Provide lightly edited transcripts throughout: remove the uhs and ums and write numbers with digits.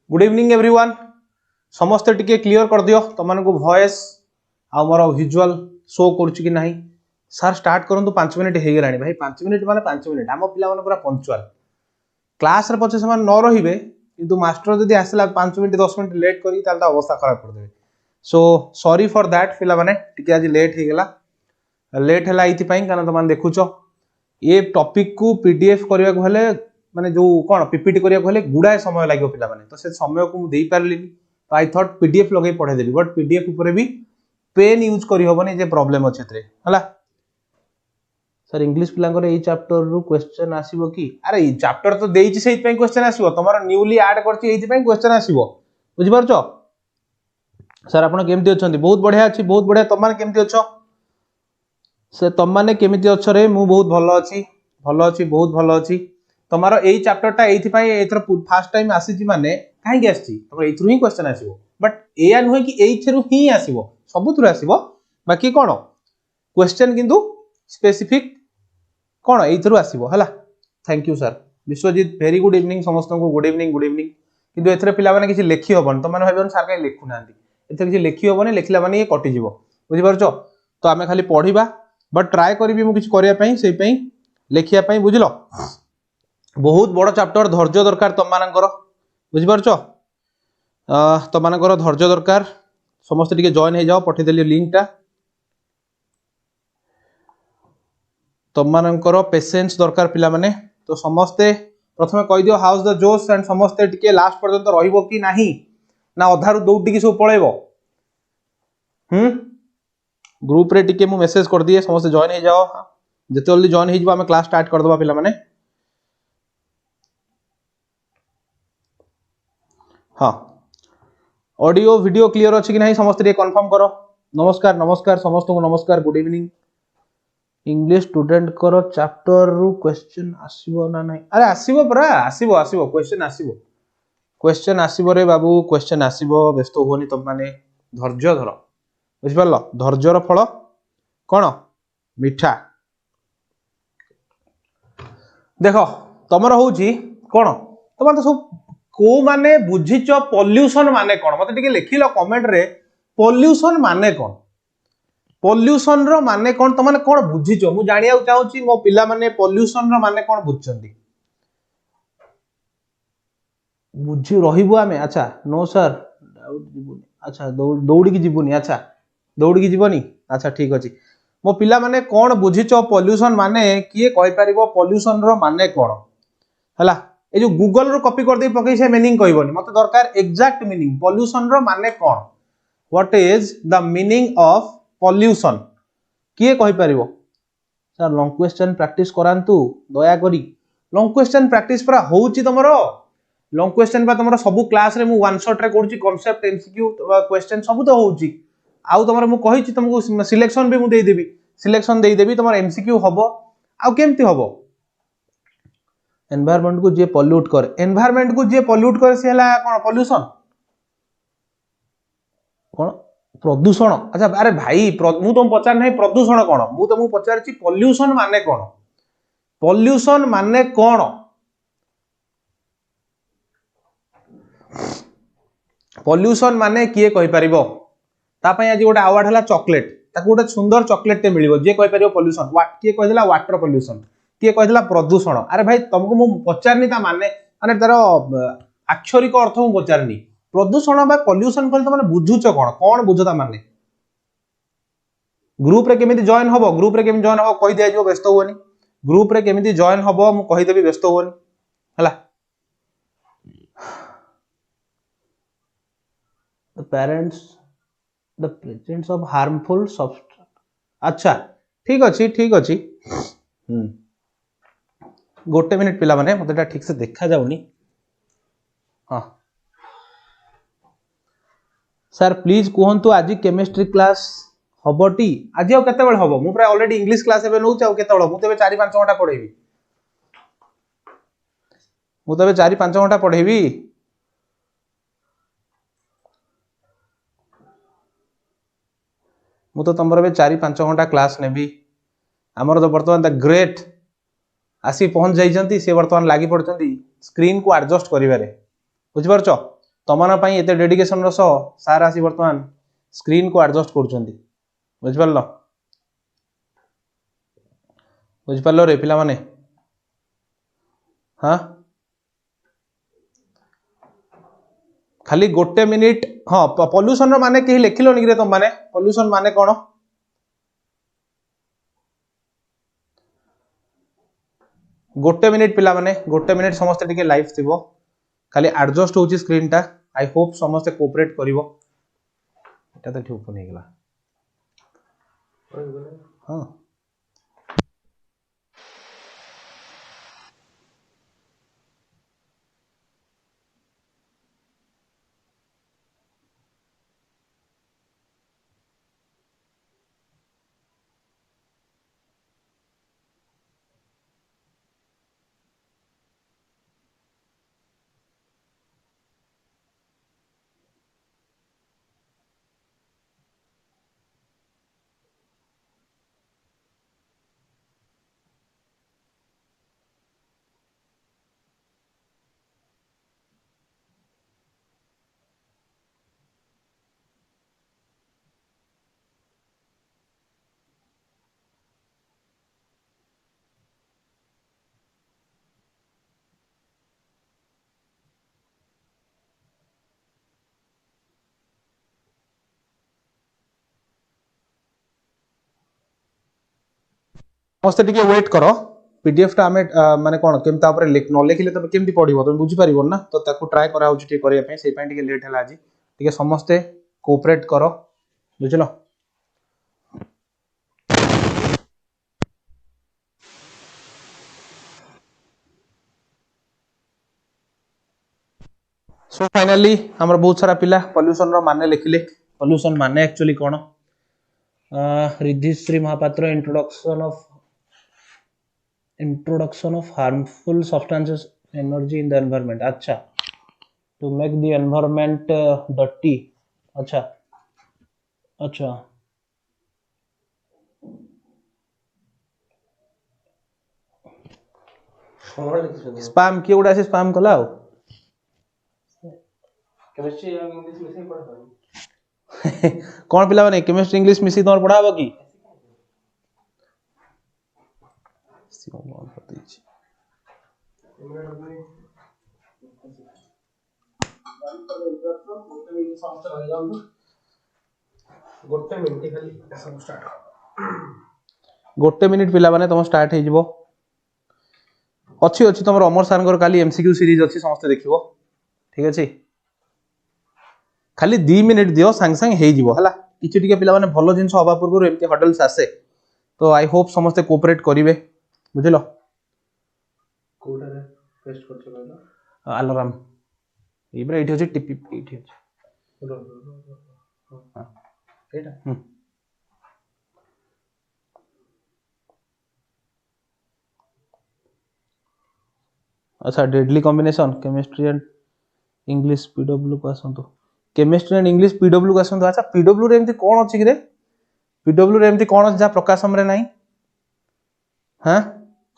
Good evening everyone समस्ते टिके clear कर दियो तुम को वॉइस आ मोर विजुअल शो करुच्ची कि नहीं सर स्टार्ट करूँ 5 मिनट हो गलानी भाई 5 मिनट माने 5 मिनट आम पिला पूरा पंचुआल क्लास रे पछे से न रहिबे किंतु मास्टर जदी आसला 5 मिनट 10 मिनट लेट करी ताल अवस्था खराब कर देबे सो सॉरी फॉर दैट पिला माने टिके आज लेट हो गला लेट है इथि पई कारण तुम देखुचो ये टॉपिक को पीडीएफ करबा को हेले माने जो कोन पीपीटी करिया को हेले गुडाए समय लागो पिला माने तो से समय को मु देई पारली तो आई थॉट पीडीएफ लगे पढे देबी बट पीडीएफ ऊपर भी पेन यूज करी होबनी जे प्रॉब्लम अछि एतरे हला सर इंग्लिश पिलांकर ए चैप्टर रु क्वेश्चन आसीबो की अरे ई चैप्टर तो देइछि सेहि पई क्वेश्चन आसीबो तमरा न्यूली ऐड करछि एहि पई क्वेश्चन आसीबो बुझि परछो सर आपण केमति अछंती बहुत बढ़िया अछि बहुत बढ़िया तमान केमति अछो से तम माने केमिति अछ रे मु बहुत भलो अछि बहुत भलो अछि तमारो एई चैप्टरटा एथि पई एथर फर्स्ट टाइम आसीछि माने काहे के आछि तमरो एथरु ही क्वेश्चन आसीबो बट एया नहोय कि एथरु ही आसीबो सबुथरु आसीबो बाकी कोन क्वेश्चन किंतु स्पेसिफिक कोन एथरु आसीबो हला thank you sir Biswajit very good evening समस्त को गुड इवनिंग किंतु एथरे पिला माने किछि लेखि होबन त माने भाबन सर काई लेखु नांती एथरे किछि लेखि होबने लेखिला माने ये कटि जिवो बुझि परछो तो आमे खाली पढिबा बट ट्राई करी मु किछि करिया पई सेई पई लेखिया पई बुझिलो बहुत बड़ चैप्टर धैर्य दरकार तम मानकर बुझि परछो तम मानकर धैर्य दरकार समस्त टिके जॉइन हे जाओ पठे देली लिंक टा तम मानकर पेशेंस दरकार पिला माने तो समस्ते प्रथमे कहि दियो हाउस द जोश एंड समस्ते टिके लास्ट पर्यंत रहिबो कि नाही ना अधारु दौड़ टिके सब पळेबो ग्रुप रे टिके मु मेसेज कर दिए समस्त जॉइन हे जाओ जते जल्दी जॉइन हे जिवो हम क्लास स्टार्ट कर दबा पिला माने हां ऑडियो वीडियो क्लियर अछि कि नहीं समस्त रे कंफर्म करो नमस्कार नमस्कार समस्त को नमस्कार गुड इवनिंग इंग्लिश स्टूडेंट करो चैप्टर रु क्वेश्चन आसीबो ना नहीं अरे आसीबो परा आसीबो क्वेश्चन आसीबो रे बाबू क्वेश्चन आसीबो व्यस्त होनी तम माने धैर्य धरो बुझि परलो धैर्यर फल कोन मिठा देखो तमर होउची कोन तमर तो सब को माने बुझिचो पोल्यूशन माने कोन मते टिके लिखिलो कमेंट रे पोल्यूशन माने कोन पोल्यूशन रो माने कोन त माने कोन बुझिचो मु जानिया चाहूची मो पिला माने पोल्यूशन रो माने कोन बुझचंती बुझी रहिबो आमे अच्छा नो सर डाउट जीवनी अच्छा दौड़ी की जीवनी अच्छा दौड़ी की जीवनी अच्छा ठीक अछि मो पिला माने कोन बुझिचो पोल्यूशन माने किए कहि परिबो पोल्यूशन रो माने कोन हला ए जो गूगल रो कॉपी कर दे पकई से मीनिंग कहबोनी मते दरकार एग्जैक्ट मीनिंग पोल्यूशन रो माने कोन what is the meaning of pollution किए कहि परिबो सर लॉन्ग क्वेश्चन प्रैक्टिस करांतु दया करी लॉन्ग क्वेश्चन प्रैक्टिस पर होउची तमरो लॉन्ग क्वेश्चन बा तमरो सब क्लास रे मु वन शॉट रे करची कांसेप्ट एमसीक्यू क्वेश्चन सब तो होउची आउ तमरो मु कहिची तुमको सिलेक्शन भी मु देई देबी सिलेक्शन देई देबी तमरो एमसीक्यू हबो आउ केमती हबो एनवायरनमेंट को जे पॉल्यूट करे एनवायरनमेंट को जे पॉल्यूट करे से हला कोन पोल्यूशन कोन प्रदूषण अच्छा अरे भाई मु तुम पचार नहीं प्रदूषण कोन मु तुमको पचारची पोल्यूशन माने कोन पोल्यूशन माने किए कहि परिबो ता पई आज गोटे अवार्ड हला चॉकलेट ताको गोटे सुंदर चॉकलेट ते मिलिबो जे कहि परिबो पोल्यूशन किए कहि देला वाटर पोल्यूशन किए कहि देला प्रदूषण अरे भाई तुमको मु पचारनी ता माने तार अक्षरिक अर्थ मु पचारनी प्रदूषण बा पोल्यूशन कहले त माने बुझुचो कोन बुझता माने ग्रुप रे केमिति जॉइन हबो कहि दिया जो व्यस्त होनी ग्रुप रे केमिति जॉइन हबो मु कहि देबी व्यस्त होनी हला the presence of harmful substance अच्छा ठीक अछि गोटे मिनिट पिला माने मतेटा ठीक से देखा जाउनी हां सर प्लीज कहंतु आज केमिस्ट्री क्लास हबटी आज आ केते बेल हबो मु प्राय ऑलरेडी इंग्लिश क्लास एबे नउ चाउ केते बेल मु तबे 4-5 घंटा पढेबी मु तबे 4-5 घंटा पढेबी मु तो तमर बे 4-5 घंटा क्लास नेबी हमर तो वर्तमान द ग्रेट आसी पहुंच जाइजंती से वर्तमान लागि पड़चंती स्क्रीन को एडजस्ट करिवारे बुझि परछो तमन पई एते डेडिकेशन रो सह सार आसी वर्तमान स्क्रीन को एडजस्ट करछंती बुझ परलो रे पिला माने हाँ खाली गोटे मिनिट हाँ पॉल्यूशन रो माने केही लिखिलोनी कि रे तुम माने पॉल्यूशन माने कोन गोटे मिनिट पिला माने गोटे मिनिट समस्त टिके लाइव थिबो खाली एडजस्ट होची स्क्रीन टा आई होप समस्त कोऑपरेट करिवो एटा तो ठीक नहीं गेला हां समस्त टिके वेट करो पीडीएफ टा हमें माने कोन केमता ऊपर न लिखिले तो केमती पढिबो तुम बुझी परिबो ना तो ताको ट्राई करा होची टिके करिया पे सेई पे टिके लेट हला आज टिके समस्त कोऑपरेट करो बुझलो सो फाइनली हमर बहुत सारा पिला पॉल्यूशन रो माने लिखिले पॉल्यूशन माने एक्चुअली कोन Riddhi Shri Mahapatra introduction of harmful substances energy in the environment अच्छा to make the environment dirty अच्छा अच्छा स्पैम किए गुडा से स्पैम कला हो केमिस्ट्री और इंग्लिश मिसी पढ़ा कौन पिला बने केमिस्ट्री इंग्लिश मिसी तोर पढ़ाबो की गोटे मिनिट पिला माने तुम स्टार्ट हे जिवो अच्छी अच्छी तुम अमर सार काली एमसीक्यू सीरीज अच्छी समस्त देखिवो ठीक अछि खाली 2 मिनिट दियो संग संग हे जिवो हला किछि टिके पिला माने भलो जिंस हबा पूर्व एमती हडल्स आसे तो आई होप समस्त कोऑपरेट करिवे बुझिलो कोडा रे पेस्ट करछ कहलो अलार्म इब्रा एठी अछि टिपी एठी अछि हां एटा अच्छा deadly combination chemistry and English PW को आसंतो केमिस्ट्री एंड इंग्लिश पीडब्ल्यू को आसंतो अच्छा पीडब्ल्यू रे एमती कोन अछि कि रे पीडब्ल्यू रे एमती कोन जा प्रकाशम रे नाही हां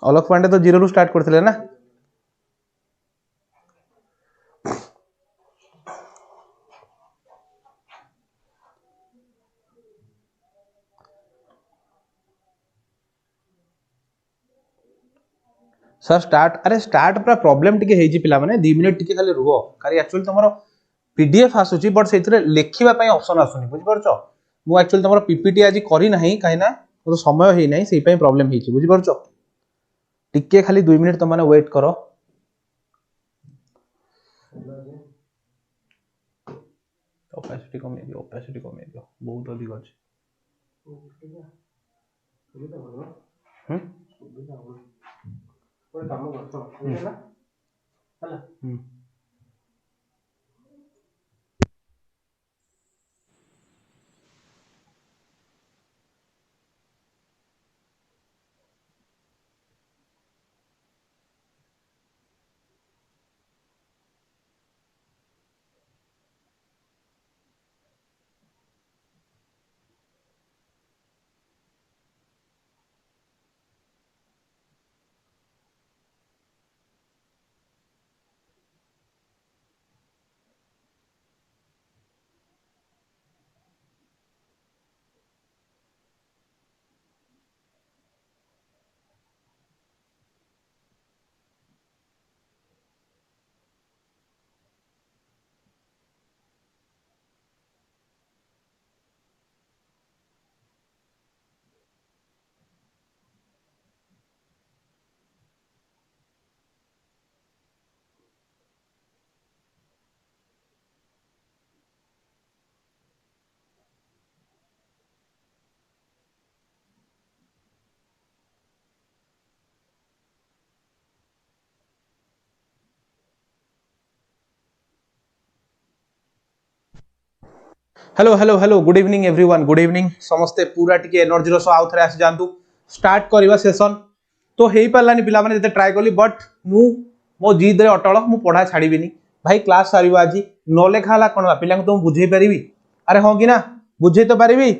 अलग पांडे तो जीरो रु स्टार्ट करथिले ना सर स्टार्ट अरे स्टार्ट पूरा प्रॉब्लम टिके हेजी पिला माने 2 मिनिट टिके खाली रुहो कारी एक्चुअली तमरो पीडीएफ आसुची बट सेथिरे लेखिबा पई ऑप्शन आसुनी बुझि परछो मु एक्चुअली तमरो पीपीटी आजि करी नाही काइना तो समय हेई नाही सेई पई प्रॉब्लम हेची बुझि परछो टिके खाली 2 मिनिट त माने वेट करो ओपेसिटी कमे दियो बहुत अधिक अछि हम कोई काम करतो हैला हैला hello hello hello good evening everyone good evening समस्ते पूरा टिके एनर्जी रो आउ थरे आसी जांतु स्टार्ट करबा सेशन तो हेई पालानी पिला माने जते ट्राई करली बट मु मो जिद रे अटल मु पढ़ा छाड़ीबिनी भाई क्लास सारिबा आज न लेखाला कोन पिला तुम बुझे परिबी अरे हो कि ना बुझे तो परिबी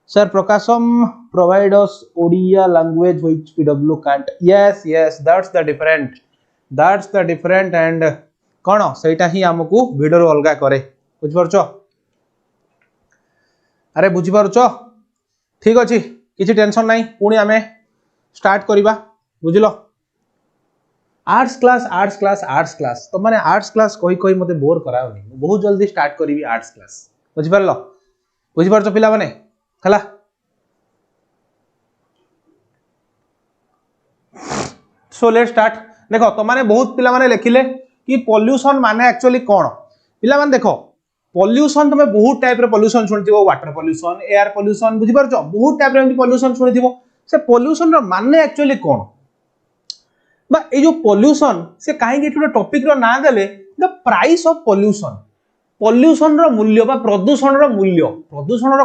sir Prakasham provide us Odia language which PW can't yes yes that's the different and कोन सेटा ही हमकू वीडियो अलगा करे बुझ परछो अरे बुझी पारुच ठीक अच्छे किसी टेंशन नहीं पुणी आम स्टार्ट करवा बुझल आर्ट्स क्लास तो माने आर्ट्स क्लास कही कही मते बोर कराओनी बहुत जल्दी स्टार्ट करी आर्ट्स क्लास बुझिपार पिला माने हला सो लेट स्टार्ट देखो तो माने बहुत पिला माने लिखिले कि पॉल्यूशन माने एक्चुअली कौन पिला माने देखो पॉल्यूशन तुम बहुत टाइप रे पॉल्यूशन सुनिथिबो वाटर पॉल्यूशन एयर पॉल्यूशन बुझि परछो बहुत टाइप रे पॉल्यूशन सुनिथिबो से पॉल्यूशन रो माने एक्चुअली कोन बा ए जो पॉल्यूशन से काहे के टॉपिक रो ना देले द प्राइस ऑफ पॉल्यूशन रो मूल्य बा प्रदूषण रो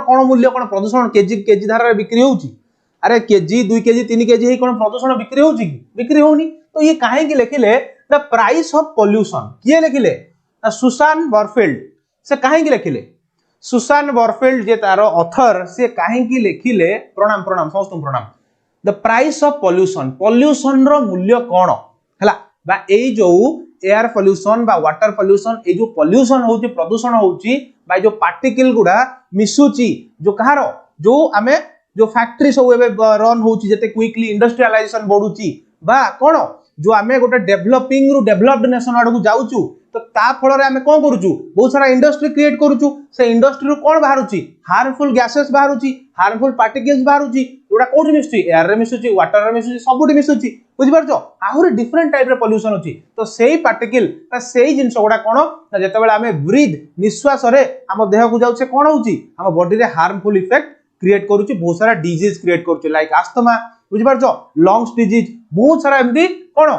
कोन मूल्य कोन प्रदूषण केजी धारा रे बिक्री होउची अरे केजी 2 केजी 3 केजी हे कोन प्रदूषण बिक्री होउची की बिक्री होउनी तो ये काहे के लिखिले द प्राइस ऑफ पॉल्यूशन किए लिखिले सुसान बरफील्ड से कहीं लिखिले सुसान बरफील्ड जे तार ऑथर से कहीं लिखिले प्रणाम प्रणाम समस्त प्रणाम द प्राइस ऑफ पॉल्यूशन रो मूल्य कोन हला बा ए जो एयर पॉल्यूशन बा वाटर पॉल्यूशन ए जो पॉल्यूशन होची प्रदूषण होची बा जो पार्टिकल गुडा मिसुची जो कहारो जो आमे जो फैक्ट्री सब एबे रन होची जते क्विकली इंडस्ट्रियलाइजेशन बढ़ुची बा कोन जो आमे गोटे डेवलपिंग रु डेवलप्ड नेशन आडू जाउचू तो ता फल रे आमे कोन करूचू बहुत सारा इंडस्ट्री क्रिएट करूचू से इंडस्ट्री रु कोन बाहरुची हार्मफुल गैसेस बाहरुची हार्मफुल पार्टिकल्स बाहरुची जोडा कोड मिसुची एयर रे मिसुची वाटर रे मिसुची सबुडी मिसुची बुझि परछो आहुरी डिफरेंट टाइप रे पॉल्यूशन होची तो सेही पार्टिकल बा सेही जिंस गोडा कोन ना जते बेला आमे ब्रीथ निश्वास रे हम देह को जाउछे कोन होची हम बॉडी रे हार्मफुल इफेक्ट क्रिएट करूची बहुत सारा डिजीज क्रिएट करूची लाइक अस्थमा बुझि परछो लंग्स डिजीज बहुत सारा एमदी कोन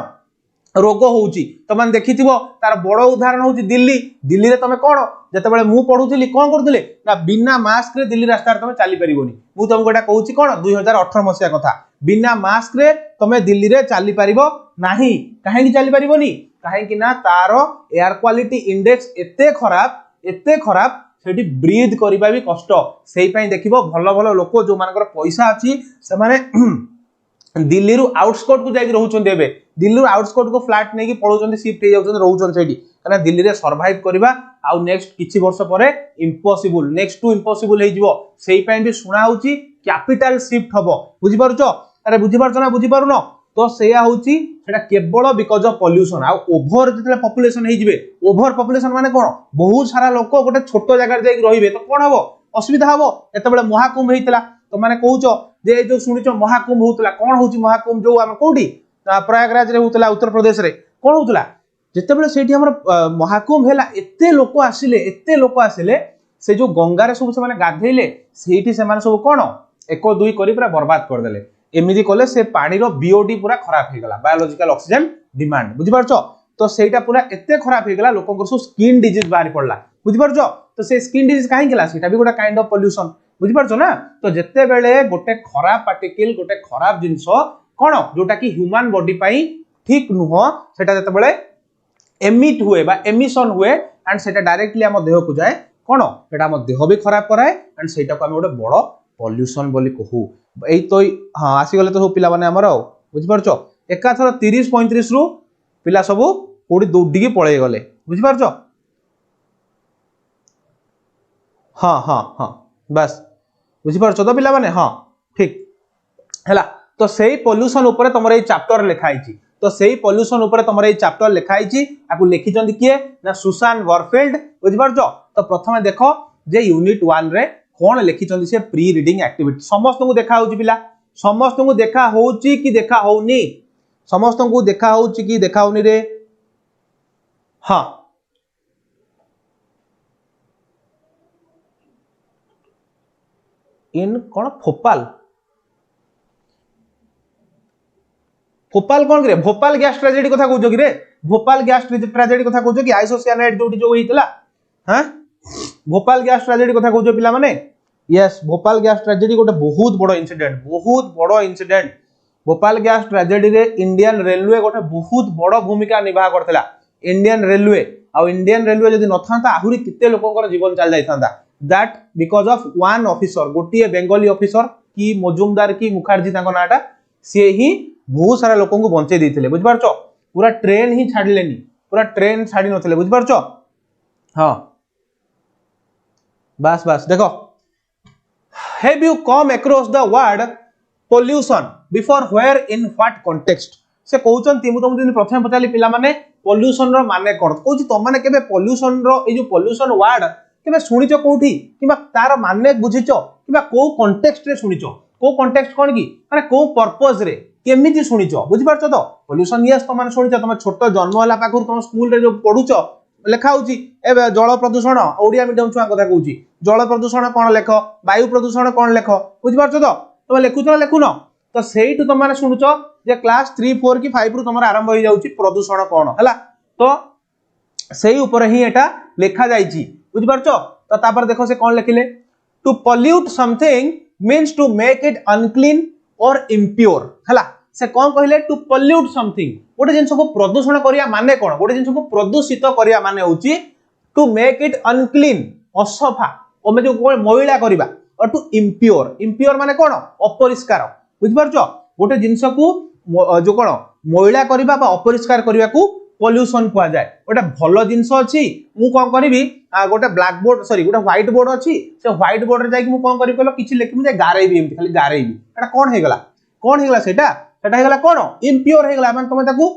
रोग होउची तो मान देखिथिबो तार बड़ उदाहरण होउची दिल्ली रे तमे कोन जते बेले मु पढुथिली कोन करथिले ना बिना मास्क रे दिल्ली रास्ता रे तमे चाली परिबोनी मु तुमको एटा कहूची कोन 2018 मसिया कथा बिना मास्क रे तमे दिल्ली रे चाली परिबो नाही काहे कि चाली परिबोनी काहे कि ना तारो एयर क्वालिटी इंडेक्स एते खराब सेठी ब्रीथ करबा भी कष्ट सेही पई देखिबो भलो भलो लोक जो मानकर पैसा अछि से माने दिल्ली रु आउटस्कर्ट को जाई रहउछन देबे दिल्ली रु आउटस्कर्ट को फ्लैट नै कि पळौछन शिफ्ट हे जाउछन रहउछन सेठी कना दिल्ली रे सर्वाइव करबा आउ नेक्स्ट किछि वर्ष परे इम्पॉसिबल नेक्स्ट टू इम्पॉसिबल हे जिवो सेही पई भी सुना होउची कैपिटल शिफ्ट हबो बुझि पारुछो अरे बुझि पारुछो ना बुझि पारुनो तो सेया होउची सेटा केवल बिकॉज ऑफ पॉल्यूशन आ ओवर जतले पॉपुलेशन हे जिवे ओवर पॉपुलेशन माने कोन बहुत सारा लोक गोटे छोटो जगह जाई रहिबे तो कोन हबो असुविधा हबो एतबेले महाकुंभ हेइतला तो माने कहूचो जे जो सुनिचो महाकुंभ होतला कोन होउची महाकुंभ जो हम कोडी प्रयागराज रे होतला उत्तर प्रदेश रे कोन होतला जेतेबेले सेठी हमर महाकुंभ हेला एते लोक आसिले से जो गंगा रे सब से माने गाधेइले सेठी से माने सब कोन 1 2 करी पूरा बर्बाद कर देले एमिदी कोले से पानी रो बीओडी पूरा खराब हे गला बायोलॉजिकल ऑक्सीजन डिमांड बुझि परछो तो सेटा पूरा एते खराब हे गला लोकन को स्किन डिजीज बाहरी पड़ला बुझि परछो तो से स्किन डिजीज काहे गेला सेटा भी गोटा काइंड ऑफ पॉल्यूशन बुझि परछो ना तो जत्ते बेले गोटे खराब पार्टिकल गोटे खराब जिंस कोन जोटा कि ह्यूमन बॉडी पई ठीक नुह सेटा जत्ते बेले एमिट हुए बा एमिशन हुए एंड सेटा डायरेक्टली हम देह को जाए कोन सेटा हम देह भी खराब कराए एंड सेटा को हम गोटे बड़ पॉल्यूशन बोली कहू एई तो हां आसी गले तो पिला माने हमर बुझि परछो एकाथर 30 35 रु पिला सब कोडी दौडी के पळे गले बुझि परछो हां बस बुझि परछो तो पिला माने हां ठीक हैला तो सेही पॉल्यूशन ऊपर तमरे ए चैप्टर लिखाई छी तो सेही पॉल्यूशन ऊपर तमरे ए चैप्टर लिखाई छी आकु लिखि चंदी किए ना सुसान बरफील्ड बुझि परछो तो प्रथमे देखो जे यूनिट 1 रे कोन लिखि चंदी से प्री रीडिंग एक्टिविटी समस्त को देखा होची पिला समस्त को देखा होची कि देखा होउनी समस्त को देखा होची कि देखा होउनी रे हां इन कोन फोपाल कोण करे भोपाल गैस ट्रेजेडी कथा कहजो कि रे भोपाल गैस ट्रेजेडी कथा कहजो कि आइसोसियानाइड जोटी जो हेतला हां भोपाल गैस ट्रेजेडी कथा कहूछ पिला माने यस भोपाल गैस ट्रेजेडी गोटे बहुत बड़ इंसिडेंट भोपाल गैस ट्रेजेडी रे इंडियन रेलवे गोटे बहुत बड़ भूमिका निभा करथिला इंडियन रेलवे जदि न था आहुरी किते लोकंकर जीवन चल जाई थांदा that because of one officer गोटे बेंगली ऑफिसर की मजुमदार की मुखर्जी ताको नाटा से ही बहुत सारा लोकन को बंचे देथिले बुझ पारछो पूरा ट्रेन ही छाडलेनी पूरा ट्रेन छाडी नथिले बुझ पारछो हां बस देखो have you come across the word pollution before where in what context से कहउचंती मु तुम दिन प्रथम पचाली पिला माने पोल्यूशन रो माने कोन कहउची तुम माने केबे पोल्यूशन रो ए जो पोल्यूशन वर्ड केबे सुनिचो कोठी किबा तार माने बुझिचो किबा को कॉन्टेक्स्ट रे सुनिचो को कॉन्टेक्स्ट कोन की माने को पर्पस रे केमिति सुनिचो बुझि पारछो तो पोल्यूशन यस तुम माने सुनिचो तुम छोट जन्म होला पाखुर तुम स्कूल रे जो पढुचो लेखा होची ए जल प्रदूषण ओडिया मीडियम छुआ कथा कहउची जल प्रदूषण कोन लेख वायु प्रदूषण कोन लेख बुझि पारछो तो तुम लेखुचो लेखुनो तो सेइटु तुम माने सुनुचो जे क्लास 3 4 की 5 रु तुमर आरंभ हो जाउची प्रदूषण कोन हला तो सेही ऊपर ही एटा लेखा जाईची बुझि पारछो तो तापर देखो से कोन लेखिले to pollute something means to make it unclean or impure हला से कोन कहिले टू पोल्यूट समथिंग गोटे जिंस को प्रदूषण करिया माने कोन गोटे जिंस को प्रदूषित करिया माने होची टू मेक इट अनक्लीन असफा ओ में जो मैला करिबा और टू इम्प्योर माने कोन अपरिष्कार बुझ पारछो गोटे जिंस को जो कोन मैला करिबा बा अपरिष्कार करिया को पोल्यूशन कुआ जाय गोटे भलो जिंस अछि मु कोन करबी गोटे ब्लैक बोर्ड सॉरी गोटे व्हाइट बोर्ड अछि से व्हाइट बोर्ड रे जाय कि मु कोन करि कहलो किछि लिखि जे गारेबी एमति खाली गारेबी एटा कोन हेगला सेटा हेगला कोन इम्प्योर हेगला माने तुम ताकू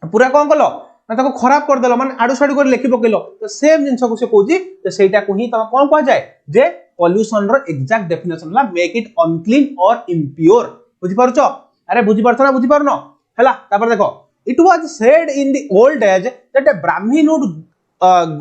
पूरा कोन कलो ना ताकू खराब कर देलो माने आडू साडू कर लिखि पकेलो तो सेम जिंस को से कहूची तो सेटा को ही तुम कोन कुआ जाय जे पोल्यूशन रो एग्जैक्ट डेफिनेशन ला make it unclean or impure बुझि पारछो अरे बुझि पारछो ना बुझि पारनो हला तापर देखो it was said in the old age that a brahmin would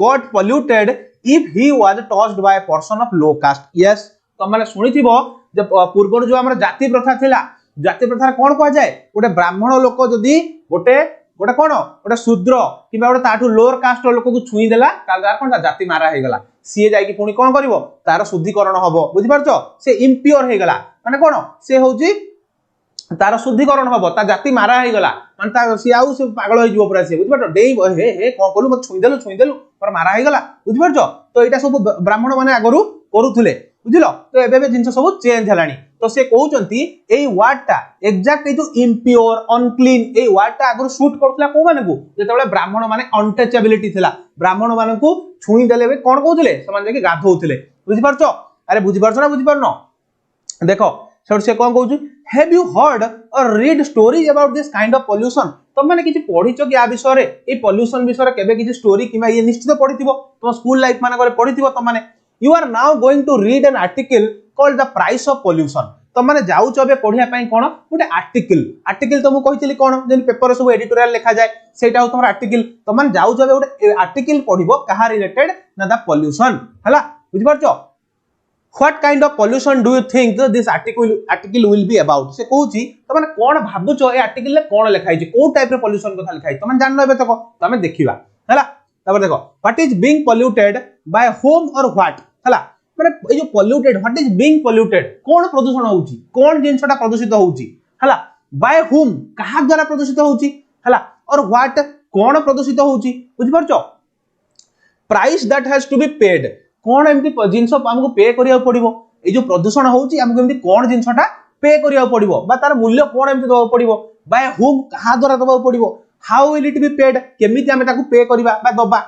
got polluted if he was touched by a person of low caste yes तो माने सुनिथिबो जे पूर्व जो हमर जाति प्रथा थिला जाति प्रथा कोन को जाय गोटे ब्राह्मण लोक जदी गोटे कोन गोटे शूद्र किबा गोटे ताठू लोअर कास्ट लोक को छुई देला तार कोन जाति मारा हे गला सी जाय कि पुनी कोन करिवो तार शुद्धिकरण हबो बुझि पारछो से इम्प्योर हे गला माने कोन से होउची तार शुद्धिकरण हबो ता जाति मारा हे गला माने ता सी आउ से पागल होई जिवो पुरा से बुझि पारछो डेई हे कोन कोलु मत छुई देलु पर मारा हे गला बुझि पारछो तो एटा सब ब्राह्मण माने आगरु करूथुले बुझिलो तो एबे जिंस सब चेंज हलानी तो से कहउचंती एई वर्डटा एग्जैक्ट ए जो इम्प्योर अनक्लीन एई वर्डटा आगरु शूट करथला को माने को जेतेबेले ब्राह्मण माने अनटचेबिलिटी थिला ब्राह्मण माने को छुई देले बे कोन कहउथले समान जे कि गाधौथले बुझि पारछो अरे बुझि पारछो ना बुझि पारनो देखो से कौन कहूँ हैव यू हर्ड और read stories about this kind of pollution तुम मैंने किसी पढ़ीच कि या विषय रे ए पोल्यूशन विषय केबे किसी स्टोरी किबा ये निश्चित पढ़िथिबो तुम स्कूल लाइफ माने करे पढ़िथिबो तुम माने you are now going to read an article called the price of pollution तुम माने जाउछ अबे पढिया पई कोन गोटे आर्टिकल तो मु कहितली कोन जेन पेपर सब एडिटोरियल लिखा जाय सेटा तुम आर्टिकल तुम माने जाउछ अबे गोटे आर्टिकल पढिबो कहा रिलेटेड ना द पोल्यूशन हला बुझि पारछो What kind of pollution do you think this article will be about से कहूची त माने कोन भाबुचो ए आर्टिकल ले कोन लिखाई छी को टाइप रे पोल्यूशन कथा लिखाई त माने जाननो एबे तको त हमें देखिबा हला तबर देखो what is being polluted by whom or what हला माने ए जो polluted what is being polluted कोन प्रदूषण होउची कोन जिंसटा प्रदूषित होउची हला बाय होम कहा द्वारा प्रदूषित होउची हला और व्हाट कोन प्रदूषित होउची बुझि परछो price that has to be paid कोन एमती जिंस हमको पे करिया पड़िबो ए जो प्रदूषण होउची हमको एमती कोन जिंसटा पे करिया पड़िबो बा तार मूल्य कोन एमती दबा पड़िबो बाय होम कहा द्वारा दबा पड़िबो how will it be paid केमिति हमें ताकू पे करिबा बा दबा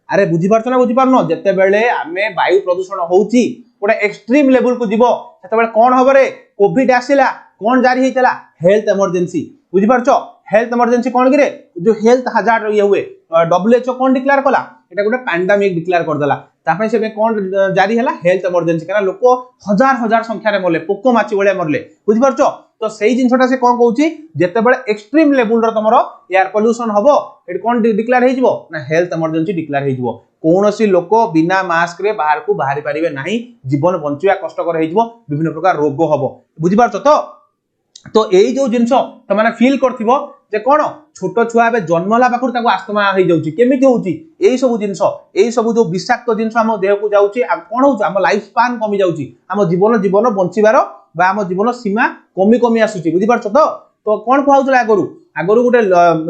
अरे बुझि पारछो ना बुझि पारनो जते बेले हमें वायु प्रदूषण होउची ओटा एक्सट्रीम लेवल को जीवो तते बेले कोन होबो रे कोविड आसिला कोन जारी हेतला हेल्थ इमरजेंसी बुझि पारछो हेल्थ इमरजेंसी कोन गिरे जो हेल्थ हजार्ड ये हुए WHO कोन डिक्लेयर कला एटा गोटे पैंडेमिक डिक्लेयर कर देला तापय से कोन जारी हला हेल्थ इमरजेंसी कना लोक हजार संख्या रे मरले पोको माची बळे मरले बुझि पारछो तो सेही जिंसटा से कोन कहूची जते बेले एक्सट्रीम लेवल रो तमरो एयर पोल्यूशन हबो एट कोन डिक्लेयर हे जिवो ना हेल्थ इमरजेंसी डिक्लेयर हे जिवो कोनोसी लोक बिना मास्क रे बाहर को बाहरी परिबे नाही जीवन बंचिया कष्टकर हे जिवो विभिन्न प्रकार रोग हबो बुझि पारछो तो एई जो जिंस त माने फील करथिबो जे कोन छोट छुआ बे जन्म होला पाखुर ताको आस्थमा हो जाउची केमिति होउची एई सब जिंस एई सब जो विषाक्त जिंस हम देह को जाउची कोन होउची हम लाइफ स्पान कमी जाउची हम जीवन बंचिबार बा हम जीवन सीमा कमी कमी आसुची बुझी पारछ तो कोन कहउतला आगरु गोटे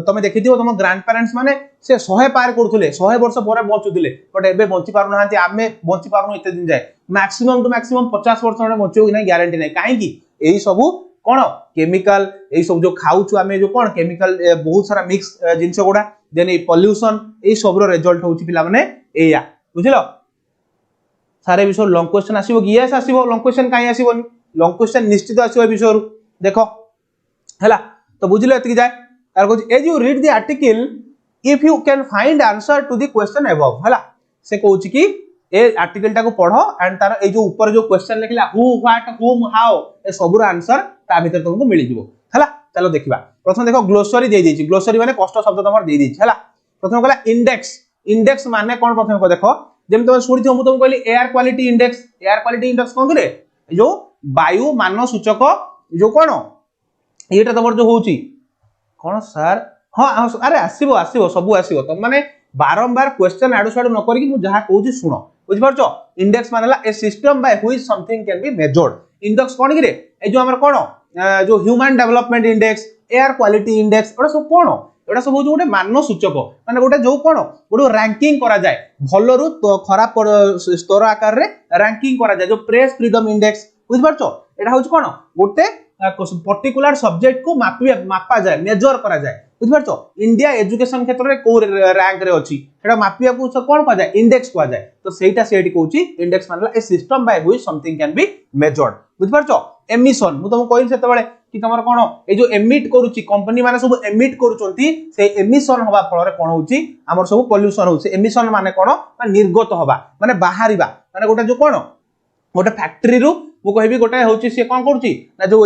तमे देखिथिबो तम ग्रैंड पेरेंट्स माने से 100 पार करथुले 100 वर्ष पर बंचुथिले बट एबे बंची पारु नाहंती आमे बंची पारु इते दिन जाय मैक्सिमम टू मैक्सिमम 50 वर्ष रे बंचियो कि नै ग्यारंटी नै काहे कि एई सब कोन केमिकल एई सब जो खाउछु आमे जो कोन केमिकल बहुत सारा मिक्स जिंस गोडा देन ए पोल्यूशन एई सब रो रिजल्ट होउची पिला माने एया बुझिलो सारे विषय लॉन्ग क्वेश्चन आसीबो कि यस आसीबो लॉन्ग क्वेश्चन काई आसीबोनी लॉन्ग क्वेश्चन निश्चित आसीबो विषय रु देखो हला तो बुझिलो एति जाय तार को as you read the article if you can find answer to the question above हला से कहउची कि ए आर्टिकल टा को पढ़ो एंड तार ए जो ऊपर जो क्वेश्चन लिखला हु व्हाट हुम हाउ ए सबुर आंसर ता भीतर तुमको मिली जिवो हला चलो देखिबा प्रथम देखो ग्लोसरी दे देछि ग्लोसरी माने कष्ट शब्द तमर दे देछि हला प्रथम कहला इंडेक्स इंडेक्स माने कोन प्रथम को देखो जेम तुम सुनि थो तुम कहली एयर क्वालिटी इंडेक्स कोन करे जो वायु मान सूचक जो कोन एटा तमर जो होउची कोन सर हां अरे आसीबो आसीबो सब आसीबो तुम माने बारंबार क्वेश्चन आडू साडू न करी कि मु जहा कहउची सुनो बुझ परछो इंडेक्स मानेला a system by which something can be measured index कोन कि रे ए जो हमर कोन जो human development index air quality index एटा सब कोन एटा सब गोटे मान सूचक माने गोटे जो कोन गोटे रैंकिंग करा जाय भलो रु तो खराब स्तर आकार रे रैंकिंग करा जाय जो प्रेस फ्रीडम इंडेक्स बुझ परछो एटा होउछ कोन गोटे पर्टिकुलर सब्जेक्ट को मापा जाए मेजर करा जाए बुझ परछो इंडिया एजुकेशन क्षेत्र रे को रैंक रे अछि एटा मापिया को कोन कह जाय इंडेक्स कह जाय तो सेटा सेठी कहउची इंडेक्स मानला a system by which something can be measured बुझ परछो एमिशन मु तुम कहली सेते बेले कि तमर कोन ए जो एमिट करूची कंपनी माने सब एमिट करूचंती से एमिशन होबा फल रे कोन होउची हमर सब पोल्यूशन होउची एमिशन माने कोन निर्गत होबा माने बाहरिबा माने गोटा जो कोन गोटे फैक्ट्री रु मु कहबी गोटे होउची से कोन करूची ना जो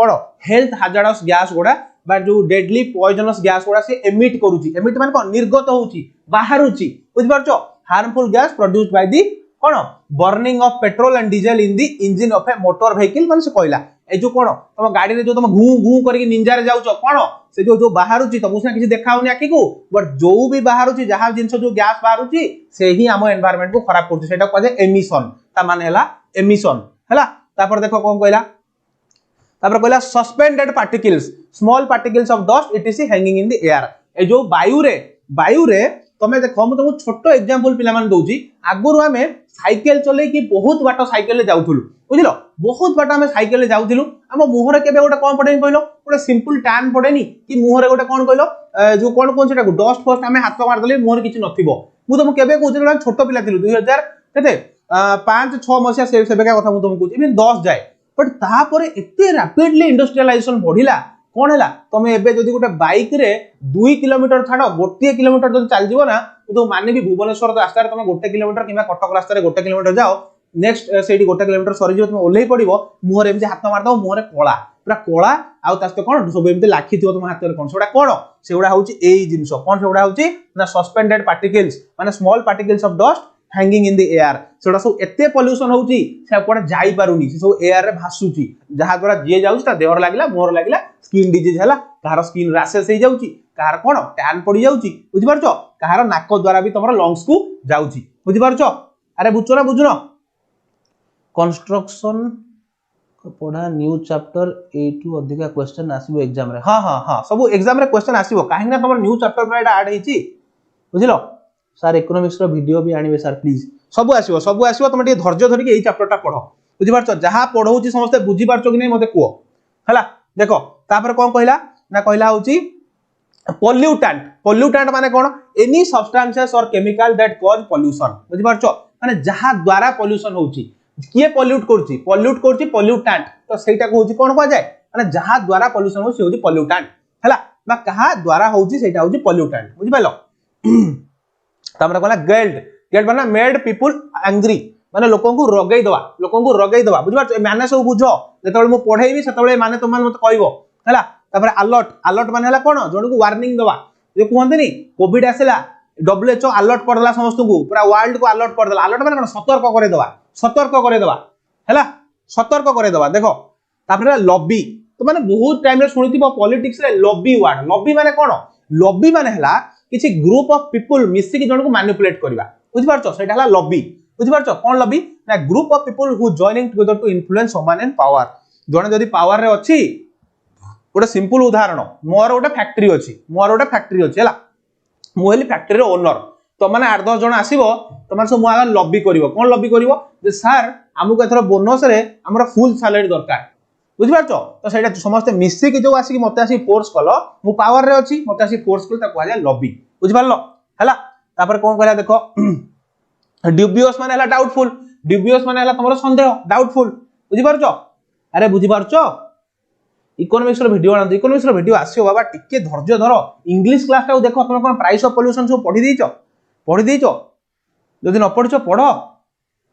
कोन हेल्थ हाजार्डस गैस गोडा बा जो डेडली पॉइजनस गैस गोडा से एमिट करूची एमिट माने कोन निर्गत होउची बाहरुची बुझ परछो harmful gas produced by the कोन burning of petrol and diesel in the engine of a motor vehicle माने से कहला ए जो कोन तम गाड़ी रे जो तम घू घू करके निंजा रे जाउचो कोन से जो बाहरुची तमु से किछि देखाउनी आखी को बट जो भी बाहरुची जहा जिंस जो गैस बाहरुची से ही हम एनवायरनमेंट को खराब करछि सेटा कहजे एमिशन ता माने हला एमिशन हला तापर देखो कोन कहला तापर कहला suspended particles small particles of dust it is hanging in the air ए जो वायु रे तमे देखो हम तुमको छोटो एग्जांपल पिला मान दोउची आगुरु हमें साइकिल चले कि बहुत बाट साइकिल ले जाउथुलु बुझिलो बहुत बाट हमें साइकिल ले जाउथुलु हम मुहरे केबे गोटे कोन पडेनी कहलो गोटे सिंपल टैन पडेनी कि मुहरे गोटे कोन कहलो जो कोन सेटा डस्ट फर्स्ट हमें हाथ मार देले मुहरे किछि नथिबो मु तुम केबे कहउछि छोटो पिला थिलु 2000 केते 5-6 मसिया सेबेका कथा मु तुमको कहउछि इवन 10 जाय बट तापर एते रैपिडली इंडस्ट्रियलाइजेशन बढ़िला कोन हैला तमे एबे जदी गोटे बाइक रे 2 किलोमीटर छाडो 1 किलोमीटर जदी चल जिवो ना तो माने भी भुवनेश्वर रास्ता रे तमे 1 किलोमीटर किबा कटक रास्ता रे 1 किलोमीटर जाओ नेक्स्ट सेठी 1 किलोमीटर सरी जिवो तमे ओल्हेई पडिवो मुहरे एमति हाथ मार दो मुहरे कोला पूरा कोला आ तास्ते कोन सब एमति लाखी थिवो तमे हाथ रे कोन सेडा कोन सेउडा होउची एई जिंस कोन सेउडा होउची ना सस्पेंडेड पार्टिकल्स माने small particles of dust hanging in the air सेडा सब एते पोल्यूशन होउची से कोन जाई पारुनी से सब एयर रे भासुची जहा द्वारा जे जाउची ता देहर लागला मोहर लागला स्किन डिजीज हला कार स्किन रैशेस हे जाउची कार कोन टैन पड़ी जाउची बुझि परछो कार नाक द्वारा भी तमरा लंग्स को जाउची बुझि परछो अरे बुझो ना बुझनो कंस्ट्रक्शन पढ़ा न्यू चैप्टर ए टू अधिका क्वेश्चन आसीबो एग्जाम रे हां सब एग्जाम रे क्वेश्चन आसीबो काहे ना तमर न्यू चैप्टर पर ऐड हेची बुझिलो सर इकोनॉमिक्स रो वीडियो भी आनिबे सर प्लीज सब आसीबो तमे टे धैर्य धरि के एई चैप्टर टा पढो बुझि परछो जहा पढौची समस्त बुझि परछो कि नै मते कुओ हला देखो तापर कोन कहला ना कहला होची पोल्यूटेंट माने कोन एनी सब्सटेंसेस और केमिकल दैट कॉज पोल्यूशन बुझि परछो माने जहा द्वारा पोल्यूशन होची किए पोल्यूट करची पोल्यूटेंट तो सेटा को होची कोन कह जाय माने जहा द्वारा पोल्यूशन होची होची पोल्यूटेंट हला बा कहा द्वारा होची सेटा होची पोल्यूटेंट बुझि पालो तामरा कहला गेल्ड माने मेड पीपल एंग्री माने लोकन को रगई दवा बुझि पाछो माने सब बुझो जेतबे मु पढेइबी सेतबे माने तुम मते कहइबो हला तापर अलर्ट माने हला कोन जोन को वार्निंग दवा जे कहंतनी कोविड आसेला WHO अलर्ट कर देला समस्त को पूरा वर्ल्ड को अलर्ट कर देला अलर्ट माने कोन सतर्क करे दवा हला सतर्क करे दवा देखो तापर लॉबी तो माने बहुत टाइम रे सुनिथिबो पॉलिटिक्स रे लॉबी वर्ड लॉबी माने कोन लॉबी माने हला किछि ग्रुप ऑफ पीपल मिसी कि जण को मैनिपुलेट करबा बुझि पारछो सेटा हला लॉबी बुझि पारछो कोन लॉबी ना group of people who joining together to influence women in power जण जदी पावर रे अछि गोटे सिंपल उदाहरण मोर गोटे फैक्ट्री अछि हला मु हेली फैक्ट्री रो ओनर तो माने 8-10 जण आसीबो तो माने सब मु आगा लॉबी करिवो कोन लॉबी करिवो जे सर हमको एथरो बोनस रे हमरा फुल सैलरी दरकार बुझि पारछो तो सेटा समस्त मिसी कि जो आसी मते आसी फोर्स कलो मु पावर रे अछि मते आसी फोर्स कलो ता कहला जाय लॉबी बुझि पारलो हला तापर कोन कहला देखो ड्यूबियस माने हला डाउटफुल हला तमरो संदेह डाउटफुल बुझि पारछो अरे बुझि पारछो इकोनॉमिक्स रो वीडियो आसियो बाबा टिके धैर्य धरो इंग्लिश क्लास टा देखो तुम कोन प्राइस ऑफ पोल्यूशन सब पढ़ी देइचो जदि न पढ़िचो पढ़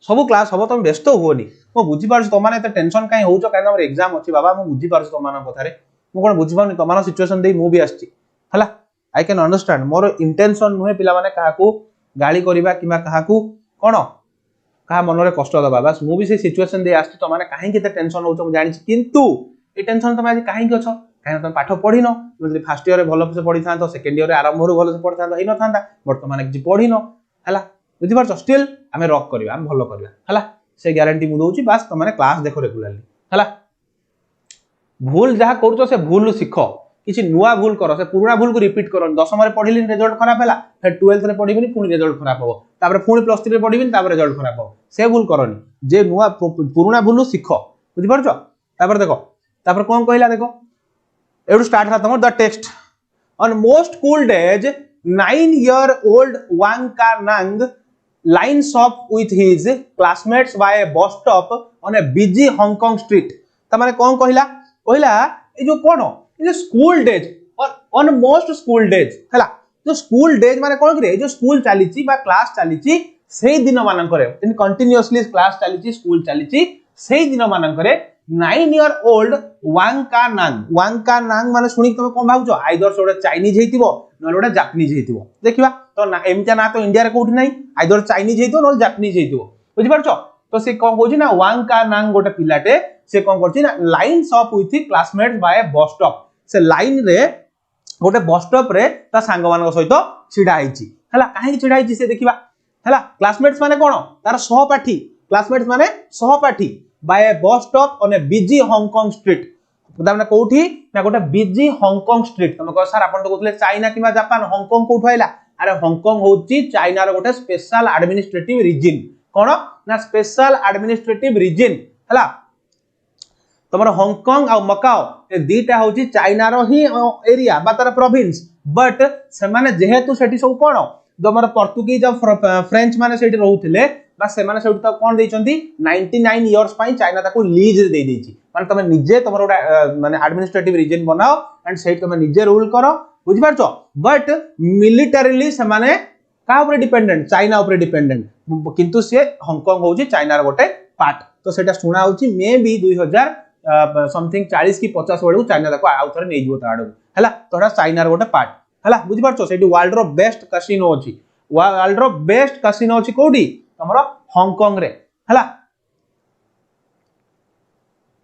सब क्लास हबो तुम व्यस्त होनी मो बुझी पारछ तुम माने एते टेंशन काई होउचो काई हमर एग्जाम अछि बाबा मो बुझी पारछ तुम माने कथा रे मो कोन बुझी पाउनी तुम माने सिचुएशन देई मो भी आछि हला I can understand more intention नुहे पिला माने काहा को गाली करबा किबा काहा को कोन काहा मन रे कष्ट दबा बस मो भी से सिचुएशन दे आछि तुम माने काहे केते टेंशन होउचो मो जानि किंतु ए टेंशन तुम आज काहे अछो काहे तुम पाठ पढिन जदि फर्स्ट ईयर रे भलो से पढि थांतो सेकंड ईयर रे आरंभ रो भलो से पढि थांतो हि न थांता वर्तमान किछि पढिन हला बुझि पारछ स्टिल हमें रॉक करबा हम भलो करबा हला से ग्यारंटी मु दोउची बस तुम माने क्लास देखो रेगुलरली हला भूल जहा करछो से भूल सिखो किछि नुवा भूल करो से पुराना भूल को रिपीट करो 10th रे पढिलिन रिजल्ट खराब हैला फिर 12th रे पढिबिनी पुनी रिजल्ट खराब हो तापर पुनी प्लस 3 रे पढिबिनी तापर रिजल्ट खराब हो से भूल करनी जे नुवा पुराना भूल सिखो बुझि पारछो तापर देखो तापर कोन कहला देखो एडू स्टार्ट था the text on most cool days 9-year-old Wang Ka-nang lines up with his classmates by a bus stop on a busy Hong Kong street ta mane kon कहला ए जो कोन ए जो school days on most school days हला जो school days माने कोन करे जो school चालीची बा क्लास चालीची सेही दिन मानन करे इन कंटीन्यूअसली क्लास चालीची स्कूल चालीची सेही दिन मानन करे 9-year-old Wang Ka-nang माने सुनी तुम कोन भाबुचो आइदर सोडा चाइनीज हेतिबो न लोडा जापानीज हेतिबो देखिबा तो ना एमता ना तो इंडिया रे कोठी नाही आइदर चाइनीज हेतिबो न जापानीज हेतिबो बुझि पारछो तो से कोन कहूची ना Wang Ka-nang गोटे पिलाटे से कोन करची ना lines up with classmates by bus stop से लाइन रे गोटे बस स्टॉप रे ता संग मानक सहित छिडा आइची हला काहे छिडा आइची से देखिबा हला क्लासमेट्स माने कोन तार सहपाठी क्लासमेट्स माने सहपाठी by a bus stop on a busy Hong Kong street माने कोठी ना गोटे बिजी हांगकांग स्ट्रीट तुम कह सर आपन तो कहले चाइना किबा जापान हांगकांग कोठो आइला अरे हांगकांग होची चाइना रो गोटे स्पेशल एडमिनिस्ट्रेटिव रीजन कोन ना स्पेशल एडमिनिस्ट्रेटिव रीजन हला तमरो हांगकांग आ मकाओ ए दीटा होची चाइना रो ही एरिया बा तार प्रोविंस बट से माने जेहेतु सेठी सब कोन जमर पोर्तुगीज आ फ्रेंच माने सेठी रहउथिले बस से माने सेठी त कोन देइचंती 99 इयर्स पई चाइना ताको लीज दे देइची माने तमे निजे तमरो माने एडमिनिस्ट्रेटिव रीजन बनाओ एंड सेठी तमे निजे रूल करो बुझि पारछो बट मिलिटरीली से माने का ऊपर डिपेंडेंट चाइना ऊपर डिपेंडेंट किंतु से हांगकांग होची चाइना रो गोटे पार्ट तो सेटा सुना होची मे बी 2000 समथिंग 40 की 50 बडू चाइना ताको आउथरे नै जिवो ताडू हला तोरा चाइना रो गोटे पार्ट हला बुझि पारछो सेठी वर्ल्ड रो बेस्ट कैसीनो होची वर्ल्ड रो बेस्ट कैसीनो होची कोडी तमरो हांगकांग रे हला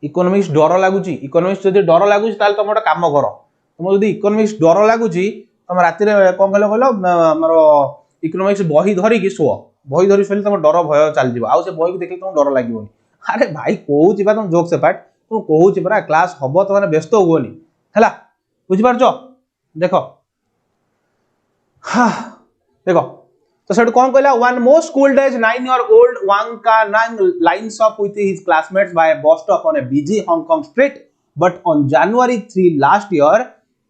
इकोनॉमिक्स डर लागुची इकोनॉमिक्स जदी डर लागुची ताल तुम गोटे काम करो तुम जदी इकोनॉमिक्स डर लागुची तुम राति रे कोन कहलो हमरो इकोनॉमिक्स बही धरी कि सो बही धरी सोली तुम डर भय चल जिवो आ से बही को देखि तुम डर लागिवोनी अरे भाई कहूची बा तुम जोक से पार्ट तुम कहूची बरा क्लास हबो त माने व्यस्त होगोनी हला बुझि पारछो देखो हां देखो तो सेट कौन कहला one most school days 9-year-old Wang Ka-nang lines up with his classmates by a bus stop on a busy Hong Kong street but on January 3 last year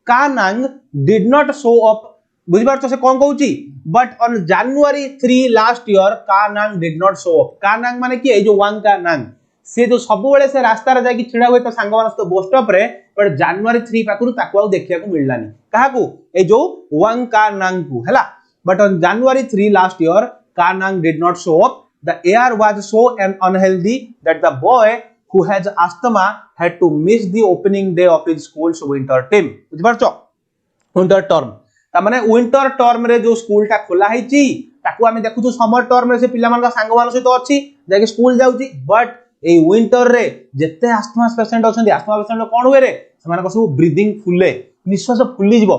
Ka-nang did not show up बुझि पारछो से कौन कहूची but on January 3 last year Ka-nang did not show up Ka-nang माने की ए जो Wang Ka-nang से जो सब बेले से रास्ता रे जाई कि छिडा होय त संग मानस तो बस स्टॉप रे पर January 3 पाकुरु ताको आ देखिया को मिललानी काहा को ए जो Wang Ka-nang को हला but on January 3 last year Ka-nang did not show up the air was so unhealthy that the boy who has asthma had to miss the opening day of his school's winter term बुझ पारछो winter term ता माने winter term रे जो school ता खोला हिची ताको आमे देखु समर टर्म रे से पिला मान का संग मान सहित अछि जे स्कूल जाउची बट ए विंटर रे जत्ते अस्थमा पेशेंट अछंती अस्थमा पेशेंट कोन हुए रे समान को सब ब्रीदिंग फुले निश्वास फुली जीवो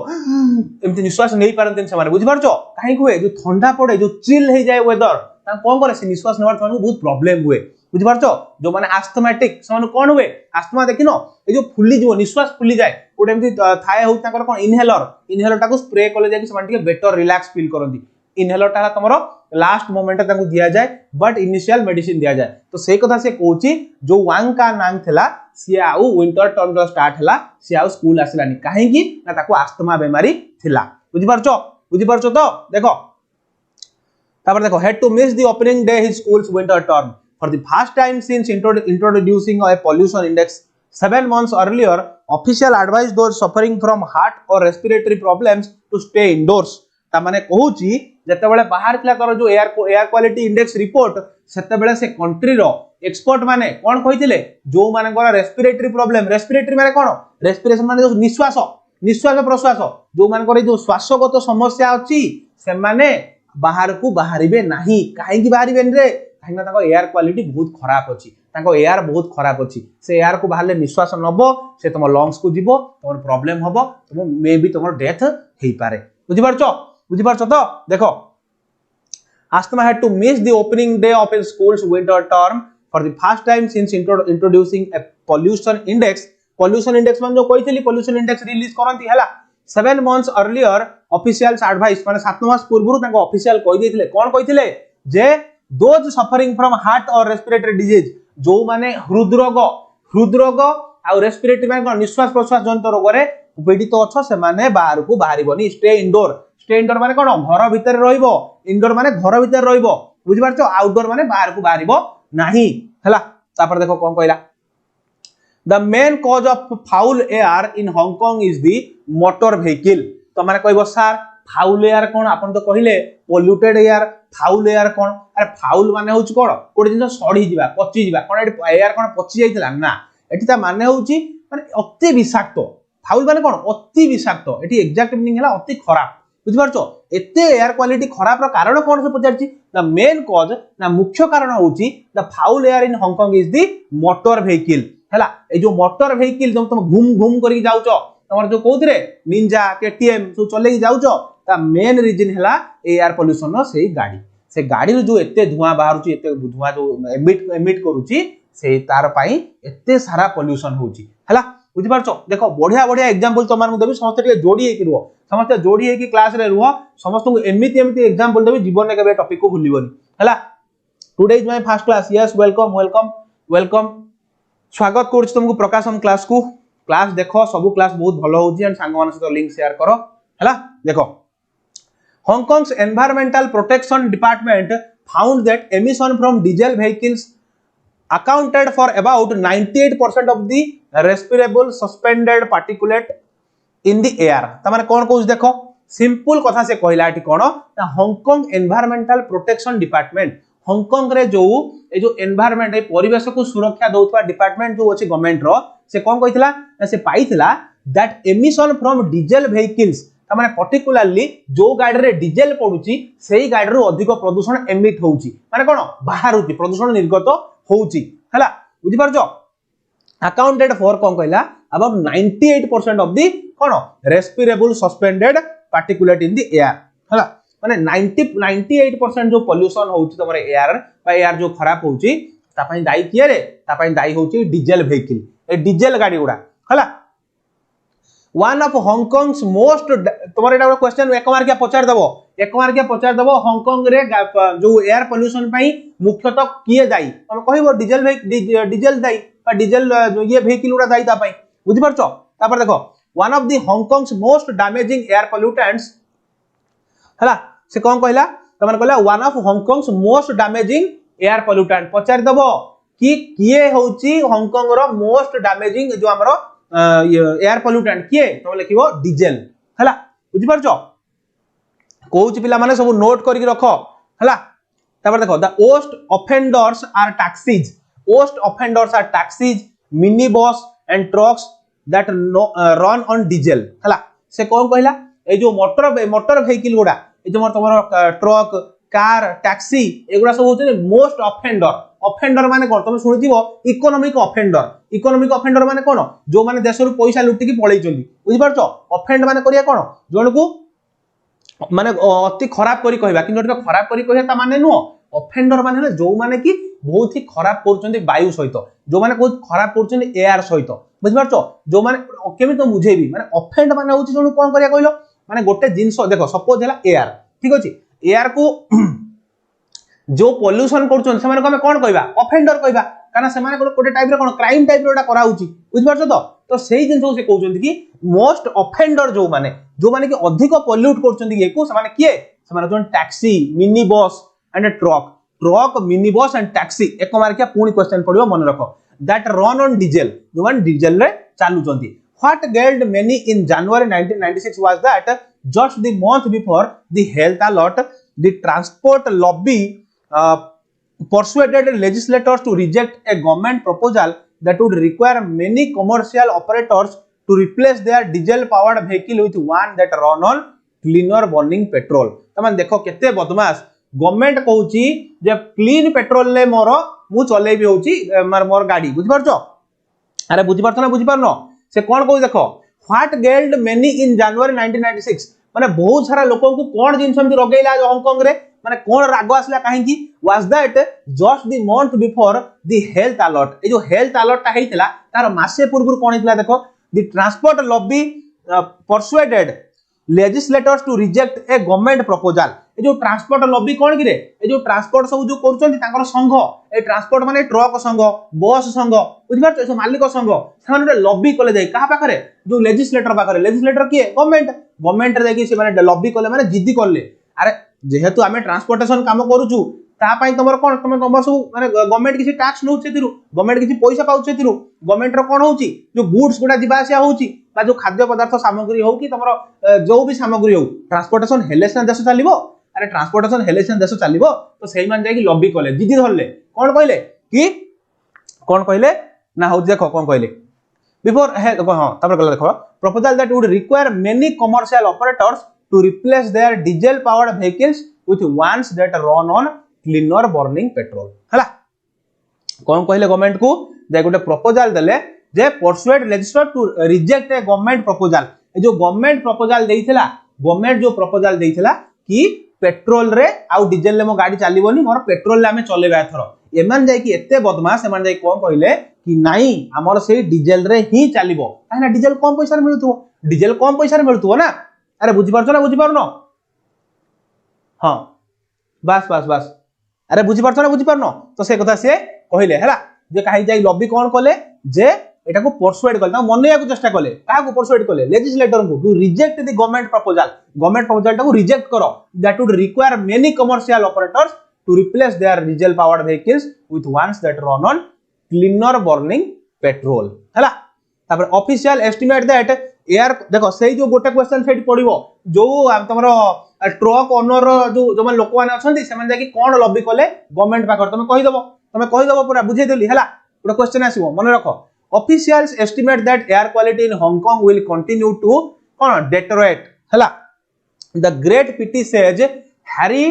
एमती निश्वास नहीं पारंते समान बुझि पारछो काहे हुए जो ठंडा पड़े जो चिल हो जाए वेदर ता कोन करे से निश्वास नेवार थनु बहुत प्रॉब्लम हुए बुझि पारछो जो माने अस्थमेटिक समान कोन हुए अस्थमा देखिनो ए जो फुली जीवो निश्वास फुली जाए ओटे एमती थाए हो ताकर कोन इनहेलर ताको स्प्रे कले जाय कि समान के बेटर रिलैक्स फील करंती इनहेलर ता तमरो लास्ट मोमेंट ताको दिया जाए बट इनिशियल मेडिसिन दिया जाए तो से कथा से कहूची जो वांग का नाम थला सी आउ विंटर टर्म जो स्टार्ट हला सी आउ स्कूल आसिलानी काहे कि ना ताको अस्थमा बीमारी थिला बुझि पारछो तो देखो तापर देखो had to miss the opening day his school's winter term for the first time since introducing a pollution index 7 months earlier official advised those suffering from heart or respiratory problems to stay indoors ता माने कहूची जते बेले बाहर थिला तर जो air quality index report सेते बेले से कंट्री रो एक्सपर्ट माने कोन कहिथिले जो माने को रेस्पिरेटरी प्रॉब्लम रेस्पिरेटरी माने कोन रेस्पिरेशन माने जो निश्वास प्रश्वास जो माने को जो श्वासगत समस्या अछि से माने बाहर को बाहरिबे नाही काहे की बाहरिबे रे काहे ताको एयर क्वालिटी बहुत खराब अछि ताको एयर बहुत खराब अछि से एयर को बाहरले निश्वास नबो से तुम लंग्स को जीवो तुम प्रॉब्लम हबो तुम मे बी तुम डेथ हेई पारे बुझि पारछो तो देखो asthma had to miss the opening day of his school's winter term for the first time since introducing a pollution index मान जो कहितली pollution index रिलीज करंती हला 7 months earlier officials advice माने 7 मास पूर्वरु ताको ऑफिशियल कहि देथिले कोन कहिथिले जे those suffering from heart or respiratory disease जो माने हृदरोग आ respiratory माने निश्वास प्रश्वास जनित रोग रे पीड़ित अछ से माने बाहर को बाहरिबनी स्टे इंडोर माने कोन घर भीतर रहइबो इंडोर माने घर भीतर रहइबो बुझि पारछो आउटडोर माने बाहर को बाहरिबो नाही हला तापर देखो कोन कहला the main cause of foul air in Hong Kong is the motor vehicle तो माने कहबो सर फाउल एयर कोन आपन तो कहिले पोल्यूटेड एयर फाउल एयर कोन अरे फाउल माने होछ कोन कोडी दिन सड़ी जिबा पची जिबा कोन एयर कोन पची जाइतला ना एठी ता माने होची माने अति विषाक्त फाउल माने कोन अति विषाक्त एठी एग्जैक्ट मीनिंग हला अति खराब बुझि पारछो एते एयर क्वालिटी खराब रो कारण कोन से पचारची द मेन कॉज ना मुख्य कारण होची the foul air in Hong Kong is the motor vehicle हला ए जो मोटर व्हीकल जो तुम घूम करी जाउचो तमर जो कहउतरे निंजा केटीएम सो चलेई जाउचो ता मेन रीजन हला एयर पोल्यूशन रो से गाड़ी रो जो एते धुआं बाहरुची एते धुआं जो एमिट करूची से तार पई एते सारा पोल्यूशन होची हला बुझि पारछो देखो बढ़िया एग्जांपल तमान देबी समस्त टिके जोडी हेकि रुहो समस्त जोडी हेकि क्लास रे रुहो समस्त को एमिति एग्जांपल देबी जीवन के टॉपिक को भूलिबोनी हला today is my first class yes welcome स्वागत करछ तुमको प्रकाशम क्लास को क्लास देखो सब क्लास बहुत भलो होची एंड सांग मान से लिंक शेयर करो हला देखो Hong Kong's environmental protection department found that emission from diesel vehicles accounted for about 98% of the respirable suspended particulate in the air तमाने कोन कोस देखो सिंपल कथा से कहला एठी कोन Hong Kong environmental protection department Hong Kong रे जो ए जो एनवायरमेंट ए परिवेश को सुरक्षा दोथवा डिपार्टमेंट जो अछि गवर्नमेंट रो से कोन कहितला से पाइतला that emission from diesel vehicles तमाने पर्टिकुलरली जो गाड़ी रे डीजल पडुची सेही गाड़ी रो अधिक प्रदूषण एमिट होउची माने कोन बाहर होची प्रदूषण निर्गत होउची हला बुझि पारछो अकाउंटेड फॉर कोन कहला अबाउट 98% ऑफ द कोन respirable suspended particulate in the air हला माने 98% जो पोल्यूशन होउची तमरे एयर बा एयर जो खराब होउची ता पई दाई किए रे ता पई दाई होउची डीजल व्हीकल ए डीजल गाड़ी उडा हला वन ऑफ हांगकांग्स मोस्ट तुम्हारे एटा क्वेश्चन एक मार्किया पचार दबो हांगकांग रे जो एयर पोल्यूशन पई मुख्यतः किए दाई हम कहबो डीजल दाई बा डीजल ये व्हीकल उडा दाई ता पई बुझि परछो तापर देखो one of the Hong Kong's most damaging air pollutants हला से कोन कहला तमन कहला one of Hong Kong's most damaging air pollutant पचार दबो कि किए होची हांगकांग रो मोस्ट डैमेजिंग जो हमरो एयर पोल्यूटेंट किए तो लिखिबो डीजल हला बुझि परछो कोच पिला माने सब नोट करिक रखो हला तापर देखो the worst offenders are taxis mini bus and trucks that run on diesel हला से कोन कहला ए जो मोटर व्हीकल गुडा ए जो तमरो ट्रक कार टैक्सी एगुडा सब होचे मोस्ट ऑफेंडर ऑफेंडर माने कोन तुम सुनिथिबो इकोनॉमिक ऑफेंडर माने कोन जो माने देश रु पैसा लुटी की पळै चली बुझि पारछो ऑफेंड माने करिया कोन जण को माने अति खराब करी कहबा कि खराब करी कहबा ता माने नुह ऑफेंडर माने जो माने कि बहुत ही खराब करूचंदी वायु सहित जो माने बहुत खराब करूचंदी एयर सहित बुझि पारछो जो माने केमि तो बुझेबी माने ऑफेंड माने होची जण कोन करिया कहलो माने गोटे जिंस देखो सपोज हैला एयर ठीक अछि एयर को जो पोल्यूशन करूचन से माने को हमें कोन कहबा ऑफेंडर कहबा काना से माने गोटे टाइप रे कोन क्राइम टाइप रे ओटा करा होची बुझि पारछो तो सेही जिंस से कहउचंदी कि मोस्ट ऑफेंडर जो माने कि अधिक पोल्यूट करूचंदी ये को से माने किए से माने zone taxi mini bus and truck mini bus and taxi एक मार क्या पूर्ण क्वेश्चन पड़ियो मन रखो दैट रन ऑन डीजल जो माने डीजल रे चालुचंदी what galled many in January 1996 was that just the month before the health alert the transport lobby persuaded legislators to reject a government proposal that would require many commercial operators to replace their diesel powered vehicle with one that run on cleaner burning petrol तमान देखो केते बदमाश government कहूची जे clean petrol ले मोर मु चलेबी होची मोर गाड़ी बुझि पारछो अरे बुझि पारछो ना बुझि पारनो से कोन कहू देखो what galled many in January 1996 माने बहुत सारा लोगों को कोन जिंस हम रगैला हांगकांग रे माने कोन राग आसला काहे की was that just the month before the health alert ए जो हेल्थ अलर्ट ता हेतिला तार मासे पूर्व कोन हेतिला देखो the transport lobby persuaded legislators to reject a government proposal ए जो ट्रांसपोर्ट लॉबी कोन गिरे ए जो ट्रांसपोर्ट सब जो करचंती तांकर संघ ए ट्रांसपोर्ट माने ट्रक संघ बस संघ बुझि पारछो ए मालिक संघ साने लॉबी कोले जाई कहा पाखरे जो लेजिस्लेटर पाखरे लेजिस्लेटर किए गवर्नमेंट रे जाई से माने लॉबी कोले माने जिद्दी करले अरे जेहेतु आमे ट्रांसपोर्टेशन काम करूछु ता पई तमर कोन तमर सब माने गवर्नमेंट किसी टैक्स नउ छेतिरु गवर्नमेंट किसी पैसा पाउ छेतिरु गवर्नमेंट रो कोन होउची जो गुड्स गुडा दिबा आसिया होउची बा जो खाद्य पदार्थ सामग्री हो कि तमर जो भी सामग्री हो ट्रांसपोर्टेशन हेलेसन देश चलिबो अरे ट्रांसपोर्टेशन हेलेसन देश चलिबो तो सेही मान जाय कि लॉबी कले जिद्दी धरले कोन कहले ना हो देखो कोन कहले बिफोर हां तमर कहले देखो proposal that would require many commercial operators to replace their diesel powered vehicles with ones that run on cleaner burning petrol हला कोन कहले गवर्नमेंट को जे गोटे प्रपोजल देले जे persuade legislator to reject a government proposal ए जो गवर्नमेंट प्रपोजल देइथिला government जो प्रपोजल देइथिला कि पेट्रोल रे आ डीजल ले मो गाड़ी चलीबोनी मोर पेट्रोल ले हमें चलेबा एथरो एमान जाय कि एते बदमाश एमान जाय कोन कहले कि नाही हमर से डीजल रे ही चलीबो काहे ना डीजल कम पैसा रे मिलुतो ना अरे बुझी पारछो ना बुझी पारनो हां बस अरे बुझी पारछो ना बुझी पारनो तो से कथा से कहले हला जे काहे जाई लॉबी कोन कले जे एटा को परसुएड कले मनैया को चेष्टा कले काहा को परसुएड कले लेजिस्लेटर को to reject the government proposal टा को रिजेक्ट करो that would require many commercial operators to replace their diesel powered vehicles with ones that run on cleaner burning petrol हला तापर ऑफिशियल एस्टिमेट दैट एयर देखो सही जो गोटे क्वेश्चन सेठी पड़िबो जो तमरो ट्रक ओनर जो मन लोक माने अछंती से माने कि कोन लॉबी कले गवर्नमेंट पाकर तमे कहि दबो पूरा बुझे देली हला पूरा क्वेश्चन आसीबो मन रखो officials estimate that air quality in Hong Kong will continue to कोन डेटोरेट हला the great pity says Harry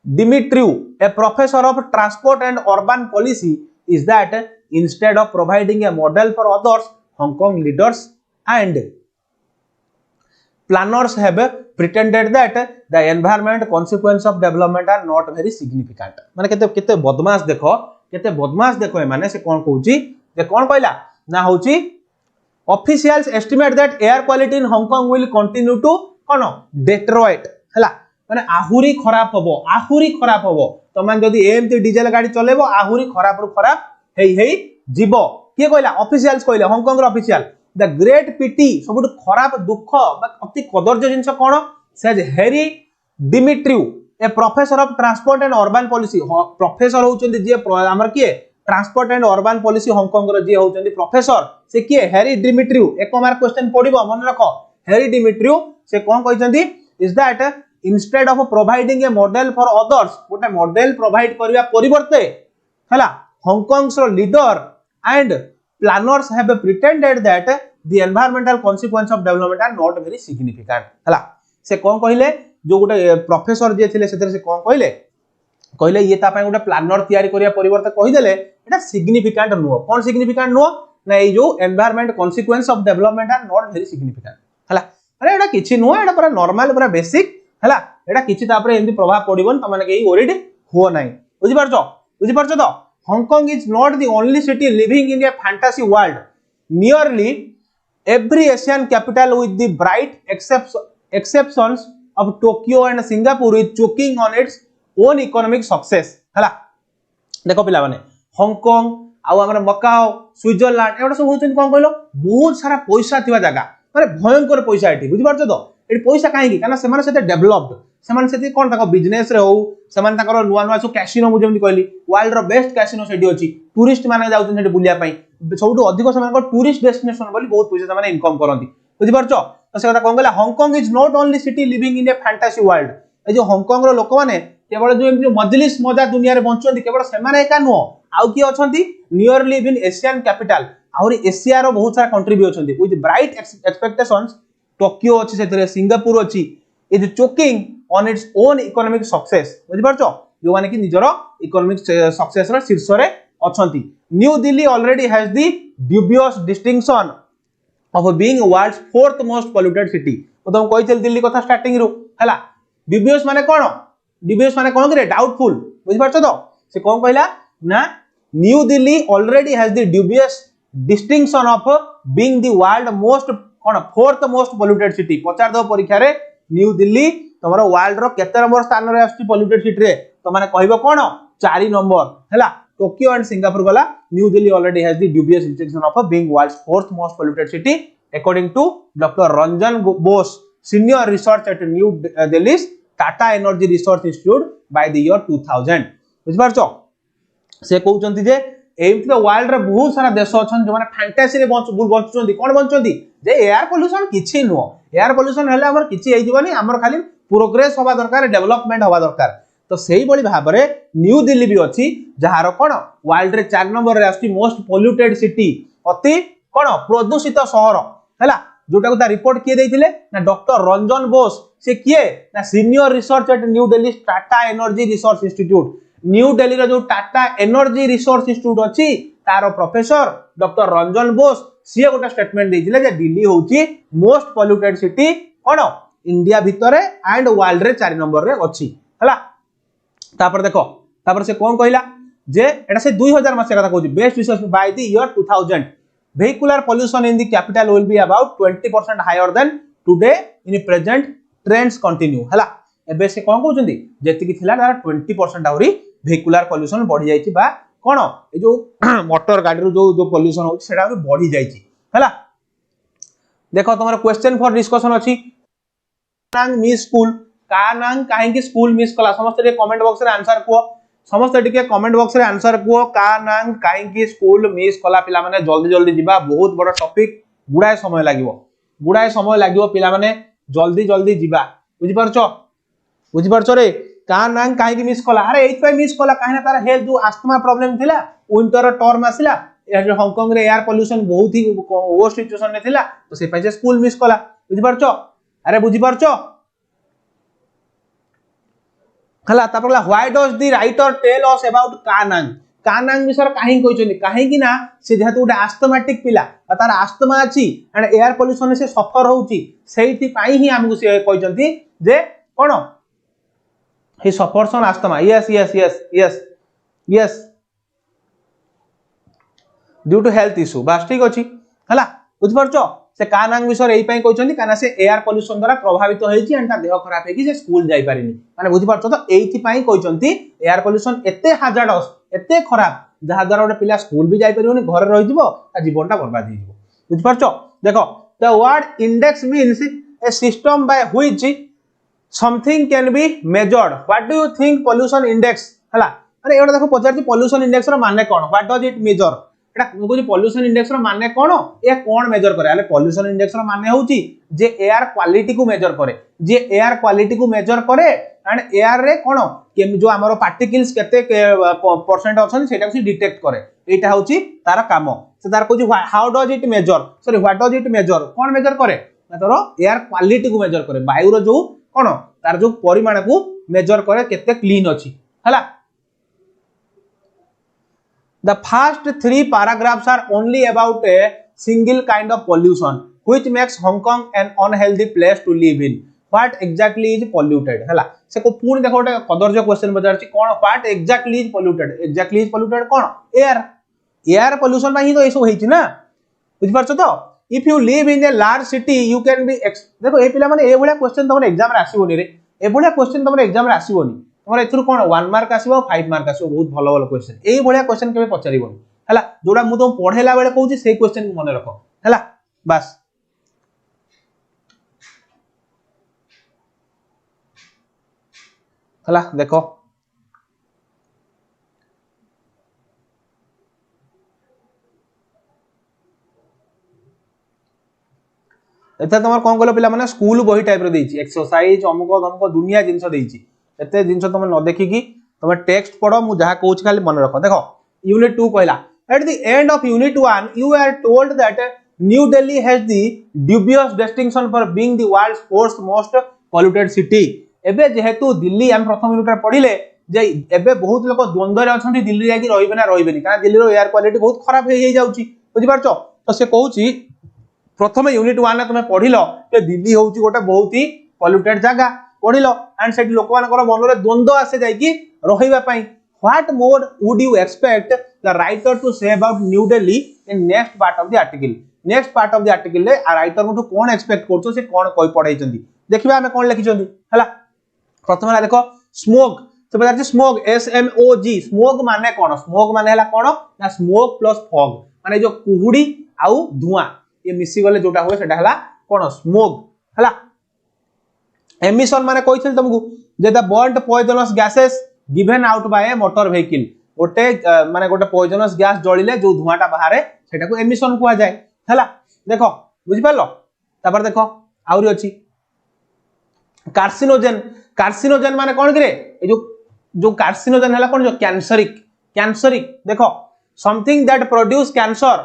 Dimitriou a professor of transport and urban policy is that instead of providing a model for others Hong Kong leaders and planners have pretended that the environment consequence of development are not very significant माने केते बदमाश देखो माने से कोन कहूची जे कोन कहला ना होची officials estimate that air quality in Hong Kong will continue to cone deteriorate हला माने आहुरी खराब हबो तो मान जदी एमती डीजल गाड़ी चलेबो आहुरी खराब हेई जीवो के कहला ऑफिशियल्स कहले हांगकांग रो ऑफिशियल द ग्रेट पीटी सबुठ खराब दुख अति कदर्य जिंस कोन says Harry Dimitriou a professor of transport and urban policy professor होचंदी जे हमर के transport and urban policy Hong Kong रो जे होचंदी प्रोफेसर से के हैरी डिमिट्रियू एक मार्क क्वेश्चन पडिबो मन रखो हैरी डिमिट्रियू से कोन कहचंदी is that instead of providing a model for others गोटे मॉडल प्रोवाइड करबा परिवर्ते हला हांगकांग्स रो leader and planners have pretended that the environmental consequence of development are not very significant हला से कोन कहले जो गोटे प्रोफेसर जे थिले सेते से कोन कहले कहले ये ता गोटे प्लानर तैयारी करिया परिवर्तन कहीदेले एटा सिग्निफिकेंट नुह कौन सिग्निफिकेंट नुह ना ये जो environment consequence of development are not very significant हला अरे एटा किछि नुह एटा पूरा नॉर्मल पूरा बेसिक हला एटा किछि तापर एंदी प्रभाव पड़िबन तमने के ओरिड हो नाही बुझि परछो तो Hong Kong is not the only city living in a fantasy world nearly every Asian capital with the bright exceptions of Tokyo and Singapore is choking on its own economic success हला देखो पिला माने Hong Kong आउ हमर Macau Switzerland एटा सब होचन कोन कहलो बहुत सारा पैसा थिबा जगह माने भयंकर पैसा एठी बुझि परछो तो एठी पैसा काहे की कारण से माने सेते डेवलप्ड सेमान सेते कोन ताको बिजनेस रे हो सेमान ताकर नुवा नुवा सो कैसिनो मु जेमति कहली वर्ल्ड रो बेस्ट कैसिनो सेठी अछि टूरिस्ट माने जाउछन सेठी बुलिया पई सबटु अधिक सेमान को टूरिस्ट डेस्टिनेशन बोली बहुत पैसा माने इनकम करंती बुझि परछो तो से कथा कोन गला Hong Kong is not only city living in a fantasy world ए जो हांगकांग रो लोक माने केवल जो एमति मजलिस मजा दुनिया रे बंचंती केवल सेमाने एका नो आउ की अछंती near live in Asian capital or Asia रो बहुत सारा कंट्री भी अछंती विथ ब्राइट एक्सपेक्टेशंस टोक्यो अछि सेतरे सिंगापुर अछि is choking on its own economic success बुझि परछो जो माने कि निजरो इकोनॉमिक सक्सेस रो शीर्ष रे अछंती New Delhi already has the dubious distinction of being world's fourth most polluted city तो तुम कहितल दिल्ली कथा स्टार्टिंग रो हला ड्यूबियस माने कोन करे डाउटफुल बुझि परछो तो से कोन कहला ना New Delhi already has the dubious distinction of being the world most कोन फोर्थ मोस्ट पोल्यूटेड सिटी पचार दो परीक्षा रे न्यू दिल्ली तमरो वर्ल्ड रो केते नंबर स्थान रे आछि पोल्यूटेड सिटी रे तो माने कहबो कोन 4 नंबर हला टोक्यो एंड सिंगापुर गला New Delhi already has the dubious distinction of being world's fourth most polluted city according to doctor Ranjan Bose senior research at New Delhi Tata energy research institute by the year 2000 बुझ परछो से कहउचंती जे एमति वर्ल्ड रे बहुत सारा देश अछन जो माने फैंटासी रे बंचुचंती कोन बंचुचंती जे एयर पोल्यूशन किछि नो एयर पोल्यूशन हले हमर किछि हेइ जीवनी हमर खाली प्रोग्रेस होबा दरकार डेवलपमेंट होबा दरकार तो सेही बळी भाबरे न्यू दिल्ली भी अछि जहार कोन वर्ल्ड रे 4 नंबर रे आछि मोस्ट पोल्यूटेड सिटी अति कोन प्रदूषित शहर हला जोटा को ता रिपोर्ट किए दैथिले ना डॉक्टर रंजन बोस से किए ना senior research at New Delhi Tata energy research institute New Delhi रो जो टाटा एनर्जी रिसर्च इंस्टीट्यूट अछि तारो प्रोफेसर डॉक्टर रंजन बोस सिए गोटा स्टेटमेंट दैथिले जे दिल्ली होउची मोस्ट पोल्यूटेड सिटी कोन इंडिया भितरे एंड वर्ल्ड रे 4 नंबर रे अछि हला तापर देखो तापर से कोन कहला जे एटा से 2000 मासे कथा कहूची best research by the year 2000 vehicular pollution in the capital will be about 20% higher than today in present trends continue हला एबे से कोन कहउचंदी जेति कि थिला तार 20% आवरी vehicular pollution बढ़ी जाईची बा कोन ए जो मोटर गाड़ी रो जो pollution होची सेटा भी बढ़ी जाईची हला देखो तुम्हारा क्वेश्चन फॉर डिस्कशन अछि नांग मिस स्कूल का नांग काहे कि स्कूल मिस कला समस्त रे कमेंट बॉक्स रे आंसर को समस्त टिके कमेंट बॉक्स रे आंसर को का नांग काहे कि स्कूल मिस कला पिला माने जल्दी जल्दी जिबा बहुत बड़ टॉपिक गुडाय समय लागिवो पिला माने जल्दी जल्दी जिबा बुझि परछो रे का नांग काहे कि मिस कला अरे एत पे मिस कला काहे ना तार हेल्थ जो अस्थमा प्रॉब्लम थिला विंटर टर्म आसिला हांगकांग रे एयर पोल्यूशन बहुत ही वर्स्ट सिचुएशन ने थिला तो से पे स्कूल मिस कला बुझि परछो अरे बुझि परछो हला तापरला why does the writer tell us about कानांग विषय काहे कहचोनी काहे कि ना से जेहेतु उडे एस्थमेटिक पिला तार एस्थमा अछि एंड एयर पोल्यूशन से सफर होउची सेहिति पाई ही हमकु से कहचंती जे कोन he suffers on asthma yes due to health issue बास ठीक अछि हला बुझ परछो से कानांग विषय एई पई कहचंती काना से एयर पोल्यूशन द्वारा प्रभावित होईची एंड ता देह खराब हेकी से स्कूल जाई पारिनी माने बुझ परछो तो एइथि पई कहचंती एयर पोल्यूशन एते हाजार्डस एते खराब जहा द्वारा ओडे पिला स्कूल भी जाई परियोनी घर रहि जिवो ता जीवनटा बर्बाद हेई जिवो बुझ परछो देखो the word index means A system by which something can be measured what do you think pollution index हला अरे एटा देखो पचारती pollution index रो माने कोन what does it measure Etah cone pollution index रो माने कोन ए कोन मेजर करे अले pollution index रो माने होउची जे air quality को मेजर करे जे एयर क्वालिटी को मेजर करे एंड एयर रे कोन के जो हमरो पार्टिकल्स केते परसेंट अछन सेटा को डिटेक्ट करे एटा होउची तार काम से तार कोची how does it measure sorry what does it measure कोन मेजर करे तोरो एयर क्वालिटी को मेजर करे वायु रो जो कोन तार जो परिमाण को मेजर करे केते क्लीन अछि हला The first 3 paragraphs are only about a single kind of pollution which makes Hong Kong an unhealthy place to live in. What exactly is polluted? हला से को पूर्ण देखो गोटे कदर्ज क्वेश्चन बजार छी कोन what exactly is polluted? Exactly is polluted cone air pollution में ही तो ऐसो होई छी ना बुझ परछ तो if you live in a large city you can be देखो ए पिला माने ए भलिया क्वेश्चन तमने एग्जाम रे आसीबोनी रे ए भलिया क्वेश्चन तमने एग्जाम रे आसीबोनी तमरे एथुर कोन 1 मार्क आसीबो 5 मार्क आसीबो बहुत भलो भलो क्वेश्चन ए भलिया क्वेश्चन केबे पचारिबोनी हला जोडा मु तो पढेला बेले कहूची से क्वेश्चन को मने रखो हला बस हला देखो एते तमर कोन कहलो पिला माने स्कूल बही टाइप रे देछि एक्सरसाइज अमुक धमक दुनिया जिंस देछि एते जिंस तुम न देखि की तुम टेक्स्ट पढो मु जहा कहूछ खाली मन रखो देखो यूनिट 2 कहला at the end of unit 1 you are told that New Delhi has the dubious distinction for being the world's fourth most polluted city एबे जेहेतु दिल्ली हम प्रथम यूनिट रे पढिले जे एबे बहुत लोक द्वंद्व रे अछंती दिल्ली जाकी रहिबे ना रहिबेनी कारण दिल्ली रो एयर क्वालिटी बहुत खराब हे जाउची बुझि पारछो तो से कहूची प्रथम यूनिट 1 तुम पढ़िलो कि दिल्ली होउची गोटे बहुत ही पॉल्यूटेड जगह पढ़िलो एंड सेठी लोक मानकर मन रे द्वंद्व आसे जाई कि रहिबा पई what more would you expect the writer to say about New Delhi in next part of the article next part of the article रे राइटर मथु कोन एक्सपेक्ट करछो से कोन कोइ पढाइचंदी देखिबा हमें कोन लिखिचंदी हला प्रथम ला देखो स्मोक तो बता स्मोक SMOG स्मोक माने कोन स्मोक माने हला कोन ना स्मोक प्लस फॉग माने जो कुहुडी आउ धुआं ये मिसी गले जोटा होय सेटा हला कोन स्मोक हला एमिशन माने कहिथिल तुमको जे the burned poisonous gases given out by a motor vehicle गोटे माने गोटे पॉइजनस गैस जळिले जो धुआंटा बाहरे सेटा को एमिशन कुआ जाय हला देखो बुझि पालो तापर देखो आउरी अछि कार्सिनोजेन माने कोन करे ए जो कार्सिनोजेन हला कोन जो कैंसरिक देखो something that produce cancer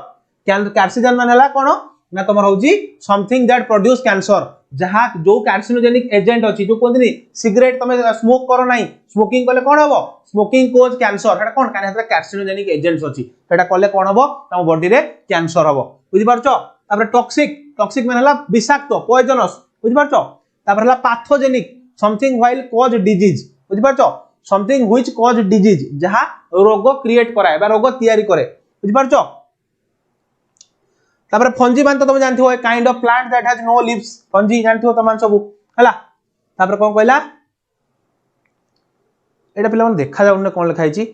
carcinogen माने हला कोन ना तमर होजी समथिंग दैट प्रोड्यूस कैंसर जहा जो कार्सिनोजेनिक एजेंट अछि जो कोननी सिगरेट तमे स्मोक करो नाही स्मोकिंग कले कोन हबो स्मोकिंग कोज कैंसर हेटा कोन काने हेता कार्सिनोजेनिक एजेंट्स अछि हेटा कले कोन हबो तम बॉडी रे कैंसर हबो बुझि पारछो तापर टॉक्सिक माने हला विषाक्त पॉइजनस बुझि पारछो तापर हला pathogenic something while cause disease बुझि पारछो समथिंग व्हिच कॉज डिजीज जहा रोग क्रिएट कराय बा रोग तयारी करे बुझि पारछो तापर फंजी मान तो तुम जानथियो a kind of plant that has no leaves fungi जानथियो तमान सब हला तापर कोन कहला एटा पिला मन देखा जाउन कोन लिखाइ छी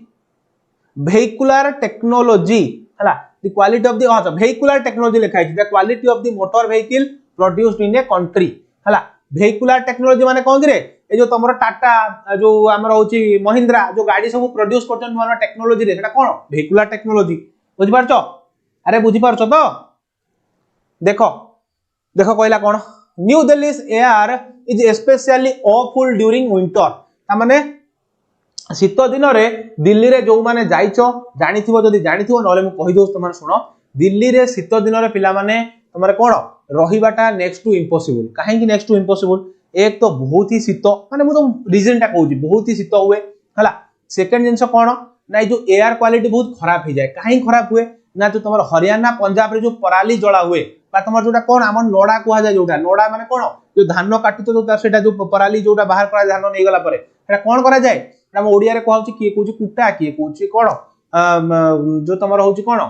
vehicular technology हला द क्वालिटी ऑफ द अच्छा vehicular technology लिखाइ छी the quality of the motor vehicle produced in a country हला vehicular technology माने कोन रे ए जो तमरो टाटा जो हमर होची महिंद्रा जो गाड़ी सब प्रोड्यूस करछन नवा टेक्नोलॉजी रे सेटा कोन vehicular technology बुझि पारछो अरे बुझि पारछो तो देखो कहला कोन New Delhi's air is especially awful during winter ता माने शीत दिन रे दिल्ली रे जो माने जाइछो जानिथिबो जदी जानिथिबो नले मु कहि दोस्त माने सुनो दिल्ली रे शीत दिन रे पिला माने तमरे कोन रहिबाटा नेक्स्ट टू इम्पॉसिबल काहे कि नेक्स्ट टू इम्पॉसिबल एक तो बहुत ही शीत माने मु तो रीजन टा कहूची बहुत ही शीत हुए हला सेकंड जिंस कोन ना जो एयर क्वालिटी बहुत खराब हो जाए काहे खराब हुए ना जो तमर हरियाणा पंजाब रे जो पराली जला हुए बा तमर जोटा कोन हमर नोडा कुहा जाय जोटा नोडा माने कोन जो धान काटि तो सेटा जो पराली जोटा बाहर करा धान नै गला परे सेटा कोन करा जाय हम ओडिया रे कहउची की कहउची कुटा की कहउची कोन जो तमर होउची कोन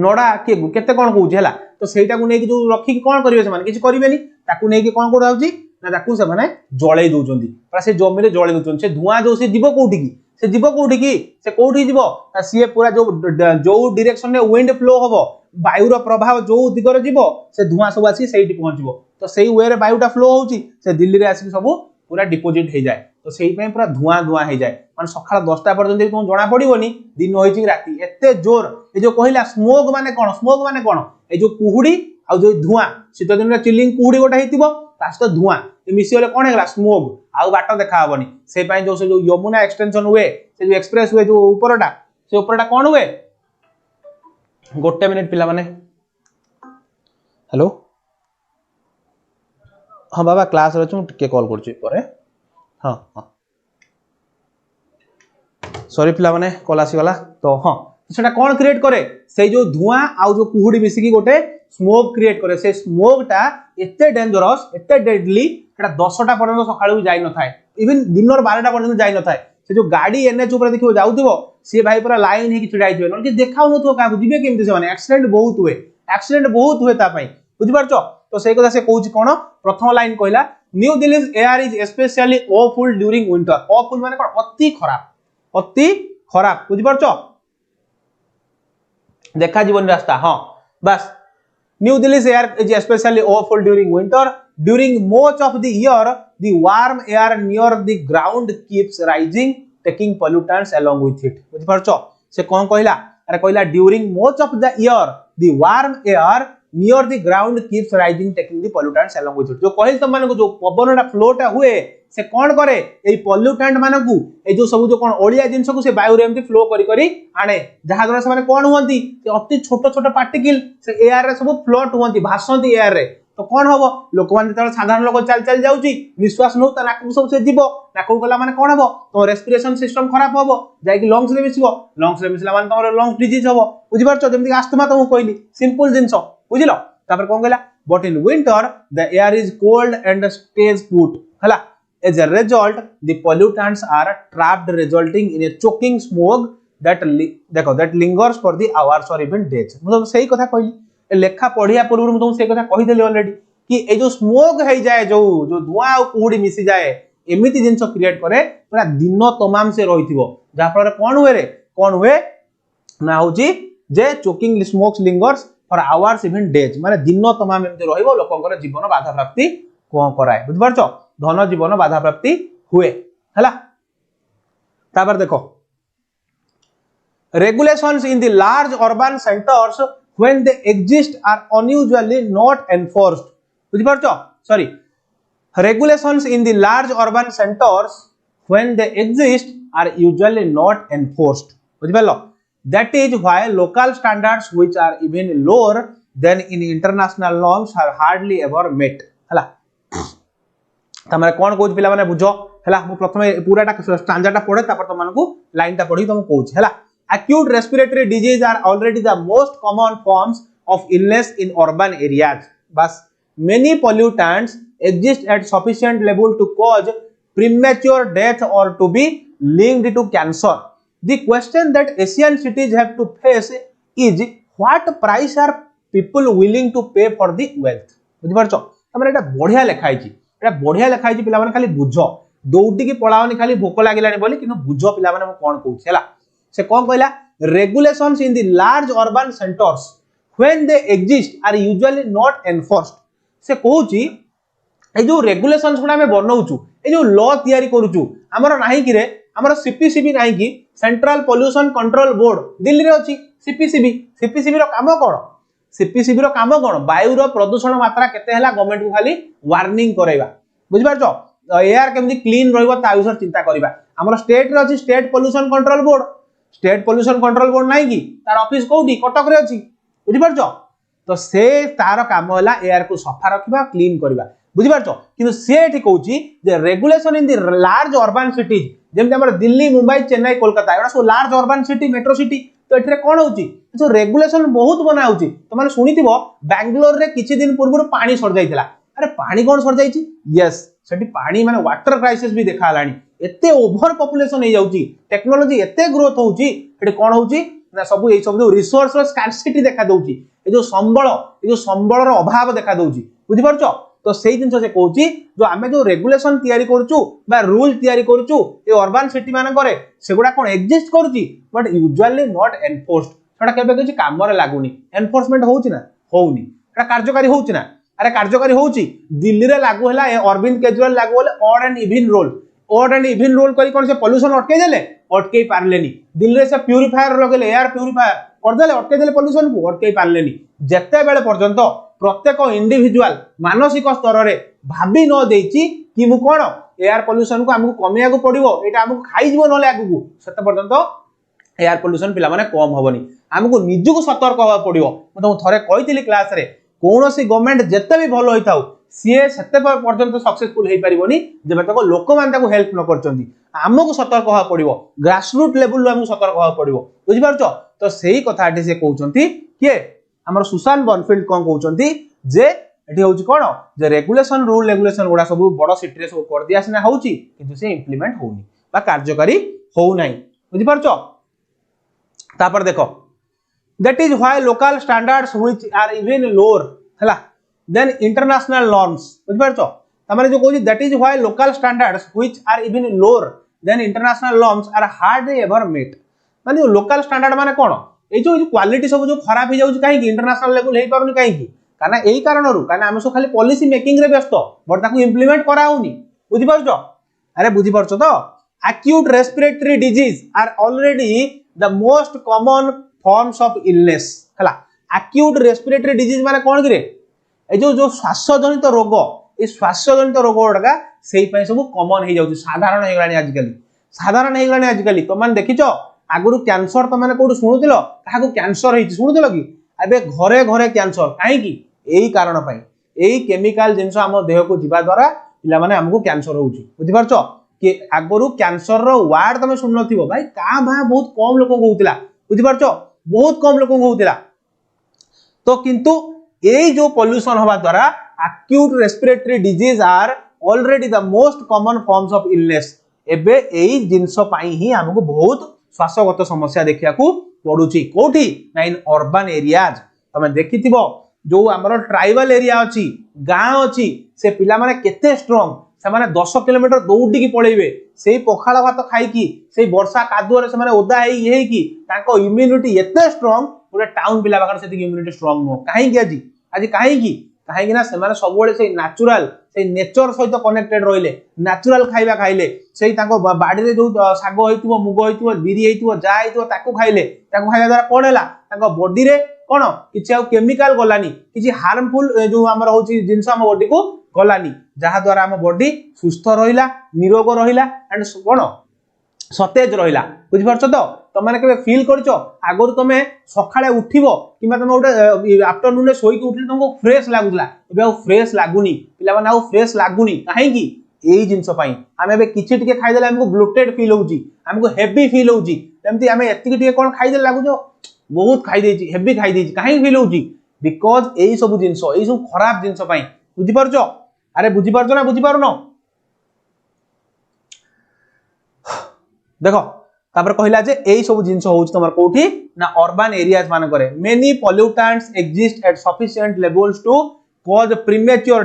नोडा के केते कोन कहउची हला तो सेटा को नै कि जो रखी कोन करिवे से माने किछ करिवेनी ताकू नै कि कोन कोड आउची ना ताकू से माने जळै दोचंदी पर से जमी रे जळै दोचंदी से धुआं जो से जीव कोठी की से जीव कोठी की से कोठी जीव सी पूरा जो डायरेक्शन रे विंड फ्लो होबो वायुर प्रभाव जो दिगरे जीव से धुआं सब आसी सेठी पहुंचबो तो सेही वे रे वायुटा फ्लो होउची से दिल्ली रे आसी सब पूरा डिपोजिट हे जाय तो सेही पे पूरा धुआं हे जाय माने सखाळ 10टा पर्यंत तुम जणा पडिबोनी दिन होई छि राती एते जोर ए जो कहिला स्मोक माने कोन ए जो कुहुडी आ जो धुआं शीत दिन रे चिलिंग कुहुडी गोटा हेतिबो तास तो धुआं ए मिसी होले कोन हेला स्मोक आ बाट देखा हबनी से पय जो से जो यमुना एक्सटेंशन हुए से जो एक्सप्रेस हुए जो ऊपरटा कोन हुए गोटे मिनिट पिला माने हेलो हाँ बाबा क्लास रे छु टिके कॉल करछु परे हाँ सॉरी पिला माने कॉल आसीगला तो हाँ सेटा कौन क्रिएट करे से जो धुआं आउ जो कुहुडी मिसिकी गोटे स्मोक क्रिएट करे से स्मोक टा एते डेंजरस एते डेडली सेटा 10टा पर्यंत सकाळू जाई न थाए इवन दिन 12टा पर्यंत जाई न थाए से जो गाड़ी एनएच ऊपर देखियो जाउथिबो से भाई पूरा लाइन हे कि छिड़ाई थिबे न कि देखाउ न तो का बुझिबे केमते से माने एक्सीडेंट बहुत हुए ता पई बुझि पारछो तो से कथा से कहूची कोन प्रथम लाइन कहला new Delhi air is especially awful during winter awful माने कोन अति खराब बुझि पारछो देखा जीवन रास्ता हाँ बस new Delhi air is especially awful during winter during most of the year the warm air near the ground keeps rising taking pollutants along with it बुझि पारछो से कोन कहला अरे कहला during most of the year the warm air near the ground keeps rising taking the pollutants along with it जो कहल त माने जो पवनटा फ्लोटा हुए से कौन करे ए पोल्यूटेंट मानकू ए जो सब जो कोन ओलिया जिंस को से वायु रे एमती फ्लो करी करी आने जहा द्वारा से माने कोन होंती अति छोट छोट पार्टिकल से एयर रे सब फ्लोट होंती भासंती एयर रे तो कोन हबो लोक मान त साधारण लोक चल चल जाउची निश्वास न त नाक सब से जीवो नाक गला माने कोन हबो तो रेस्पिरेशन सिस्टम खराब हबो जाय कि लंग्स रे मिसिबो लंग्स रे मिसला माने तमरो लंग्स डिजीज हबो बुझि पारछो जेमति अस्थमा त कहली सिंपल जिंस बुझिलो तापर कोन गला but in winter the air is cold and stage put हला as a result the pollutants are trapped resulting in a choking smoke that देखो that lingers for the hours or even days मतलब सही कथा कहली लेखा पढ़िया पूर्व में तुम सही कथा कहि देली ऑलरेडी कि ए जो स्मोक है जाए जो धुआं और कुहुडी मिसी जाए एमिति जिंस क्रिएट करे पूरा दिन तमाम से रहिथिबो जा फल कोन हुए ना होची जे choking smokes lingers for hours even days माने दिन तमाम एमति रहिबो लोकंकर जीवन बाधा प्राप्ति कोन कराए बुझ पारछो धन जीवन बाधा प्राप्ति हुए हला तापर देखो regulations in the large urban centers when they exist are unusually not enforced बुझि पारछो sorry regulations in the large urban centers when they exist are usually not enforced बुझि पारलो that is why local standards which are even lower than in international norms are hardly ever met हला तमरे कोन coach पिला माने बुझो हला मु प्रथमे पूराटा स्टैंडर्डटा पढे तापर त मानकू लाइनटा पढी तुम कोच हला acute respiratory disease are already the most common forms of illness in urban areas बस many pollutants exist at sufficient level to cause premature death or to be linked to cancer the question that Asian cities have to face is what price are people willing to pay for the wealth बुझि पारछो तमरे एटा बढ़िया लिखाई छी एटा बढ़िया लिखाई छी पिला माने खाली बुझो दौडी की पळावनी खाली भोक लागिलानी बोली किनो बुझो पिला माने कोन कहूछ हला से कोन कहला regulations in the large urban centers when they exist are usually not enforced से कहूची ए जो रेगुलेशंस गुडा में बनौचू ए जो लॉ तयारी करूचू हमर नाही कि रे हमर सीपीसीबी नाही कि central pollution control board Delhi रे अछि सीपीसीबी रो काम कोन सीपीसीबी रो काम कोन वायु रो प्रदूषण मात्रा केते हला गवर्नमेंट को खाली वार्निंग करैबा बुझि पारछो एयर केमदी क्लीन रहइबो ता विषय चिंता करबा हमर स्टेट रे अछि स्टेट पोल्यूशन कंट्रोल बोर्ड नाही कि तार ऑफिस कोठी कटक रे अछि बुझि पारछो तो से तार काम हला एयर को सफा रखिबा क्लीन करबा बुझि पारछो किंतु से एठी कहूची जे regulation in the large urban cities जेमते हमर दिल्ली मुंबई चेन्नई कोलकाता एडा so large urban city metro city तो एठरे कोन होची जो रेगुलेशन बहुत बना होची तो माने सुनिथिबो बेंगलोर रे किछि दिन पूर्व पानी सर जाइतला अरे पानी कोन सर जाइछि यस सेठी पानी माने वाटर क्राइसिस भी देखा हलानी एते ओवर पॉपुलेशन हे जाउची टेक्नोलॉजी एते ग्रोथ होउची एठी कोन होउची ना सब ए सब जो रिसोर्स रो स्कार्सिटी देखा दउची ए जो संबल रो अभाव देखा दउची बुझि पारछो तो सेही दिन से कहूची जो आमे जो रेगुलेशन तयारी करूचू बा रूल तयारी करूचू ए अर्बन सिटी माने करे सेगुडा कोन एग्जिस्ट करूची बट यूजुअली नॉट एनफोर्स्ड सेटा केबे किछि काम रे लागुनी एनफोर्समेंट होउची ना होउनी एटा कार्यकारी होउची ना अरे कार्यकारी होउची दिल्ली रे लागू हला ए अरविंद केजरीवाल लागू होले ऑड एंड इवन रोल करी कोन से पोल्यूशन अटके देले अटके पारलेनी दिल्ली रे से प्यूरिफायर लगेले एयर प्यूरिफायर कर देले अटके देले पोल्यूशन को अटके पारलेनी जेते बेले पर्यंत प्रत्येक इंडिविजुअल मानसिक स्तर रे भाबी न देछि कि मु कोन एयर पोल्यूशन को हमकु कमिया को पड़िबो एटा हमकु खाइ जीवो नले आगु सेते पर्यंत एयर पोल्यूशन पिला माने कम होबनी हमकु निजु को सतर्क होबा पड़िबो म तुम थरे कहितली क्लास रे कोनोसी गवर्नमेंट जेते भी भलो होइताउ सीए सेते पर्यंत सक्सेसफुल हो पारिबोनी जब तक लोक मान ताको हेल्प न करचंदी हमको सतर्क होवा पड़िबो ग्रासरूट लेवल हमको सतर्क होवा पड़िबो बुझि पारछो तो सही कथाटी से कहउचंती के हमर सुशांत बर्फील्ड कोन कहउचंती जे एठी होउची कोन जे रेगुलेशन रूल रेगुलेशन गुडा सब बड़ सिटी रे सब कर दिया सिना होउची किंतु से इंप्लीमेंट होउनी बा कार्यकारी होउ नाही बुझि पारछो तापर देखो that is why local standards which are even lower हला then international norms बुझि पारछो तमारे जो कहउची that is why local standards which are even lower than international norms are hardly ever met माने लोकल स्टैंडर्ड माने कोन ए जो क्वालिटी सब जो खराब हो जाउची काहे कि इंटरनेशनल लेवल हे पारुनी काहे कि काना एही कारणरू काना हम सब खाली पॉलिसी मेकिंग रे व्यस्त बट ताकू इंप्लीमेंट करा होनी बुझि पारछो अरे बुझि पारछो तो acute respiratory disease are already the most common forms of illness हला acute respiratory disease माने कोन कि रे ए जो श्वास जनित रोग ए श्वास जनित रोग ओडका सेही पई सब कॉमन हे जाउची साधारण हे गलानी आज काली तो मान देखिचो आगुरु कैंसर तो माने कोड सुनुतिलो काहाकू कैंसर हेची सुनुतिलो कि एबे घरे घरे कैंसर काहे कि एही कारण पई एही केमिकल जिंस हम देह को जीवा द्वारा पिला माने हमकू कैंसर होउची बुझि पारछो कि आगुरु कैंसर रो वर्ड तमे सुन नथिबो भाई का भा बहुत कम लोक कहउतिला बुझि पारछो बहुत कम लोक कहउतिला तो किंतु एही जो पोल्यूशन होबा द्वारा acute respiratory disease are already the most common forms of illness एबे एही जिंस पई ही हमकू बहुत श्वासगत समस्या देखिया को पडुची कोठी ना इन अर्बन एरियाज तमे देखिथिबो जो हमरो ट्राइबल एरिया अछि गां अछि से पिला माने केते स्ट्रांग से माने 10 किलोमीटर दौड़ी की पळेबे सेही पखाळ भात खाई की सेही वर्षा कादुअरे से माने ओदा हेई की ताको इम्यूनिटी एते स्ट्रांग पूरा टाउन पिला बाकर सेती इम्यूनिटी स्ट्रांग नो काहे की आज काहे की ना से माने सबोले से नेचुरल से नेचर सहित कनेक्टेड रहिले नेचुरल खाइबा खाइले सेही ताको बाडी रे जो साग होइतबो मुग होइतबो बिरी होइतबो जा होइतबो ताको खाइले ताको खाइबा द्वारा कोन हैला ताको बॉडी रे कोन किछि आ केमिकल गलानी किछि हार्मफुल जो हमर होची जिंस हम बॉडी को गलानी जहा द्वारा हम बॉडी सुस्थ रहिला निरोग रहिला एंड कोन सतेज रहिला बुझि परछो तो माने केबे फील करछो आगोर तमे सखाळे उठिबो किबा तमे ओटे आफ्टरनून रे सोई के उठले तुमको फ्रेश लागुला एबे फ्रेश लागुनी पिला माने फ्रेश लागुनी काहे की एही जिंस पई हम एबे किछि टिके खाइ देले हमको ब्लोटेड फील होउची हमको हेवी फील होउची तमती हम एतिक टिके कोन खाइ देले लागुजो बहुत खाइ देची हेवी खाइ देची काहे फील होउची बिकॉज़ एही सब जिंस एही सब खराब जिंस पई बुझि परछो अरे बुझि परछो ना बुझि पारुनो देखो तापर कहिला जे एही सब जिंस होउछ तमर कोठी ना अर्बन एरियाज मान करे many pollutants exist at sufficient levels to cause premature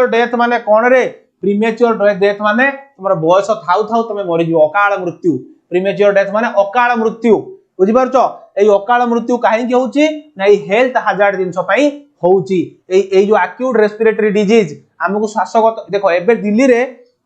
death माने कोन रे प्रीमेच्योर डेथ माने तमर बयस थाउ थाउ तमे मरि जिवो अकाल मृत्यु प्रीमेच्योर डेथ माने अकाल मृत्यु बुझि परछो एई अकाल मृत्यु काहे की होउची ना एई हेल्थ हैजार्ड जिंस पई होउची एई जो एक्यूट रेस्पिरेटरी डिजीज हमको श्वासगत देखो एबे दिल्ली रे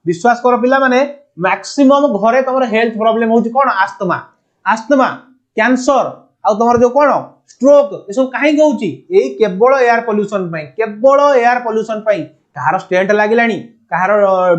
विश्वास कर पिला माने मैक्सिमम घरे तमर हेल्थ प्रॉब्लम होउची कोन आस्थमा कैंसर आ तमर जो कोन स्ट्रोक ए सब काहे होउची एई केवल एयर पोल्यूशन पई कहार स्टेंट लागिलानी कहार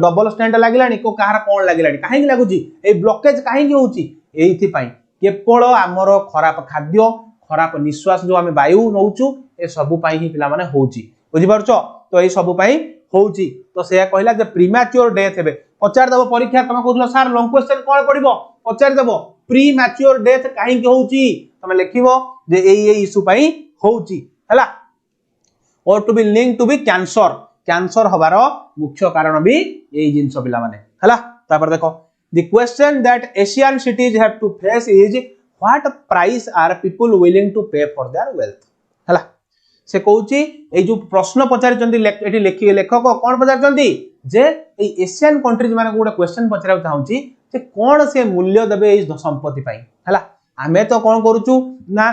डबल स्टेंट लागिलानी को कहार कोन लागिलानी काहे लागुची एई ब्लॉकेज काहे होउची एइथि पई केवल हमर खराब खाद्य खराब निश्वास जो हम वायु नउचू ए सब पई ही पिला माने होउची बुझि परछो तो एई सब पई होउची तो से कहला जे प्रीमैच्योर डेथ हेबे पचार दबो परीक्षा तमे कहथलो सर लॉन्ग क्वेश्चन कोन पडिबो पचार दबो प्रीमैच्योर डेथ काहे के होउची तमे लिखिबो जे एई इशू पई होउची हला और to be link to be cancer हबार मुख्य कारण भी एई जिंस पिला माने हला तापर देखो the question that Asian cities have to face is what price are people willing to pay for their wealth हला से कहउची ए जो प्रश्न पचारि चंदी एठी लेखक कोन पचारि चंदी जे ए एशियन कंट्रीज माने गोटे क्वेश्चन पचारउ चाहूची जे कोन से मूल्य देबे ए संपत्ति पई हला हमें तो कोन करूचू ना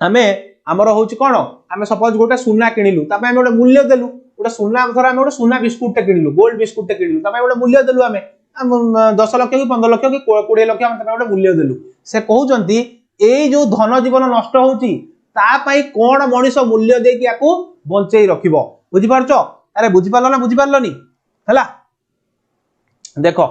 हमें हमर होउची कोन हमें सपोज गोटे सुना किनिलु तापे हमें गोटे मूल्य देलु गोटे सुना थरा हमें गोटे सुना बिस्कुट टे किनिलु गोल्ड बिस्कुट टे किनिलु तापे गोटे मूल्य देलु हमें 10 लाख कि 15 लाख कि 20 लाख हम तापे गोटे मूल्य देलु से कहउचंती ए जो धन जीवन नष्ट होउची ता पई कोन मनिष मूल्य दे कि याकू बंचेई रखिबो बुझि पारछो अरे बुझि पारलो ना बुझि पारलोनी हला देखो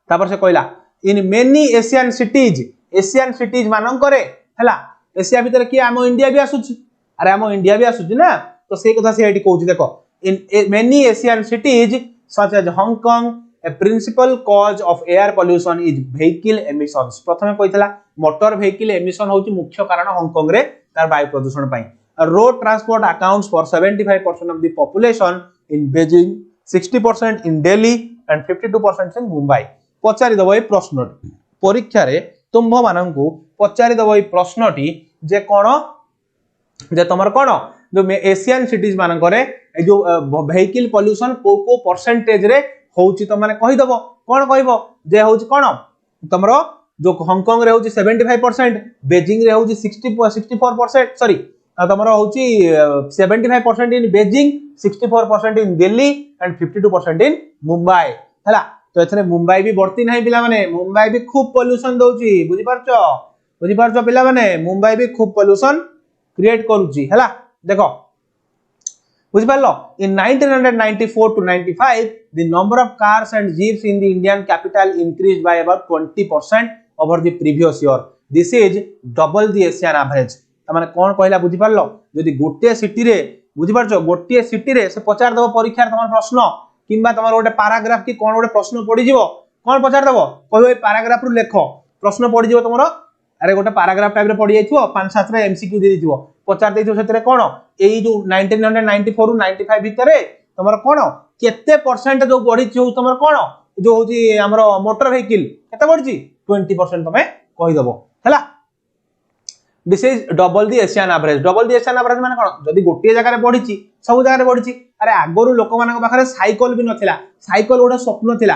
तापर से कहला इन मेनी एशियन सिटीज मानन करे हला एशिया भीतर कि हम इंडिया भी आसुची अरे हम इंडिया भी आसुची ना तो से कथा से एठी कहउची देखो in many Asian cities such as Hong Kong a principal cause of air pollution is vehicle emissions प्रथमे कहितला मोटर vehicle emission होची मुख्य कारण हांगकांग रे तार वायु प्रदूषण पई road transport accounts for 75% of the population in Beijing 60% in Delhi and 52% in Mumbai पचारि दबो ए प्रश्न परीक्षा रे तुम्भ माननकु पचारि दबो ए प्रश्नटी जे कोन जे तमर कोन जो एशियन सिटीज मान करे जो vehicle pollution को परसेंटेज रे होउची त माने कहि दबो कोन कहबो जे होउची कोन तमरो जो हांगकांग रे होउची 75% बेजिंग रे होउची 64% सॉरी तमरो होउची 75% इन बेजिंग 64% इन दिल्ली एंड 52% इन मुंबई हला तो एथरे मुंबई भी बढ़ती नाही पिला माने मुंबई भी खूब पोल्यूशन दोउची बुझी पारछो पिला माने मुंबई भी खूब पोल्यूशन क्रिएट करूची हला देखो बुझी पारलो इन 1994 to 95 the number of cars and jeeps in the Indian capital increased by about 20% over the previous year this is double the Asian average माने कोन कहला बुझी पारलो जदी गोटे सिटी रे बुझी पारछो गोटे सिटी रे से पचार दबो परीक्षा तमर प्रश्न किबा तमर गोटे पैराग्राफ की कोन गोटे प्रश्न पड़ी जीवो कोन पचार दबो कहबो ए पैराग्राफ रु लेखो प्रश्न पड़ी जीवो तमरो अरे गोटे पैराग्राफ टाइप रे पड़ी जाइथिवो 5-7 रे एमसीक्यू दे दिथिवो पचार देथिवो सेतरे कोन एई जो 1994 रु 95 भितरे तमरो कोन केते परसेंट जो बढ़ी छि तमरो कोन जो होची हमरो मोटर व्हीकल केते बढ़ी 20% तमे कहि दबो हला this is double the Asian average माने कोन जदी गोटे जगह रे बढ़ी छि सब जगह रे बढ़ी छि अरे आगरु लोक मानक पाखरे साइकिल भी नथिला साइकिल गोटे स्वप्न थिला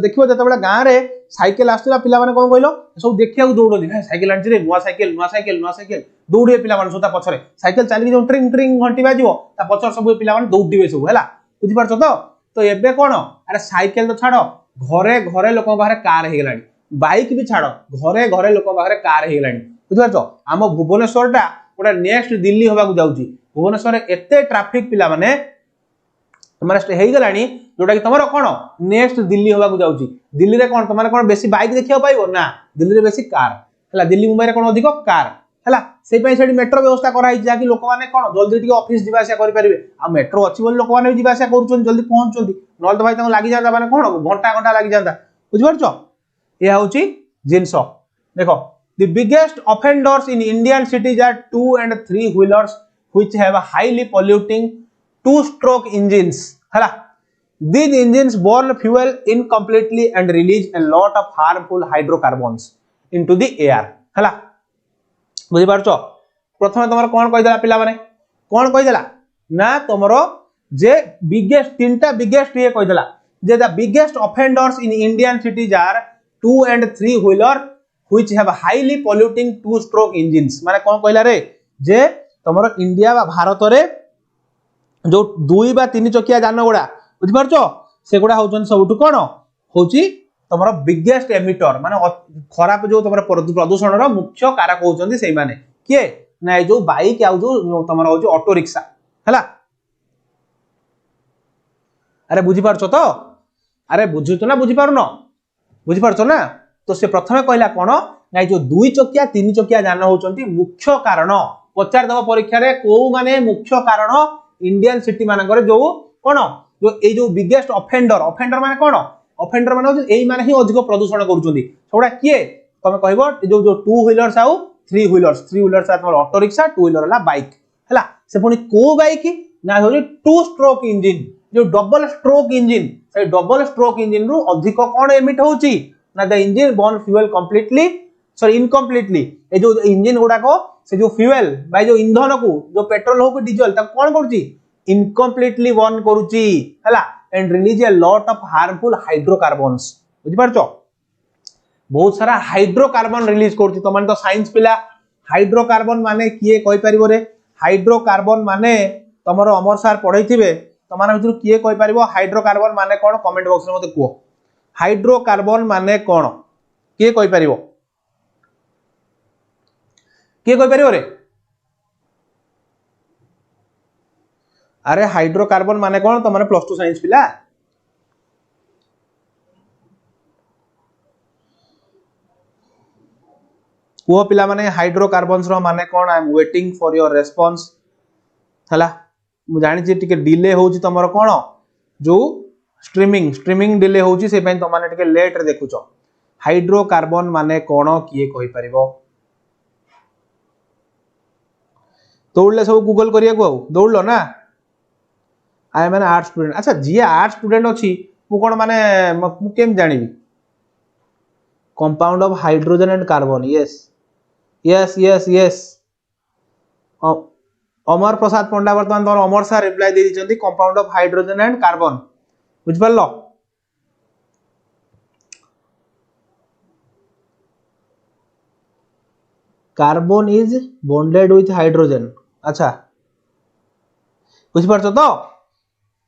देखिबो जतबेला गां रे साइकिल आस्तला पिला माने कोन कहलो सब देखिया दौड़ो भाई साइकिल आंछि रे नुवा साइकिल दौड़े पिला माने सोता पछरे साइकिल चाली जो ट्रिंग ट्रिंग घंटी बाजिवो ता पछर सब पिला माने दौड़िबे सब हैला बुझि पारछो तो एबे कोन अरे साइकिल तो छाड़ो घरे घरे लोक बाहर कार हे गेलानी बाइक भी छाड़ो घरे घरे लोक बाहर कार हे गेलानी बुझि पारछो आम भुवनेश्वर टा गोटा नेक्स्ट दिल्ली होबा को जाउची भुवनेश्वर एते ट्रैफिक पिला माने माने हे गेलानी जोटा कि तमरो कोन नेक्स्ट दिल्ली होबा को जाउची दिल्ली रे कोन तमाने कोन बेसी बाइक देखियो पाइबो ना दिल्ली रे बेसी कार हला दिल्ली मुंबई रे कोन अधिक कार हला से पई सेठी मेट्रो व्यवस्था करा हिजा कि लोक माने कोन जल्दी टिके ऑफिस जिबा आसा करि परिबे आ मेट्रो अछि बोल लोक माने जिबा आसा करूछन जल्दी पहुंचछन्ती नल तो भाई तंग लागि जांदा माने कोन घंटा घंटा लागि जांदा बुझ परछो ए होउची जिंसो देखो the biggest offenders in Indian cities are 2 and 3 wheelers which have a highly polluting two-stroke engines hala these engines burn fuel incompletely and release a lot of harmful hydrocarbons into the air hala बुझी पारछो प्रथमे तमर कोन कहि देला पिला माने कोन कहि देला ना तमरो जे बिगेस्ट तीनटा बिगेस्ट ये कहि देला जे the biggest offenders in Indian cities are 2 and 3 wheeler which have highly polluting two stroke engines माने कोन कहला रे जे तमरो इंडिया बा भारत रे जो 2 बा 3 चकिया जान गुडा बुझि पारछो से गुडा होचन सबटु कोन होची तमरो बिगेस्ट एमिटर माने खराब जो तमरो प्रदूषण रो मुख्य कारक होचंदी सेई माने के ना ए जो बाइक आ जो तमरो होची ऑटो रिक्शा हला अरे बुझि पारछो तो अरे बुझितो ना बुझि पारुनो बुझि पारछो ना तो से प्रथमे कहला कोन ना जो 2 चकिया 3 चकिया जान होचंती मुख्य कारण पचार दबो परीक्षा रे को माने मुख्य कारण इंडियन सिटी माने करे जो कोन जो ए जो बिगेस्ट ऑफेंडर माने कोन ऑफेंडर माने हो एई माने ही अधिक प्रदूषण करूचंदी छोडा किए तमे कहबो जो जो 2 व्हीलर्स आउ 3 व्हीलर्स आ तमर ऑटो रिक्शा 2 व्हीलर ला बाइक हला से पुनी को बाइक ना हो 2 स्ट्रोक इंजन जो डबल स्ट्रोक इंजन से डबल स्ट्रोक इंजन रु अधिक कोन एमिट होची ना the engine burn fuel completely sorry incompletely ए जो इंजन गुडा को से जो फ्यूल बाय जो ईंधन को जो पेट्रोल हो को डीजल ता कोन करूची इनकम्प्लीटली बर्न करूची हला and release a lot of harmful hydrocarbons बुझि पारछो बहुत सारा हाइड्रोकार्बन रिलीज करूची तो माने तो साइंस पिला हाइड्रोकार्बन माने किए कहि परिबो रे हाइड्रोकार्बन माने तमरो अमर सर पढैथिबे तो माने भितर किए कहि परिबो हाइड्रोकार्बन माने कोन कमेंट बॉक्स रे मते को हाइड्रोकार्बन माने कोन किए कहि परिबो किए कहि परिबो रे अरे हाइड्रोकार्बन माने कोन तो माने +2 साइंस पिला वो पिला माने हाइड्रोकार्बन्स रो माने कोन I am waiting for your response हला मु जानि टिके डिले होउची तमरो कोन जो स्ट्रीमिंग डिले होउची से पय त माने टिके लेट रे देखुचो हाइड्रोकार्बन माने कोन किए कहि परिबो दौड़ले सब गूगल करिया को दौड़लो ना I am an art student अच्छा जी आर्ट स्टूडेंट अछि मु कोन माने मु केम जानिबी compound of hydrogen and carbon yes yes yes yes Amar Prasad Panda वर्तमान तोर अमर सर रिप्लाई दे दिचंती compound of hydrogen and carbon बुझ परलो carbon is bonded with hydrogen अच्छा बुझ परछो तो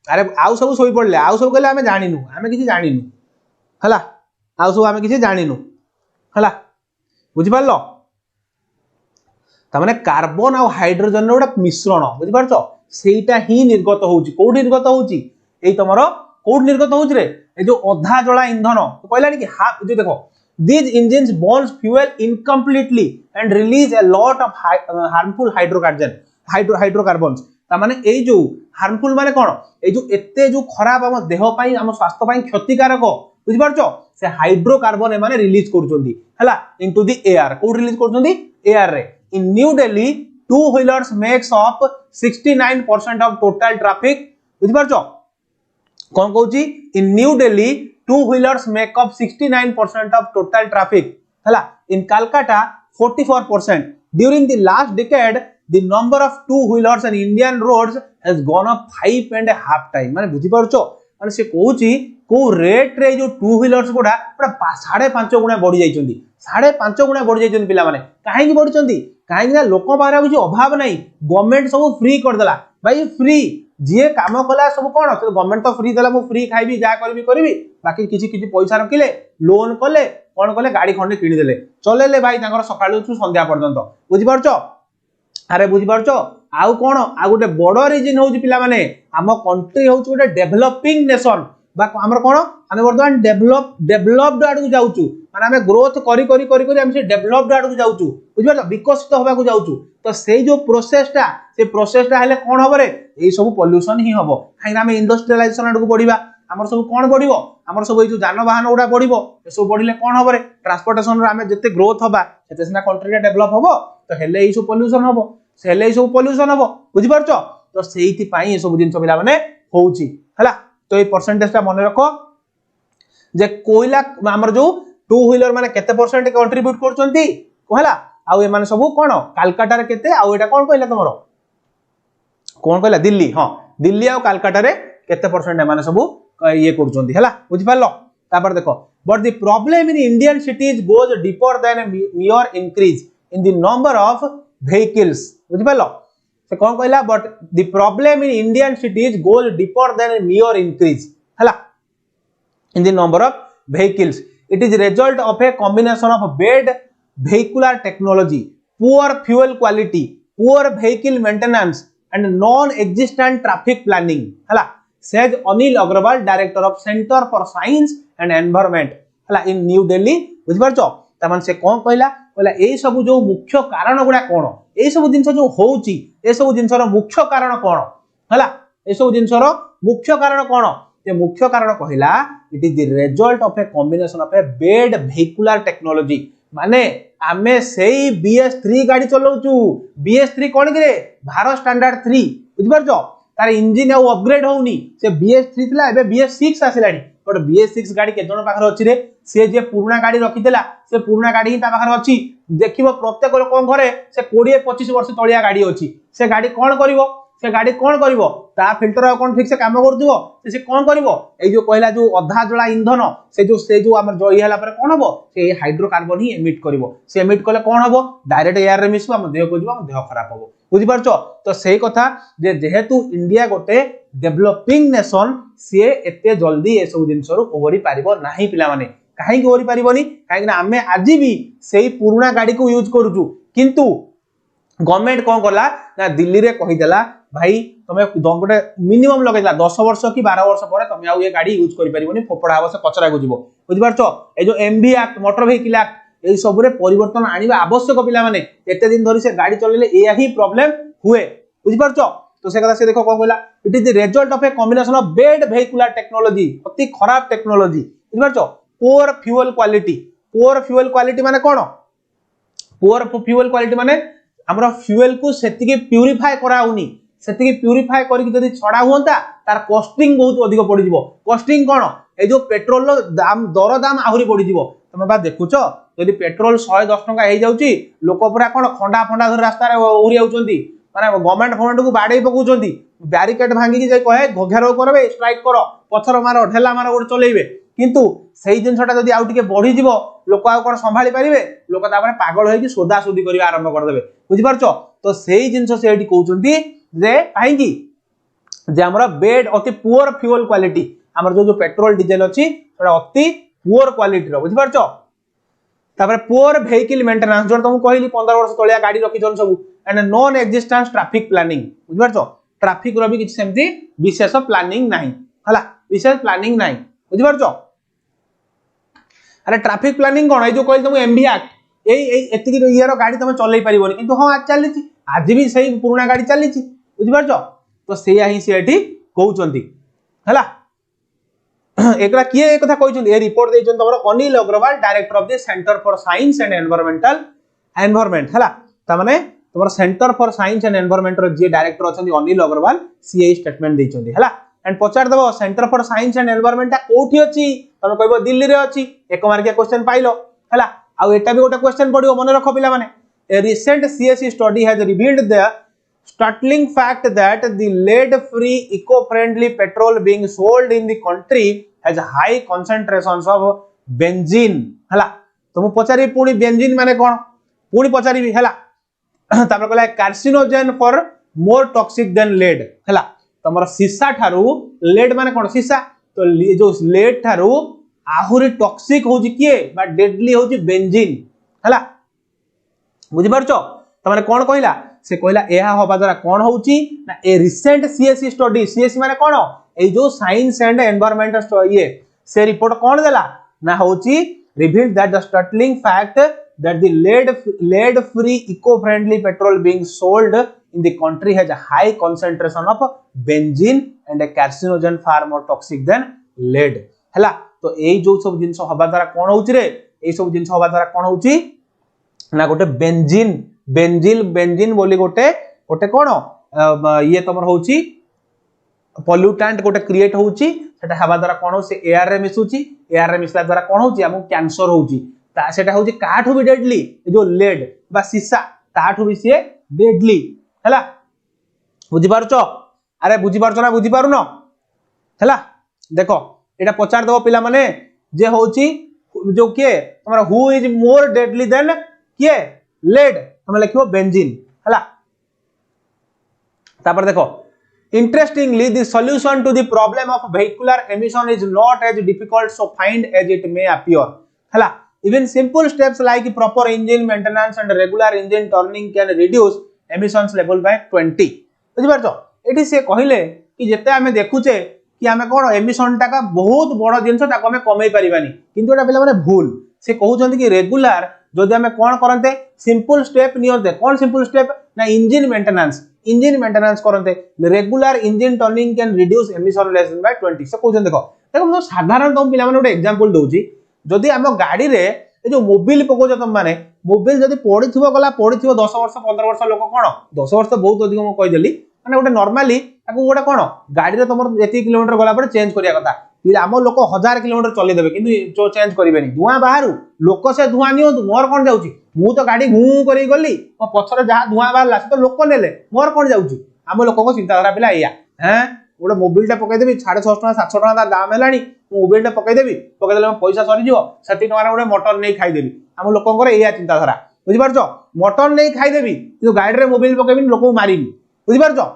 अरे आउ सब सोई पड़ले आउ सब कहले हमें जानिनु हमें किछि जानिनु हला आउ सब हमें किछि जानिनु हला बुझ परलो तामाने कार्बन और हाइड्रोजन रो मिश्रण बुझ परछो सेटा ही निर्गत होउची कोठी निर्गत होउची एई तमरो कोठी निर्गत होउची रे ए जो अधा जळा इंधन तो कहलानी कि हाफ जो देखो these engines burns fuel incompletely and release a lot of harmful hydrocarbons ता माने ए जो हार्मफुल माने कोन ए जो एते जो खराब हम देह पई हम स्वास्थ्य पई क्षतिकारक बुझ परछो से हाइड्रोकार्बन माने रिलीज करचोंदी हला इनटू द एयर को रिलीज करचोंदी एयर रे in New Delhi two wheelers makes up 69% of total traffic बुझ परछो कोन कहूची in New Delhi two wheelers make up 69% of total traffic hala in Calcutta 44% during the last decade the number of two wheelers on Indian roads has gone up 5.5 time माने बुझी परछो माने से कहूची को rate रे जो टू व्हीलर्स गुडा पूरा 5.5 गुना बढ़ी जाइचंदी 5.5 गुना बढ़ी जाइचंदी पिला माने काहे की बढ़िचंदी काहे ना लोक बारा कुछ अभाव नहीं गवर्नमेंट सब फ्री कर देला भाई फ्री जे काम कला सब कोन तो गवर्नमेंट तो फ्री देला मु फ्री खाइबी जा करबी बाकी किछि किछि पैसा रखिले लोन कले कोन कले गाड़ी खंडे किनि देले चलेले भाई तांकर सकाळु छु संध्या पर्यंत बुझी परछो अरे बुझी परछो आउ कोन आ गोटे बड़ रीजन होउची पिला माने हम कंट्री होउची गोटे डेवलपिंग नेशन बा हमर कोन हम वर्तमान डेवलप्ड आडू जाउचू माने हम ग्रोथ करी हम से डेवलप्ड आडू जाउचू बुझी परछो विकसित होबा को जाउचू तो सेई जो प्रोसेसटा हेले कोन होबरे एई सब पोल्यूशन ही होबो काहे हम इंडस्ट्रियलाइजेशन आडू बढ़िबा हमर सब कोन बढ़िबो हमर सब ए जो जानवाहन उडा बढ़िबो ए सब बढ़िले कोन होबरे ट्रांसपोर्टेशन रो हम जते ग्रोथ होबा सेते सिना कंट्री डेवलप होबो तो हेले एई सब पोल्यूशन होबो से हेले एई सब पोल्यूशन होबो बुझी परछो तो सेइति पई ए सब जिंस पिला माने होउची हला तो ए परसेंटेज ता मने रखो जे कोइला हमर जो टू व्हीलर माने केते परसेंट कंट्रीब्यूट करचंती कहला आ ए माने सब कोन कलकत्ता रे केते आ एटा कोन कहला तमरो कोन कहला दिल्ली हां दिल्ली आ कलकत्ता रे केते परसेंट ए माने सब ये करचंती हला बुझि पालो तापर देखो but the problem in Indian cities goes deeper than mere increase in the number of vehicles बुझि पालो से कोन कहला but the problem in Indian cities goes deeper than mere increase हला in the number of vehicles it is result of a combination of bad vehicular technology poor fuel quality poor vehicle maintenance and non existent traffic planning हला says Anil Agrawal director of Center for Science and Environment हला in New Delhi बुझ परछो तमन से कोन कहला ए सब जो मुख्य कारण गुडा कोन ए सब जिंस जो होउची ए सब जिंसर मुख्य कारण कोन हला ए सब जिंसर मुख्य कारण कोन ते मुख्य कारण कहला it is the result of a combination of A bed vehicular technology माने आमे सेई BS3 गाड़ी चलाउचू BS3 कोन करे भारत स्टैंडर्ड 3 बुझ परछो तार इंजन आउ अपग्रेड होउनी से BS3 थिला एबे BS6 आसिलानी बट BS6 गाड़ी के जण पाखर अछि रे से जे पुराना गाड़ी रखिदेला से पुराना गाड़ी ही ता पाखर अछि देखिबो प्रत्येक लोक घरे से 20-25 वर्ष तळिया गाड़ी अछि से गाड़ी कोन करिवो से गाड़ी कोन करिवो ता फिल्टर कोन ठीक से काम करदिवो से कोन करिवो ए जो कहला जो अधा जळा इंधन से जो हमर जई हला पर कोन हबो से हाइड्रोकार्बन ही एमिट करिवो से एमिट कले कोन हबो डायरेक्ट एयर रे मिसबो हम देह को जीवो हम देह खराब हबो बुझि परछो तो सेही कथा जे जेहेतु इंडिया गोटे डेवलपिंग नेशन से एते जल्दी ए सब जिंसरु ओवरी पारिबो नाही पिला माने काहे की ओवरी पारिबोनी काहे ना हमें आज भी सेही पुराना गाड़ी को यूज करूछु किंतु गवर्नमेंट कोन करला ना दिल्ली रे कहि देला भाई तमे गोटे मिनिमम लगेला 10 वर्ष कि 12 वर्ष पर तमे आ ये गाड़ी यूज करि परिबोनी फोपड़ा हबो से कचरा को जीवो बुझि परछो ए जो MV act motor vehicle act ए सब रे परिवर्तन आनिबा आवश्यक पिला माने एते दिन धरि से गाड़ी चलेले एया ही प्रॉब्लम हुए बुझि परछो तो से कथा से देखो कोन कहला it is the result of a combination of bed vehicular technology अति खराब टेक्नोलॉजी बुझ पारछो पोर फ्यूल क्वालिटी माने कोन पोर फ्यूल क्वालिटी माने हमरा फ्यूल को सेति के प्यूरिफाई कराउनी सेति के प्यूरिफाई करी जदी छडा होंता तार कॉस्टिंग बहुत अधिक पड़ी जिवो कॉस्टिंग कोन ए जो पेट्रोल रो दाम दर दाम आहुरी पड़ी जिवो तमे बा देखुचो यदि पेट्रोल 110 टका हे जाउची लोक पुरा कोन खंडा फंडा धर रास्ता रे उरी आउचंती माने गवर्नमेंट को बाडे पकुचंती बैरिकेड भांगी की जाय कहे घोघेरो करबे स्ट्राइक करो पथर मारो ढेला मारो गोटे चलेइबे किंतु सेही जिनसटा जदी आउ टिके बढ़ी जिवो लोक आ कोन संभाली परिबे लोक तापर पागल होई कि सोदा सोदी करिया आरंभ कर देबे बुझि पारछो तो सेही जिनस से एठी कहउचंती जे काहेकी जे हमरा बेड अति पुअर फ्यूल क्वालिटी हमर जो पेट्रोल डीजल अछि सेटा अति पुअर क्वालिटी रो बुझि पारछो तापर पुअर वेहिकल मेंटेनेंस जो तुम कहली 15 वर्ष तलिया गाड़ी रखी जन सब and non existence traffic planning बुझि पारछो ट्रैफिक रो भी किछ सेमती विशेष प्लानिंग नाही हला विशेष प्लानिंग नाही बुझि पारछो अरे ट्रैफिक प्लानिंग कोन ए जो कहली तुम एमबी एक्ट एति ईयर गाड़ी तुम चलई परिबोनी किंतु हां आज चली आज भी सही पुराना गाड़ी चली बुझि पारछो तो सेया ही से एठी कहउचंती हला एकरा किए एक कथा कहउचंती ए रिपोर्ट देइचन तमरो Anil Agrawal director of the centre for science and environment हला त माने तमरो centre for science and environment रो जे डायरेक्टर अछंती अनिल अग्रवाल सीए स्टेटमेंट देइचंती हला एंड पचार देबो centre for science and environment कोठी अछि तमे कहबो दिल्ली रे अछि एक मार्किया क्वेश्चन पाइलो हला आ एटा भी गोटा क्वेश्चन पडियो मने रखो पिला माने ए recent CSE study has revealed the startling fact that the lead free eco friendly petrol being sold in the country has high concentrations of benzene हला तो मु पचारी पुनी बेंजीन माने कोन पुनी पचारी हला तापर कहला carcinogen for more toxic than lead हला तमर सीसा थारु लेड माने कोन सीसा तो जो लेड थारु आहुरी टॉक्सिक होजी किए बा डेडली होजी बेंजीन हला बुझि पारछो त माने कोन कहला से कहला एहा होबा द्वारा कोन होउची ना ए रिसेंट सीएसई स्टडी सीएसई माने कोन ए जो साइंस एंड एनवायरनमेंट ये से रिपोर्ट कोन देला ना होउची revealed that the startling fact that the lead free eco friendly petrol being sold in the country has a high concentration of benzene and a carcinogen far more toxic than lead हला तो ए जो सब जिंस होबा द्वारा कोन होउची रे ए सब जिंस होबा द्वारा कोन होउची ना गोटे बेंजीन बोली गोटे कोन ये तमर होउची पोल्यूटेंट गोटे क्रिएट होउची सेटा हवा द्वारा कोन हो से एयर रे मिसुची एयर रे मिसला द्वारा कोन होउची हमु कैंसर होउची ता सेटा होउची काठू भी डेडली जो लेड बा सीसा ताठू भी से डेडली हला बुझी पारुचो अरे बुझी पारुचो ना बुझी पारुनो हला देखो एटा पचार दबो पिला माने जे होउची जो के तमरा who is more deadly than के लेड हम लिखिबो बेंजीन हला तापर देखो interestingly the solution to the problem of vehicular emission is not as difficult to find as it may appear हला even simple steps like proper engine maintenance and regular engine turning can reduce emissions level by 20 बुझि पारछो एठी से कहिले कि जेते हमें देखुचे कि हमें कोन एमिशन टाका बहुत बड़ जिंस ताको हमें कमै परिबानी किंतु एटा पिला माने भूल से कहउचंती कि रेगुलर जदि हमें कोन करनते सिंपल स्टेप नियते कोन सिंपल स्टेप ना इंजन मेंटेनेंस करनते regular engine turning can reduce emission less by 20 से कहउचन देखो देखो साधारण तुम पिला माने ଗୋଟେ एग्जांपल दउची जदि हम गाड़ी रे ए जो मोबाइल पकोज तुम माने मोबाइल जदि पड़िथिबो 10 वर्ष 15 वर्ष लोक कोन 10 वर्ष बहुत अधिक म कहि देली माने ଗୋଟେ नॉर्मली ताको ଗୋଟେ कोन गाड़ी रे तमर एती किलोमीटर गला पर चेंज करिया कथा आम लोक 1000 किलोमीटर चले देबे किंतु चेंज करिवेनी धुआं बाहरु लोक से धुआं नियो मोर कोन जाउची मु तो गाड़ी घू करी गली मो पछरे जहा धुआं बाहरला से तो लोक नेले मोर कोन जाउची आम लोक को चिंता धारा पिला एया हैं गोटे मोबाइल टा पकई देबी 650 टका 700 टका दाम हेलानी मोबाइल टा पकई देबी पकई देले पैसा सरी जिवो 70 टका गोटे मटन नै खाई देबी आम लोकंकर एया चिंता धारा बुझि पारछो मटन नै खाई देबी किंतु गाड़ी रे मोबाइल पकईबिन लोक को मारिबी बुझि पारछो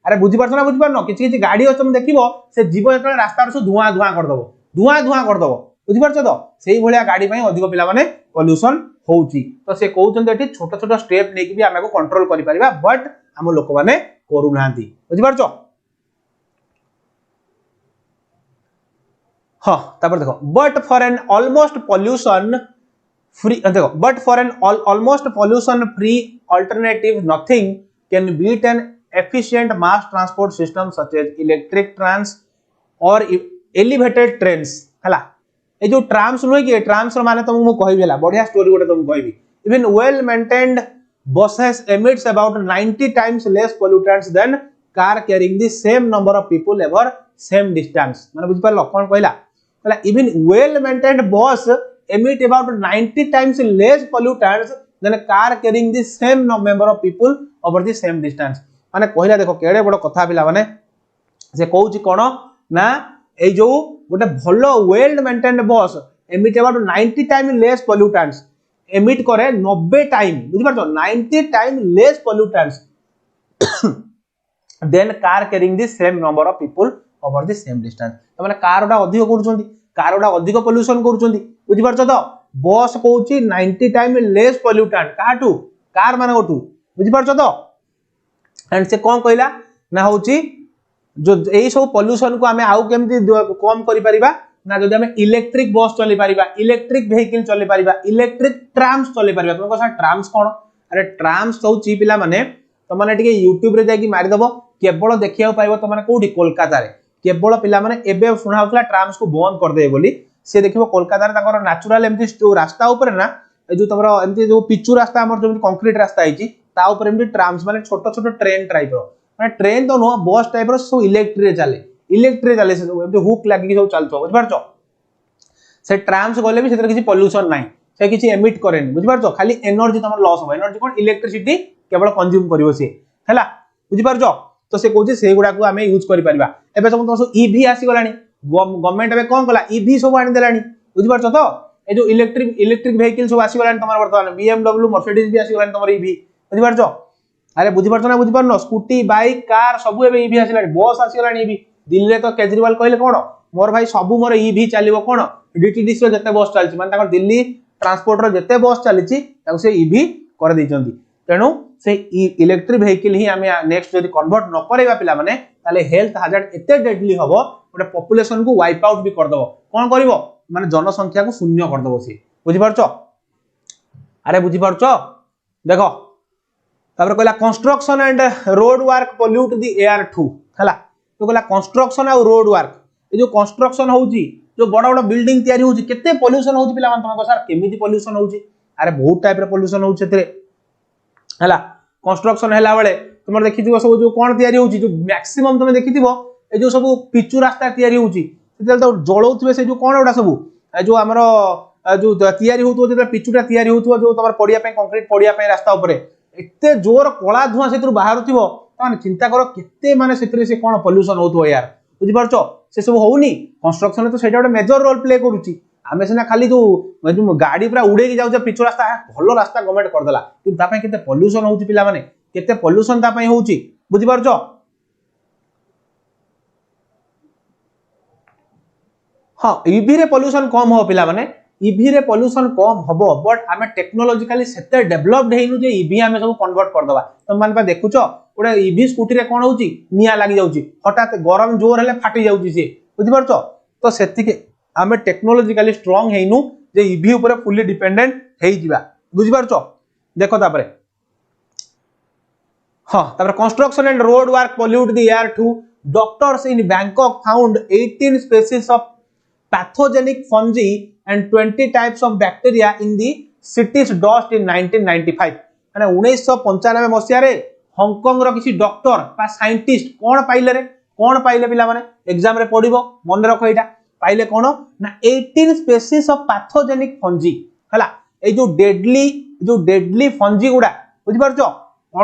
अरे बुझि पारछो ना बुझि पारनो किछि गाड़ी अछि तुम देखिबो से जीव जतले रास्ता रे धुआं कर दबो बुझि पारछो तो सेही भलिया गाड़ी पई अधिक पिला माने पोल्यूशन होउची तो से कहउचन एठी छोटा छोटा स्टेप नै कि भी हमको कंट्रोल करि परिबा बट हम लोक माने करू नांती बुझि पारछो हां तापर देखो but for an almost pollution free alternative nothing can beat an efficient mass transport system such as electric trams or elevated trains हला ए जो ट्राम्स नुहे कि ट्राम्स माने तुमको कहबेला बढ़िया स्टोरी गोटे तुमको कहबी even well maintained buses emits about 90 times less pollutants than car carrying the same number of people over same distance माने बुझ पारलो कोन कहला कहला even well maintained bus emit about 90 times less pollutants than a car carrying the same number of people over the same distance माने कहला देखो केडे बड़ कथा पिला माने से कहउची कोन ना ए जो गोटे भलो वेल मेंटेन्ड बस emit about 90 times less pollutants emit करे 90 टाइम बुझि पारछो 90 time less pollutants then car carrying the same number of people over the same distance त माने कार ओडा अधिक करूछंती कार ओडा अधिक पोल्यूशन करूछंती बुझि पारछो तो बस कहउची 90 टाइम लेस पोल्यूटेंट काटू कार माने ओटू बुझि पारछो तो एंड से कोन कहला ना होउची जो एई सब पोल्यूशन को हमें आउ केमती कम करि परिबा ना जदि हमें इलेक्ट्रिक बस चली परिबा इलेक्ट्रिक वेहिकल चली परिबा इलेक्ट्रिक ट्राम्स चली परिबा तुमको सा ट्राम्स कोन अरे ट्राम्स होउची पिला माने त माने टिके YouTube रे जाकी मारि दबो केवल देखिया पाइबो त माने कोठी कोलकाता रे केवल पिला माने एबे सुना होतला ट्राम्स को बंद कर दे बोली से देखिबो कोलकाता रे ताकर नेचुरल एमती रास्ता ऊपर ना ए जो तमरो एमती जो पिचू रास्ता हमर जो कंक्रीट रास्ता आइची ता ऊपर एमती ट्राम्स माने छोटो छोटो ट्रेन टाइप रो माने ट्रेन तो नो बस टाइप रो सो इलेक्ट्रिक चले से एमती हुक लागि सब चलतो बुझ पारछो से ट्राम्स गले भी सेतर किसी पोल्यूशन नाही से किसी एमिट करेन बुझ पारछो खाली एनर्जी तमर लॉस हो एनर्जी कोन इलेक्ट्रिसिटी केवल कंज्यूम करिवो से हैला बुझ पारछो तो से कहूँ से गुड़ा को आम यूज कर पारिबा एबे सब ईवी आसीगलानी गवर्नमेंट एबे कोन कला ईवी सब आनी देलानी बुझ पारछो तो ए जो इलेक्ट्रिक वेहिकल सब आसीगलानी तमर वर्तमान BMW मर्सिडीज भी आसीगलानी तमर ईवी बुझ पारछो अरे बुझ पारछो ना बुझ पारनो स्कूटी बाइक कार सब एबे ईवी आसीलानी बस आसीगलानी ईवी दिल्ली रे तो केजरीवाल कहले कोन मोर भाई सब मोर ईवी चलिबो कोन डीटीडीसी रो जते बस चलछि माने ताकर दिल्ली ट्रांसपोर्ट रो जते बस चलिछि ताको से ईवी कर दैचंती तेनु से इलेक्ट्रिक वेहिकल ही आमे नेक्स्ट जदि कन्वर्ट न करैबा पिला माने ताले हेल्थ हैजार्ड एते डेडली हबो ओटे पॉपुलेशन को वाइप आउट भी कर दबो कोन करिवो माने जनसंख्या को शून्य कर दबो से बुझि पारछो अरे बुझि पारछो देखो तापर कहला construction and road work pollute the air too हला तो कहला कंस्ट्रक्शन और रोड वर्क ए जो कंस्ट्रक्शन होउची जो बड़ा बड़ा बिल्डिंग तयारी होउची केते पोल्यूशन होउची पिला मान तुमको सर केमिति पोल्यूशन होउची अरे बहुत टाइप रे पोल्यूशन होउची तेरे हला कंस्ट्रक्शन हैला बेले तुम देखिथिबो सब जो कोन तयारी होउची जो मैक्सिमम तुम देखिथिबो ए जो सब पिचू रास्ता तयारी होउची सेतेल तो जळौथबे से जो कोन ओडा सब ए जो हमरो जो तयारी होउतो जे पिचूटा तयारी होउतो जो तमर पडिया पे कंक्रीट पडिया पे रास्ता ऊपर एते जोर कोला धुआं सेतु बाहरुथिबो ताने चिंता करो केते माने सेतरे से कोन पोल्यूशन होउतो यार बुझि पारछो से सब होउनी कंस्ट्रक्शन तो सेटा ओडे मेजर रोल प्ले करूची आमे सेना खाली जो गाड़ी पूरा उड़े की जाउ पिचू रास्ता भलो रास्ता गवर्नमेंट कर देला कि ता पय केते पोल्यूशन होउची पिला माने केते पोल्यूशन ता पय होउची बुझि पारछो हां ईवी रे पोल्यूशन कम हो पिला माने ईवी रे पोल्यूशन कम हबो बट आमे टेक्नोलॉजिकली सेते डेवलप्ड हेइनु जे ईवी आमे सब कन्वर्ट कर दबा तुम मान पा देखुचो ओडे ईवी स्कूटी रे कोन होउची निया लागि जाउची हठात गरम जोर हेले फाटी जाउची से बुझि पारछो तो सेति के आमे टेक्नोलॉजिकली स्ट्रांग हेइनु जे ईवी ऊपर फुली डिपेंडेंट हेइ जिबा बुझि पारछो देखो तापरे हां तापर construction and road work pollute the air too doctors in Bangkok found 18 species of pathogenic fungi and 20 types of bacteria in the city's dust in 1995 माने 1995 मसिया रे हांगकांग रो किसी डॉक्टर बा साइंटिस्ट कोन पाइले पिला माने एग्जाम रे पढिबो मन रखो एटा पाइले कोन ना 18 स्पीशीज ऑफ पैथोजेनिक फंजी हला ए जो डेडली फंजी गुडा बुझि पारछो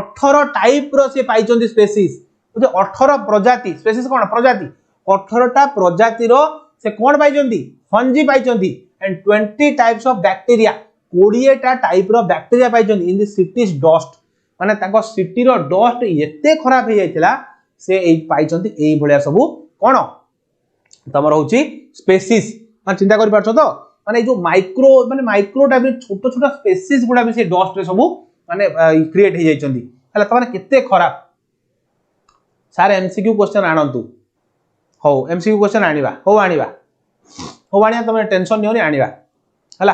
18 टाइप रो से पाइचोंदी स्पीशीज बुझे 18 प्रजाति स्पीशीज कोन प्रजाति 18 टा प्रजाति रो से कोन पाइचोंदी फंजी पाइचोंदी एंड 20 टाइप्स ऑफ बैक्टीरिया 20 टा टाइप रो बैक्टीरिया पाइचोंदी इन द सिटीज डस्ट माने ताको सिटी रो डस्ट एते खराब हे जायतिला से ए पाइचोंदी एई भलिया सब कोन तमर होची स्पीशीज माने चिंता करि पारछो तो माने जो माइक्रो टाइप छोटो छोटो स्पीशीज गुडा भी से डस्ट रे सब माने क्रिएट हे जायचोंदी हला तमाने केते खराब सारे एमसीक्यू क्वेश्चन आनंतु हो एमसीक्यू क्वेश्चन आनिबा हो आनिया तुम टेंशन नियो नि आनिबा हला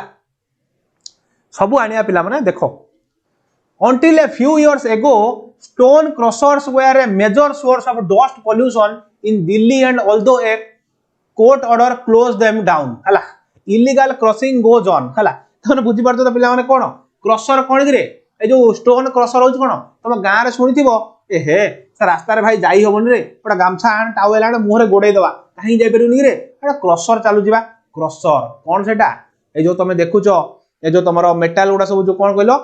सब आनिया पिला माने देखो Until a few years ago, stone crushers were a major source of dust pollution in Delhi, and although a court order closed them down, हला illegal crushing goes on, हला तने बुझी पारतो त पिला माने कोन क्रशर कोन रे ए जो स्टोन क्रशर होछ कोन तुम गां रे सुनिथिबो ए हे से रास्ता रे भाई जाई होबन रे ओटा गामछा आन टावेल आन मुहरे गोडे दवा काहे जाई परउनी रे एटा क्रशर चालू जिबा क्रशर कोन सेटा ए जो तमे देखुचो ए जो तमरो मेटल उडा सब जो कोन कहलो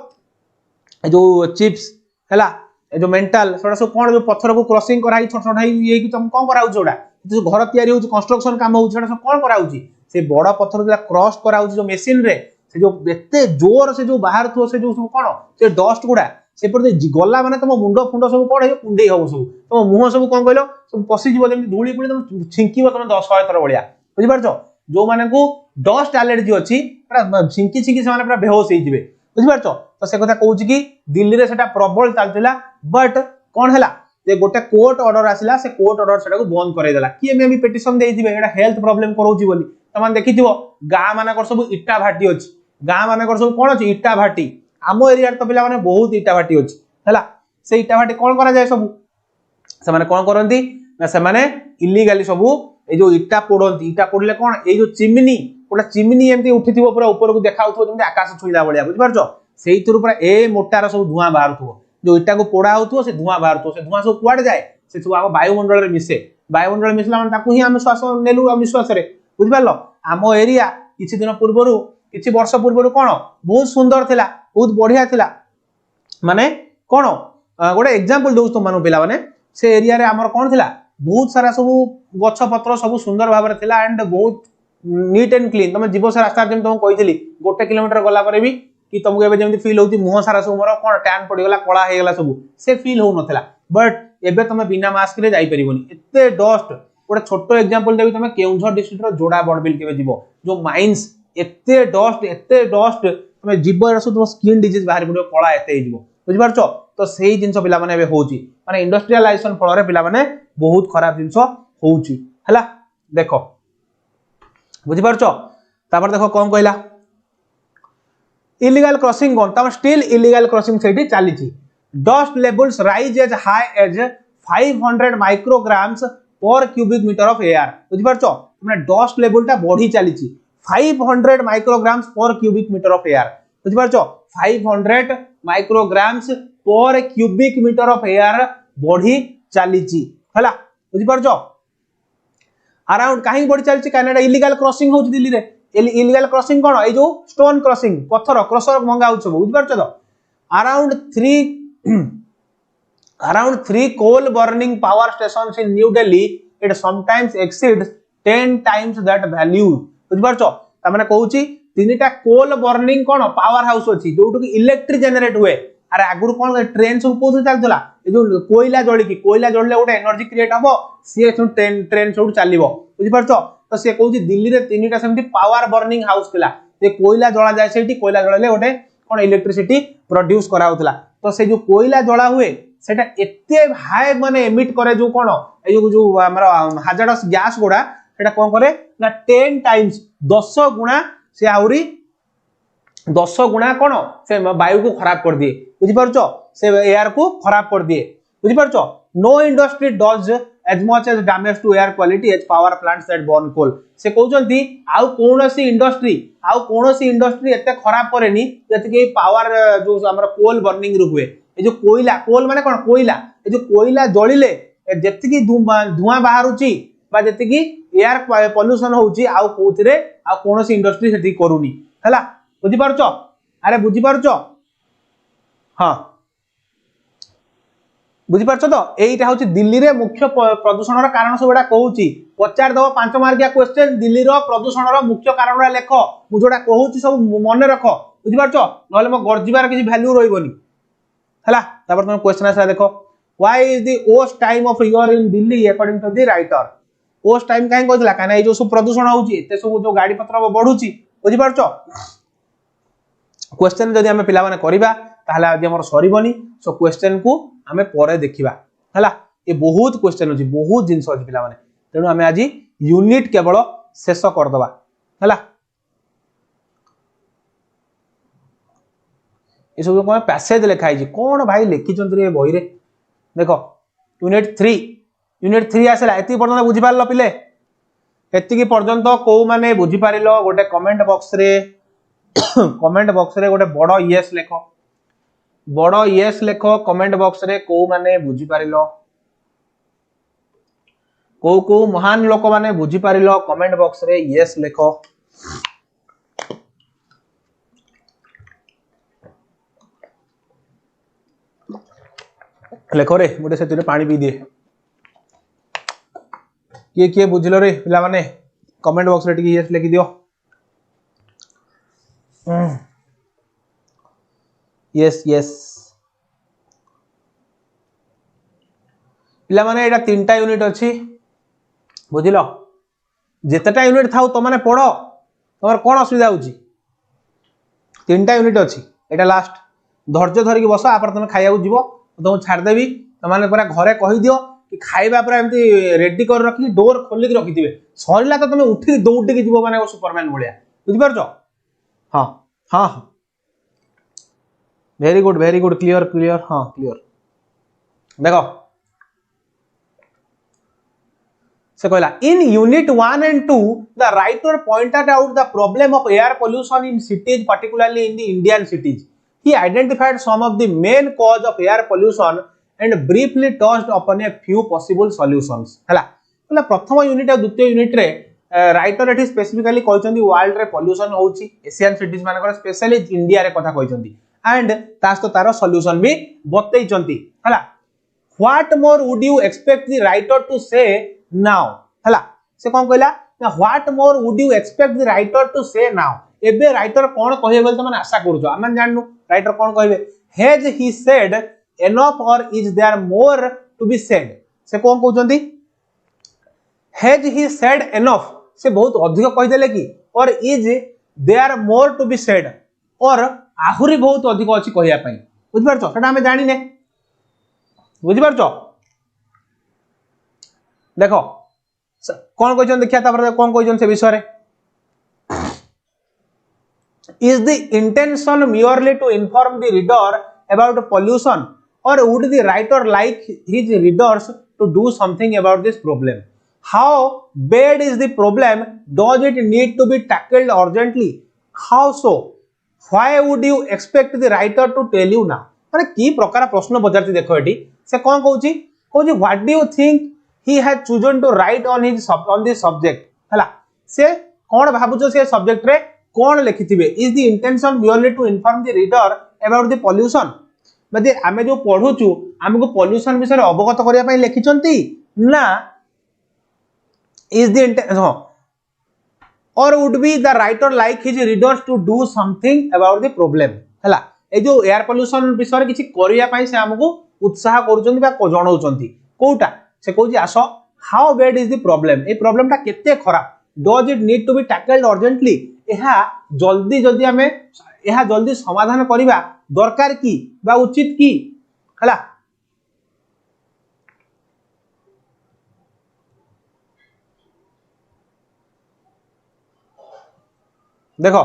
ए जो चिप्स हला ए जो मेंटल सोडा सब कोन जो पत्थर को क्रॉसिंग कराई छोट छोट ये कि तुम कोन कराउ जोडा जो घर तयारी होछ कंस्ट्रक्शन काम होछ सेटा सब कोन कराउ छी से बड़ा पत्थर जो क्रॉस कराउ जो मशीन रे से जो एते जोर से जो बाहर थो से जो सब कोन से डस्ट गुडा से पर गला माने तुम मुंडो फुंडो सब कोन हे कुंडे हो सब तुम मुंह सब कोन कहलो सब पसी जीव जेम धूली पुणी तुम छिंकीबो तुम 100 थर बलिया बुझि पारछो जो माने को डस्ट एलर्जी अछि पूरा छिंकी छिंकी से माने पूरा बेहोश हे जिवे बुझि पारछो तो से कथा कहूची कि दिल्ली रे सेटा प्रबल चलतिला बट कोन हला जे गोटे कोर्ट ऑर्डर आसिला से कोर्ट ऑर्डर सेटा को बंद करे देला कि एमे भी पिटिशन देई दिबे एटा हेल्थ प्रॉब्लम करोची बोली तमान देखिथिबो गां माने कर सब इटा भाटी अछि गां माने कर सब कोन अछि इटा भाटी आमो एरिया तो पिला माने बहुत इटा भाटी अछि हला से इटा भाटी कोन करा जाय सब से माने कोन करंती ना से माने इलीगली सब ए जो इटा पोडंती इटा पोडले कोन ए जो चिमनी ओटा चिमनी एमती उठिथिबो पूरा ऊपर को देखाउथो जेमती आकाश छुइला बलिया बुझ पारछो सेइतुरु पूरा ए मोटार सब धुआं बाहरथो जो इटा को पोड़ा होथो से धुआं बाहरथो से धुआं सब कुआड जाए से सब आगो वायुमंडल रे मिसे वायुमंडल मिसला माने ताकू ही हम श्वास नेलु हम निश्वास रे बुझ पारलो आमो एरिया किछि दिन पूर्वरु किछि वर्ष पूर्वरु कोन बहुत सुंदर थिला बहुत बढ़िया थिला माने कोन गोटे एग्जांपल दउस तो मानु पिला माने से एरिया रे हमर कोन थिला बहुत सारा सब गछ पत्र सब सुंदर भाबरे थिला एंड बहुत नीट एंड क्लीन तमे जीवो से रास्ता जेम तुम कहितली 1 किलोमीटर गला परे भी कि तुमको एबे जेमति फील होती मुह सारा सब मोर कोन टैन पड़ी गला कळा हे गला सब से फील हो नथला बट एबे तमे बिना मास्क रे जाई परिबोनी एते डस्ट गोटे छोटो एग्जांपल देबी तमे केउंझर डिस्ट्रिक्ट रो जोड़ा बडबिल केबे जीवो जो माइंस एते डस्ट तमे जीवो रे सब स्किन डिजीज बाहर पड़ो कळा एते जीवो बुझि पारछो तो सेही जिंस पिला माने एबे होउची माने इंडस्ट्रियलाइजेशन फल रे पिला माने बहुत खराब जिंस होउची हला देखो बुझि पारछो तापर देखो कोन कहला illegal crossing gone तब still illegal crossing सेठी चाली छी dust levels rise as high as 500 micrograms per cubic meter of air बुझि पारछो माने dust level टा बढ़ी चाली छी 500 micrograms per cubic meter of air बुझि पारछो 500 micrograms per cubic meter of air बढ़ी चाली छी हला बुझि पारछो अराउंड काहे बढ़ी चाली छी कनाडा illegal crossing होउछ दिल्ली रे इलीगल क्रॉसिंग कोन ए जो स्टोन क्रॉसिंग पत्थर क्रशर मंगा होछ बुझ परछ तो around 3 coal burning power stations in New Delhi it sometimes exceeds 10 times that value बुझ परछ त माने कहूची तीनटा कोल बर्निंग कोन पावर हाउस अछि जोटु कि इलेक्ट्रिक जनरेट हुए अरे आगुर कोन ट्रेन सब कोथु चलतला ए जो कोयला जळले ओटे एनर्जी क्रिएट हबो सी ट्रेन सब चलिबो बुझ परछ तो से कहूची दिल्ली रे तीनटा सेमती पावर बर्निंग हाउस थिला जे कोयला जळा जाय सेठी कोयला जळले ओटे कोन इलेक्ट्रिसिटी प्रोड्यूस करा होतला तो से जो कोयला जळा हुए सेटा एते हाई माने एमिट करे जो कोन ए जो हमरा हाजार्डस गैस गोडा सेटा कोन करे ना 10 टाइम्स 10 गुणा से आउरी 10 गुणा कोन से वायु को खराब कर दिए बुझि परछो से एयर को खराब कर दिए बुझि परछो no industry does as much as damage to air quality as power plants that burn coal से कहउचंती आउ कोनोसी इंडस्ट्री एते खराब करेनी जति के पावर जो हमर कोल बर्निंग रु हुए ए जो कोल माने कोन कोयला ए जो कोयला जळिले जति की धुआं बाहरुची बा जति की एयर पोल्यूशन होउची आउ कोथिरे आ कोनोसी इंडस्ट्री सेठी करूनी हला बुझि परछो अरे बुझि परछो हां बुझि परछो तो एइटा होची दिल्ली रे मुख्य प्रदूषण रो कारण सबडा कहूची पचार दो 5 मार्किया क्वेश्चन दिल्ली रो प्रदूषण रो मुख्य कारण रा लेखो मु जोडा कहूची सब मने रखो बुझि परछो नले म गरजिबार किछि वैल्यू रहइबोनी हला तापर तुम क्वेश्चन आसा देखो why is the worst time of year in Delhi according to the writer worst time काहे कहतला काना ए जो सब प्रदूषण होची एते सब जो गाड़ी पत्र बढ़ुची बुझि परछो क्वेश्चन जदि हम पिला माने करबा ताहला आज हमर सरीबनी सो क्वेश्चन को हमें परे देखिबा हला ए बहुत क्वेश्चन अछि बहुत जिंस अछि पिला माने तेनु हमें आज यूनिट केवल शेष कर दबा हला ये सब कौन पैसेज लिखाई कौन भाई लिखिं रे बही रे देख यूनिट 3 आसला एति पर्यंत बुझी पारल पिले एति पर्यंत को माने बुझी पारिलो गोटे कमेंट बॉक्स रे गोटे बड़ यस लेख कमेंट बॉक्स रे को माने बुझी पारिलो को महान लोक माने बुझी पारिलो कमेंट बॉक्स रे यस लेख लेख रे गोटे से पानी पी दिए किए किए बुझिलो रे पिला माने कमेंट बॉक्स रे टिके यस लिखि दियो यस यस पिला माने एटा 3टा यूनिट अछि बुझिलो जेतेटा यूनिट थाउ तो माने पढ़ो तमर कोन असुविधा होची 3टा यूनिट अछि एटा लास्ट धैर्य धरि के बस आपर तमे खाइया जीवो तो छाड़ देबी तमाने पूरा घरे कहि दियो कि खाइबा पूरा एमती रेडी कर रखी डोर खोलिक रखि दिबे सरिला तो तमे उठी दौड़ के जीवो माने सुपरमैन भलिया बुझि पारछो हां हां वेरी गुड क्लियर हां क्लियर देखो से कहला in unit 1 and 2 the writer pointed out the problem of air pollution in cities particularly in the Indian cities he identified some of the main cause of air pollution and briefly touched upon a few possible solutions हला बोला प्रथम unit और द्वितीय unit रे writer एठी specifically कहचंदी world रे pollution होउची Asian cities मानकर स्पेशली इंडिया रे कथा कहचंदी एंड तास तो तारो सॉल्यूशन भी बतैचंती हला what more would you expect the writer to say now हला से कोन कहला what more would you expect the writer to say now एबे राइटर कोन कहिबे बोल तमन आशा करूछो आमन जाननु राइटर कोन कहिबे has he said enough or is there more to be said से कोन कहउचंदी हैज ही सेड एनफ से बहुत अधिक कहि देले कि or is there more to be said और आहुरी बहुत अधिक अछि कहिया पई बुझ परछो सेटा हमें जानि ने बुझ परछो देखो कौन कहछन देखिया तापर कौन कहछन से विषय रे is the intention merely to inform the reader about pollution or would the writer like his readers to do something about this problem how bad is the problem does it need to be tackled urgently how so why would you expect the writer to tell you now माने की प्रकार प्रश्न पचारती देखो एठी से कोन कहउची what do you think he had chosen to write on this subject हला से कोन भाबुचो से सब्जेक्ट रे कोन लिखिथिबे is the intention merely to inform the reader about the pollution बजे आमे जो पढुचु हमको पोल्यूशन विषय अवगत करिया पई लिखिचंती ना is the intention or would be the writer like his readers to do something about the problem हला ए जो एयर पोल्यूशन विषय किछि करिया पई से हमको उत्साह करूचंती बा जणाउचंती कोटा से कहूँ as how bad is the problem ए प्रॉब्लम टा केते खराब does it need to be tackled urgently एहा जल्दी जल्दी हमें एहा जल्दी समाधान करिबा दरकार की बा उचित की हला देखो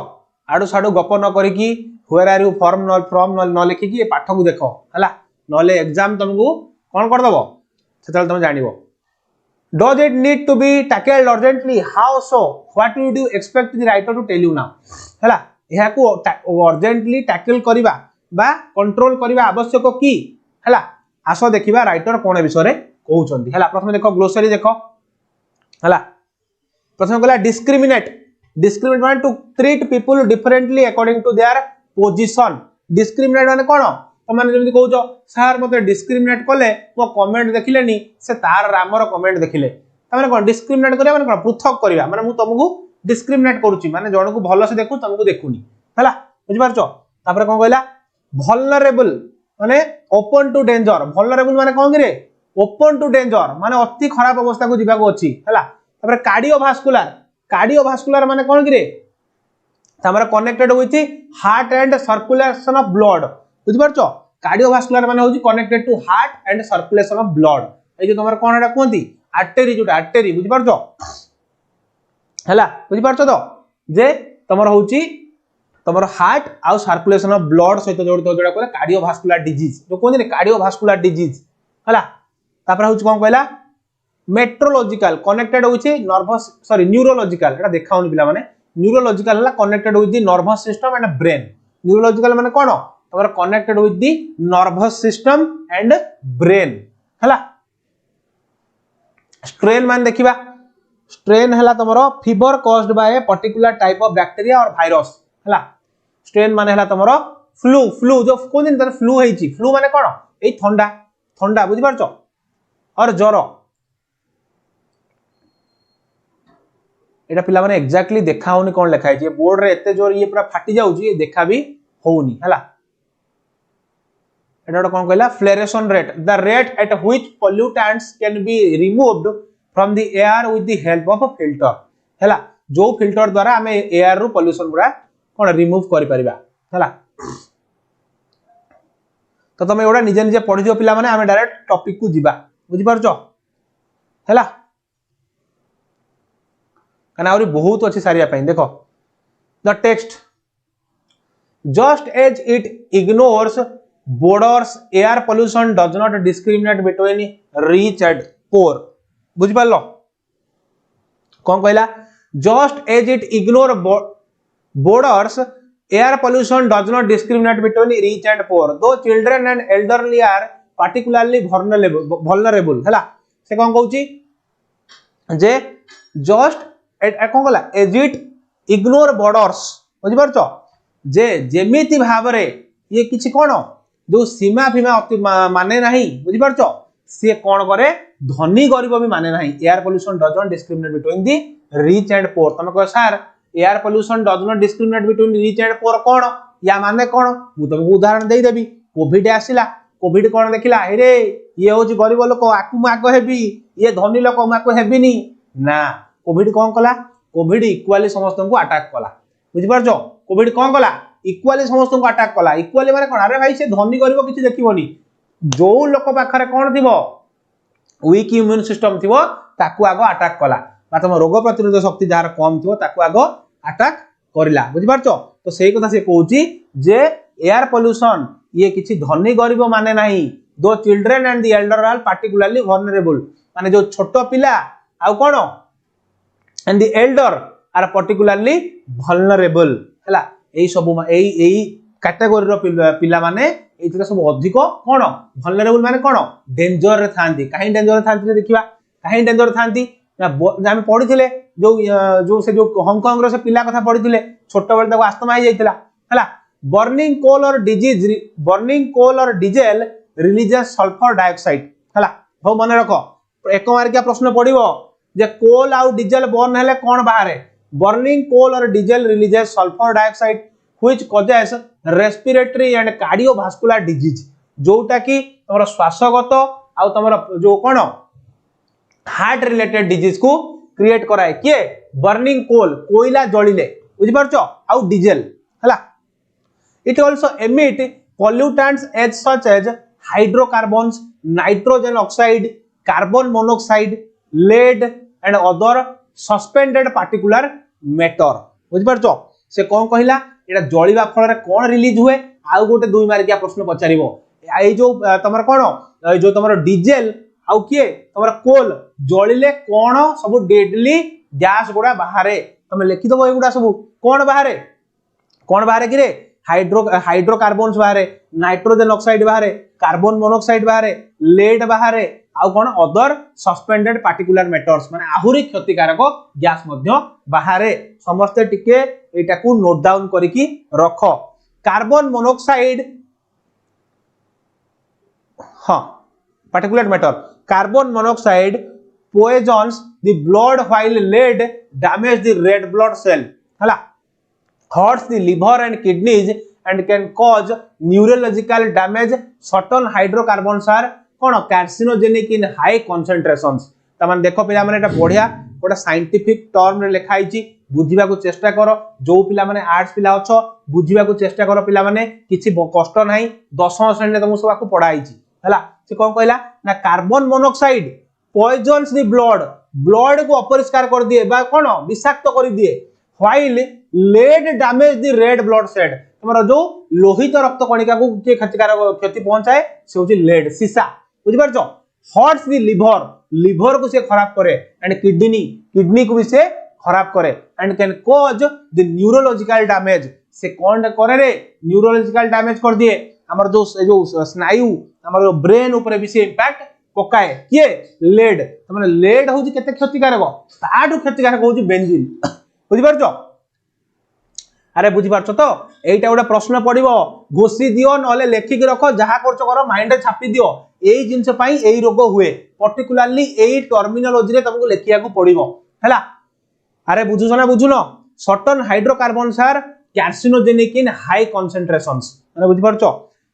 आडू साडू गप न करी की वेयर आर यू फ्रॉम न लिखि की पाठ को देखो हला नले एग्जाम तुमको कोन कर दबो सेतल तुम जानिबो does it need to be tackled urgently how so what would you expect the writer to tell you now हला एहा को urgently tackle करिबा बा कंट्रोल करिबा आवश्यक की हला आसो देखिबा राइटर कोन विषय रे कहउचंदी हला प्रथम देखो ग्लोसरी देखो हला प्रथम कहला डिस्क्रिमिनेट माने to treat people differently according to their position discriminate माने कोन तो माने जेमि कहउचो सर मते डिस्क्रिमिनेट कले मो कमेंट देखिलेनी से तार रामर कमेंट देखिले तमाने कोन डिस्क्रिमिनेट करिया माने कोन पृथक करिया माने मु तुमको डिस्क्रिमिनेट करूची माने जण को भलो से देखु तुमको देखुनी हला बुझि पारछो तापर कोन कहला वल्नरेबल माने ओपन टू डेंजर वल्नरेबल माने कोन रे ओपन टू डेंजर माने अति खराब अवस्था को जिबा को अछि हला तापर कार्डियोवास्कुलर माने कोन रे तमरा connected with heart and circulation of blood बुझि पारछो कार्डियोवास्कुलर माने होची connected to heart and circulation of blood ए जे तमरा कोन एटा कोंती आर्टरी जोटा आर्टरी बुझि पारछो हला बुझि पारछो तो जे तमरा होची तुम हार्ट आउ सर्कुलेशन ऑफ ब्लड सहित जड़ित जोड़ा कहला कार्डियोवास्कुलर डिजीज जो कहते कार्डियोवास्कुलर डिजीज हला तापर होच कोन कहला मेट्रोलॉजिकल कनेक्टेड होची नर्वस सॉरी न्यूरोलॉजिकल एटा देखाउनी पिला माने न्यूरोलॉजिकल हला connected with the nervous system and brain neurological माने कोन तुम connected with the nervous system and brain हला स्ट्रेन मान देखिबा स्ट्रेन हला तुमरो fever caused by a particular type of bacteria or virus हला स्ट्रेन माने हला तुमरो फ्लू फ्लू जो कोन दिन फ्लू हेची फ्लू माने कोन ए ठंडा ठंडा बुझि पारछो और ज्वर एटा पिला माने एग्जैक्टली देखा होनी कोन लिखा है बोर्ड रे एते जोर ये पूरा फाटी जाउची ये देखा भी होउनी हला एटा कोन कहला filtration rate the rate at which pollutants can be removed from the air with the help of a filter हला जो फिल्टर द्वारा हमें एयर रो पोल्यूशन पूरा कोन रिमूव करि परिबा हला तो तुम एडा निजे निजे पढ़ी जो पिला माने हमें डायरेक्ट टॉपिक को जिबा बुझि पारछो हला कना और बहुत अच्छी सारिया पई देखो the text just as it ignores borders air pollution does not discriminate between rich and poor बुझि पारलो कोन कहला just as it ignore borders air pollution does not discriminate between rich and poor though children and elderly are particularly vulnerable हला से कोन कहूची जे just कोन कहला as it ignore borders बुझि पारछो जे जेमिति भाबरे ये किछि कोन जो सीमा फीमा माने नहीं बुझि पारछो से कोन करे धनी गरीब भी माने नहीं air pollution does not discriminate between the rich and poor तमे कह sir air pollution does not discriminate between rich and poor कोन या माने कोन मु तुमको उदाहरण देई देबी कोविड आसिला कोविड कोन देखिला हेरे ये होची गरीब लोक आकु माको हेबी ये धनी लोक माको हेबिनी ना कोविड कोन कला कोविड इक्वाली समस्त को अटैक कला बुझि पारछो कोविड कोन कला इक्वाली समस्त को अटैक कला इक्वाली माने कोन अरे भाई से धनी गरीब किछि देखिबोनी जो लोक पाखरे कोन थिबो वीक इम्यून सिस्टम थिबो ताकू आगो अटैक कला तुम रोग प्रतिरोध शक्ति जार कम थिबो ताकू आगो अटैक करिला बुझि पारछो तो सेही कथा से कहूची जे एयर पोल्यूशन ये किछि धनी गरीब माने नहीं दो children and the elder are particularly vulnerable माने जो छोटो पिला आ कोन and the elder are particularly vulnerable हला एई सब एई कैटेगरी रो पिला माने एइतरा सब अधिक कोन वल्नरेबल माने कोन डेंजर रे थांती काहे डेंजर रे थांती देखिबा काहे डेंजर रे थांती हम पढ़िथिले जो से जो हांगकांग रो से पिला कथा पढ़िथिले छोटो बेल तको अस्थमा हो जाइतला हला बर्निंग कोल और डीजल रिलीजेस सल्फर डाइऑक्साइड हला हो मन रखो एक मार्किया प्रश्न पड़िबो जे कोल आउ डीजल बर्न हेले कोन बाहरे बर्निंग कोल और diesel releases sulphur dioxide which causes respiratory and cardiovascular disease जोटा कि तमरो श्वासगत आउ तमरो जो कोन हार्ट रिलेटेड डिजीज को क्रिएट कराए किए बर्निंग कोल कोयला जळिले बुझि पारछो आउ डीजल हला it also emit pollutants as such as hydrocarbons nitrogen oxide carbon monoxide lead and other suspended particular matter बुझि पारछो से कोन कहिला एटा जळिबा फल रे कोन रिलीज हुए आउ गोटे दुई मार्किया प्रश्न पचारिबो एई जो तमर कोन जो तमर डीजल आउ किए तमर कोल जळिले कोन सब डेडली गैस गुडा बाहरे तमे लिखि दबो एगुडा सब कोन बाहरे कि रे हाइड्रोकार्बन्स बाहरे नाइट्रोजन ऑक्साइड बाहरे कार्बन मोनोक्साइड बाहरे लेड बाहरे आउ कोन अदर सस्पेंडेड पार्टिकुलर मैटर्स माने आहुरी क्षतिकारक गैस मध्य बाहरे समस्त टिके एटा को नोट डाउन करिकि रखो कार्बन मोनोक्साइड हां particular matter carbon monoxide poisons the blood while lead damage the red blood cell हला hurts the liver and kidneys and can cause neurological damage certain hydrocarbons are cone carcinogenic in high concentrations तमन देखो पिला माने एटा बढ़िया गोटा scientific term रे लिखा हिची बुझिबा को चेष्टा करो जो पिला माने आर्ट्स पिला अछो बुझिबा को चेष्टा करो पिला माने किछि कष्ट नाही 10 श्रेणी तुम सब को पढ़ा हिची हला से कोन कहला ना carbon monoxide poisons the blood को अपरिष्कार कर दिए बा कोन विषाक्त कर दिए while lead damage the red blood cell तुमर जो लोहित रक्त कणिका को के क्षति पहुंचाए से होची लेड सीसा बुझि परछो हर्ट्स द लिवर को से खराब करे एंड किडनी को भी से खराब करे and can cause the neurological damage से कौन करे रे न्यूरोलॉजिकल डैमेज कर दिए हमर जो स्नायु हमर ब्रेन ऊपर भी से इंपैक्ट पकाए किए लेड तमने लेड होची केते क्षतिकारक ताडू क्षतिकारक होची बेंजीन बुझि परछो अरे बुझि परछो तो एटा गोटे प्रश्न पड़िबो घोषी दियो नले लेखिक रखो जहा करछो करो माइंड रे छापी दियो एई जिंस पई एई रोग हुए पर्टिकुलरली एई टर्मिनोलॉजी रे तुमको लेखिया को पड़िबो हैला अरे बुझुछो ना बुझुनो certain hydrocarbons are carcinogenic in high concentrations माने बुझि परछो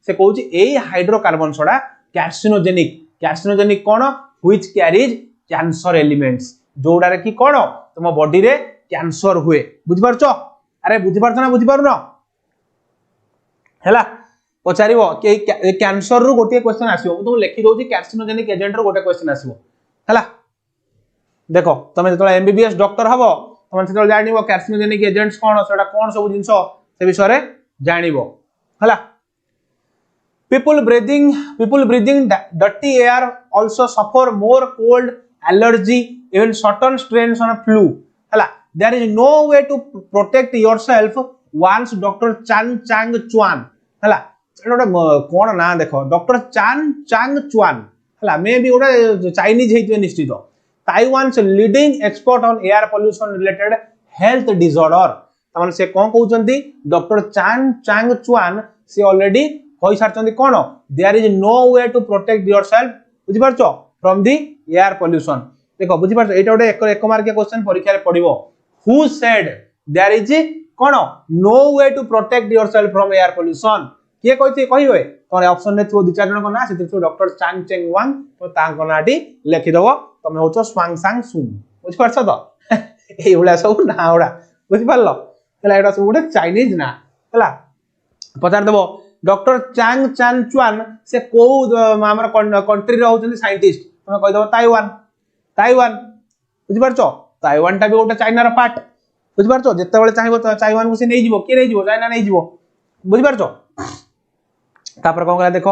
से कहूची एई हाइड्रोकार्बन सोडा कार्सिनोजेनिक कोन व्हिच कैरीज कैंसर एलिमेंट्स जोडा रे की कोन तुम बॉडी रे कैंसर हुए बुझि परछो अरे बुझि परछो ना बुझि पारुनो हैला पचारिबो कि कैंसर रु गोटे क्वेश्चन आसीबो तुम लिखि दोची कार्सिनोजेनिक एजेंट रो गोटे क्वेश्चन आसीबो हैला देखो तुम जतले एमबीबीएस डॉक्टर हबो तुम जतले जानिबो कार्सिनोजेनिक एजेंट्स कोन सेटा कोन सब जिंस से विषय रे जानिबो हैला people breathing dirty air also suffer more cold allergy even certain strains on flu हैला there is no way to protect yourself once Dr. Chan Chang Chuan हैला कोन ना देखो डॉक्टर चान चांग चुआन हैला मे बी ओटा चाइनीज हेतिवे निश्चित Taiwan's leading expert on air pollution related health disorder तमन से कोन कहउचंती डॉक्टर चान चांग चुआन से ऑलरेडी कहि सारचंती कोन there is no way to protect yourself बुझि परछो फ्रॉम द एयर पोल्यूशन देखो बुझि परछो एटा ओटे एक मार्किया क्वेश्चन परीक्षा रे पडिबो हु सेड देयर इज कोन no way to protect yourself from air pollution के कहते कहिबे तोरे ऑप्शन ने थो दि चार जन को ना से थो डॉक्टर चांग चेंग वांग तो तांको नाटी लिखि दबो तमे होचो स्वांग सांग सुम बुझि परछो तो एई हुला सब ना ओडा बुझि परलो हला एटा सब ओडे चाइनीज ना हला पचार देबो डॉक्टर चांग चान चुआन से को हमर कंट्री रे होचंदी साइंटिस्ट तमे कहि दबो ताइवान बुझि परछो ताइवान टा भी ओटा चाइना रा पार्ट बुझि परछो जत्ते बेले चाहिबो ताइवान को से नै जिवो के नै जिवो चाइना नै जिवो बुझि परछो तापर कोन कहला देखो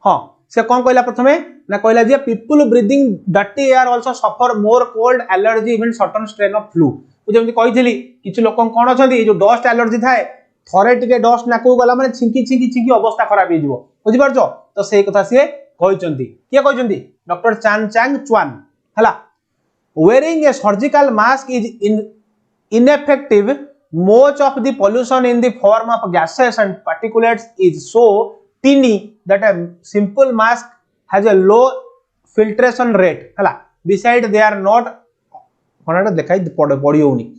हां से कोन कहला प्रथमे ना कहला जे people breathing dirty air also suffer more cold allergy even certain strain of flu जेमति कहिथिली किछ लोक कोन अछंती जो डस्ट एलर्जी थाए थरे टिके डस्ट नाकू गला माने छिंकी अवस्था खराब हो जिवो बुझि परछो तो सेही कथा से कहिचंती के कहिचंती डॉक्टर चान चांग चुआन हला wearing a surgical mask is ineffective much of the pollution in the form of gases and particulates is so tiny that a simple mask has a low filtration rate hela beside they are not honada dekhai podi houni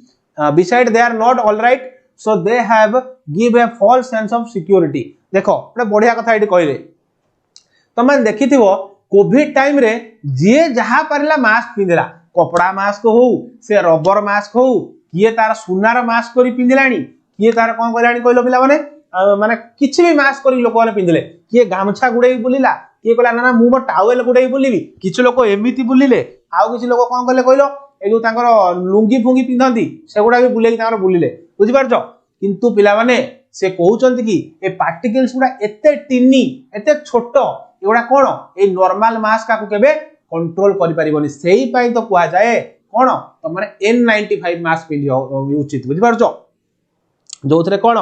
beside they are not all right so they have give a false sense of security देखो बड़े बढ़िया कथा eighty कहले तमे देखिथिबो Covid time रे जे जहा परला mask पिंदला कपड़ा mask हो से रबर मास्क हो किए तार सुनार मास्क करी पिंदिलानी किए तार कोन कहलानी कहलो पिला माने किछि भी मास्क करी लोक माने पिंदिले किए गामछा गुडे बुलिला किए कहला ना मु मो टावेल गुडे बुलिबी किछि लोक एमिति बुलिले आउ किछि लोक कोन कहले कहलो ए जो तांकर लुंगी फुंगी पिंधंती सेगुडा भी बुलेकी तांकर बुलिले बुझि परछो किंतु पिला माने से कहउचंती कि ए पार्टिकल्स गुडा एते टिनी एते छोटो एगुडा कोन ए नॉर्मल मास्क का केबे कंट्रोल करि परिबोनी सेही पई तो कुआ जाए कोन त माने N95 मास्क पिंदियो उचित बुझि परछो जोथरे कोन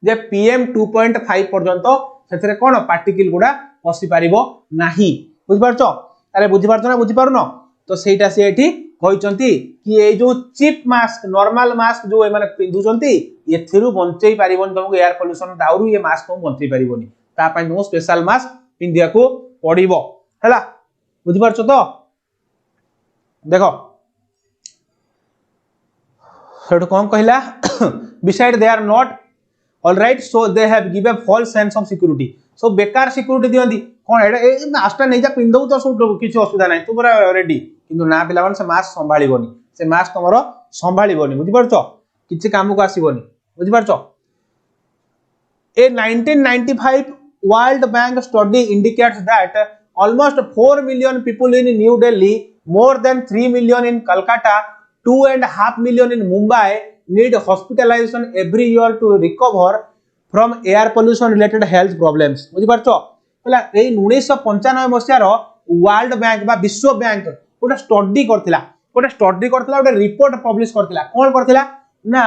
जे PM 2.5 पर्यंत सेथरे कोन पार्टिकल गुडा पसी पारिबो नाही बुझि परछो अरे बुझि परछो ना बुझि पारुनो तो सेटा से एठी कहिचंती कि ए जो चिप मास्क नॉर्मल मास्क जो ए माने पिंधुचंती एथिरु बंचै पारिबोनी तुमको एयर पोल्यूशन दाउरु ये मास्क को बंचै पारिबोनी ता पई नो स्पेशल मास्क पिंदिया को पड़िबो हैला बुझि परछो तो देखो सेठ कोन कहला beside they are not all right so they have give a false sense of security so बेकार सिक्यूरिटी दियंती कोन एटा ए मास्क नै जा पिंदौ तो सब किछ असुविधा नै तू पूरा रेडी किंतु ना पिला मन से मास्क संभाळीबोनी से मास्क तमरो संभाळीबोनी बुझि परछो किछ काम को आसीबोनी बुझि परछो ए 1995 World Bank study indicates that almost 4 million people in New Delhi, more than 3 million in Calcutta, 2.5 million in Mumbai need hospitalization every year to recover from air pollution related health problems बुझी पारछो बोला ए 1995 मसियार world bank बा विश्व bank गोटे study करथिला गोटे report publish करथिला कोन करथिला ना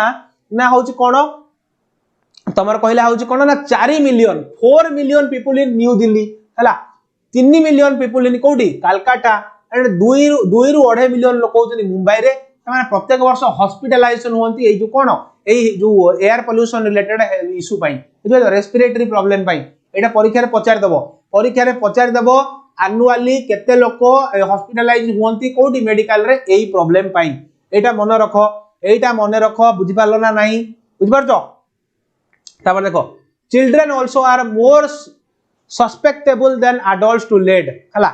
ना होची कोन तमर कहला होची कोन ना 4 million 4 million people in New Delhi हला 3 मिलियन पीपल इन कोडी कलकत्ता एंड 2 रु 2.5 मिलियन लोक होचनी मुंबई रे माने प्रत्येक वर्ष हॉस्पिटलाइजेशन होंती ए जो कोन ए जो एयर पोल्यूशन रिलेटेड इशू पई जो रेस्पिरेटरी प्रॉब्लम पई एटा परीक्षा रे पचार देबो एनुअली केते लोक हॉस्पिटलाइज होंती कोडी मेडिकल रे एई प्रॉब्लम पई एटा मन रखो बुझि पालो ना नाही बुझि पारछो तापर देखो children also are more susceptible than adults too lead हला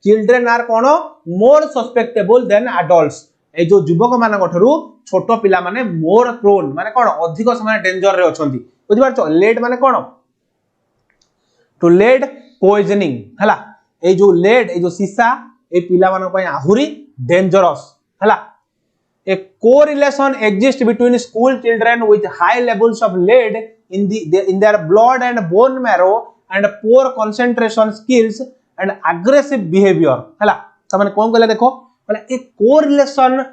चिल्ड्रन आर कोन मोर सस्पेक्टेबल देन एडल्ट्स ए जो युवक मान ठरू छोट पिला माने मोर प्रोन माने कोन अधिक समय डेंजर रे अछंती बुझि पारछो लेड माने कोन टू लेड पॉइजनिंग हला ए जो लेड ए जो सीसा ए पिला मान पय आहुरी डेंजरस हला a correlation exists between school children with high levels of lead in their blood and bone marrow and poor concentration skills and aggressive behavior हला त माने कोन कहले देखो बोले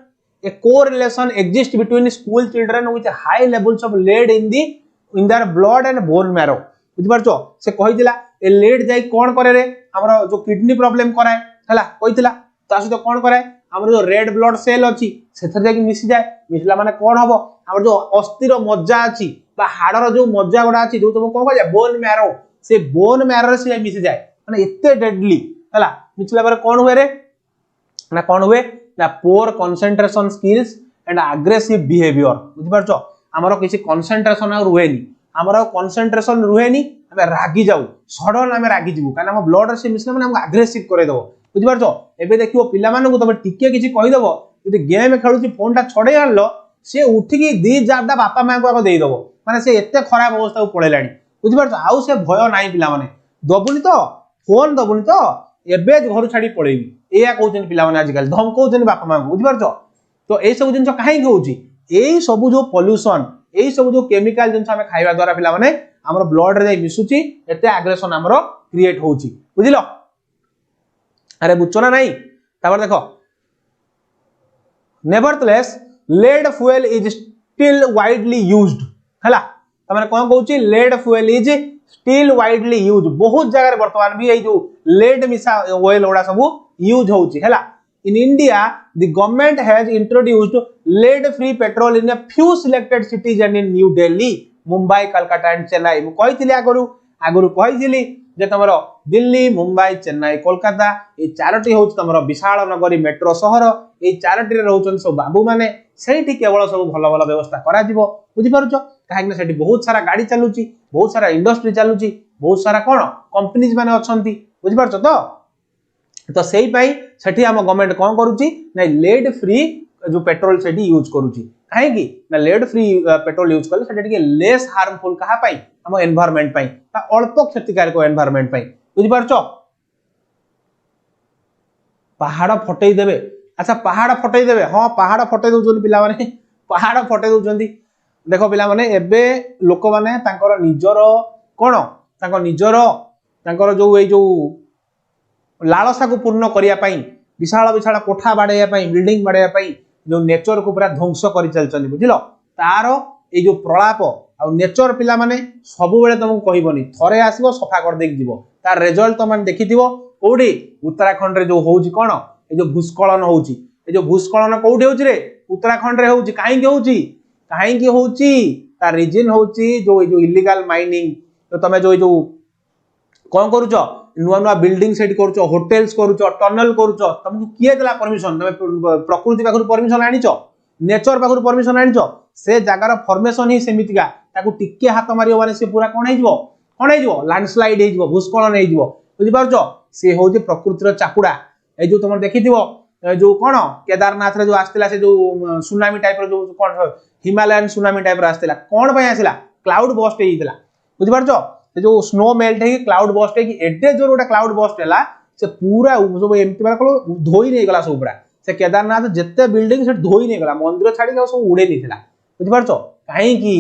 a correlation exists between school children with high levels of lead in their blood and bone marrow बुझि पारछो से कहिदिला ए lead जाई कोन करे रे हमरो जो किडनी प्रॉब्लम कराय हला कहिदिला ता सहित कोन कराय हमर जो रेड ब्लड सेल अछि सेथर जाकी मिसी जाय मिसला माने कोन हबो हमर जो अस्थिर मज्जा अछि बा हाडर जो मज्जा गुडा अछि जो तुम कोन कहया बोन मैरो से बोन मैरो रे से मिसी जाय माने एते डेडली हला मिसला बारे कोन हुए रे ना कोन हुए ना poor concentration skills and aggressive behaviour बुझि पारछो हमरो किछि कंसंट्रेशन आ रुहेनी हमरो कंसंट्रेशन रुहेनी हमें रागी जाऊ सडन हमें रागी जिवु काना हम ब्लड रे से मिसला माने हम एग्रेसिव करे दबो बुझि पारछो एबे देखियो पिला मानन को तबे टिके किछि कहि दबो जदि गेम खेलुछि फोन टा छडे आनलो से उठी की दी जारदा बापा मां को देई दबो माने से एते खराब अवस्था को पळेलाणी बुझि पारछो आउ से भय नाही पिला माने दबुनी तो फोन दबुनी तो एबे घर छाडी पळेबी एया कहउछन पिला माने आजकल धमकउछन बापा मां को बुझि पारछो तो ए सब जिंस काहे होउछि एई सब जो पोल्यूशन एई सब जो केमिकल जिंस हमें खाइबा द्वारा पिला माने हमर ब्लड रे जाई मिसुछि एते एग्रेशन हमरो क्रिएट होउछि बुझिलो अरे बुझछो ना नहीं तापर देखो nevertheless lead fuel is still widely used हला तमाने कोन कहउछि lead fuel is still widely used बहुत जगह रे वर्तमान भी ए जो लेड मिसा ऑयल ओडा सब यूज होउछि हला in India the government has introduced lead free petrol in a few selected cities and in New Delhi Mumbai Calcutta and Chennai मु कहिथिली आगुरु कहिथिली जे तमरो दिल्ली मुंबई चेन्नई कोलकाता ए चारोटी होउछ तमरो विशाल नगरी मेट्रो शहर ए चारोटी रे रहउछन सब बाबू माने सेठी केवल सब भलो भलो व्यवस्था करा जिवो बुझि पारुछो काहे कि सेठी बहुत सारा गाड़ी चालुची बहुत सारा इंडस्ट्री चालुची बहुत सारा कोन कंपनीज माने अछंती बुझि पारुछो तो सेही पई सेठी हम गवर्नमेंट कोन करूची नै लेड फ्री जो पेट्रोल सेठी यूज करूची काहे कि ना लेड फ्री पेट्रोल यूज करले सेठी के लेस हार्मफुल कहा पई हम एनवायरनमेंट पई ता अल्प क्षतिकारक एनवायरनमेंट पई बुझि पारछो पहाड़ फटई देबे अच्छा पहाड़ फटई देबे हां पहाड़ फटई दउछन पिला माने पहाड़ फटई दउछन देखो पिला माने एबे लोक माने तांकर निजर कोन तांकर निजर तांकर जो ए जो लालसा को पूर्ण करिया पई विशाल विशाल कोठा बाडैया पई बिल्डिंग बाडैया पई जो नेचर को पूरा ध्वंस करि चलचनी बुझिलो तारो ए जो प्रलाप आ नेचर पिला माने सब बेले तुमको कहिबनी थरे आसीबो सफा कर देक दिबो तार रिजल्ट त माने देखिथिबो कोडी उत्तराखंड रे जो होउची कोन ए जो भूस्खलन होउची ए जो भूस्खलन कोडी होउची रे उत्तराखंड रे होउची काहे की होउची तार रीजन होउची जो इलीगल माइनिंग तो तमे जो कोन करूचो नुआ नुआ बिल्डिंग सेट करूचो होटल्स करूचो टनल करूचो तुमको किए देला परमिशन तमे प्रकृति पाखरु परमिशन आनिचो नेचर पाखरु परमिशन आनिचो से जगार फॉर्मेशन ही सेमितिका ताकू टिके हाथ मारियो माने से पूरा कोन हेजिवो लैंडस्लाइड हेजिवो भूस्खलन हेजिवो बुझि पारछो से होजे प्रकृतिर चाकुडा ए जो तुम देखिथिवो जो कोन केदारनाथ रे जो आस्तिला से जो सुनामी टाइप रो जो कोन हिमालयन सुनामी टाइप रो आस्तिला कोन पय आसिला क्लाउड बस्ट हेइतला बुझि पारछो जो स्नो मेल्ट है क्लाउड बस्ट है कि एडे जोर गोटे क्लाउड बस्ट है से पूरा सब एमती धोई नहीं गला सब पूरा से केदारनाथ जिते बिल्डिंग से धोई नहीं गला मंदिर छाड़ी सब उड़े नहीं थिला बुझि पारछो काहे कि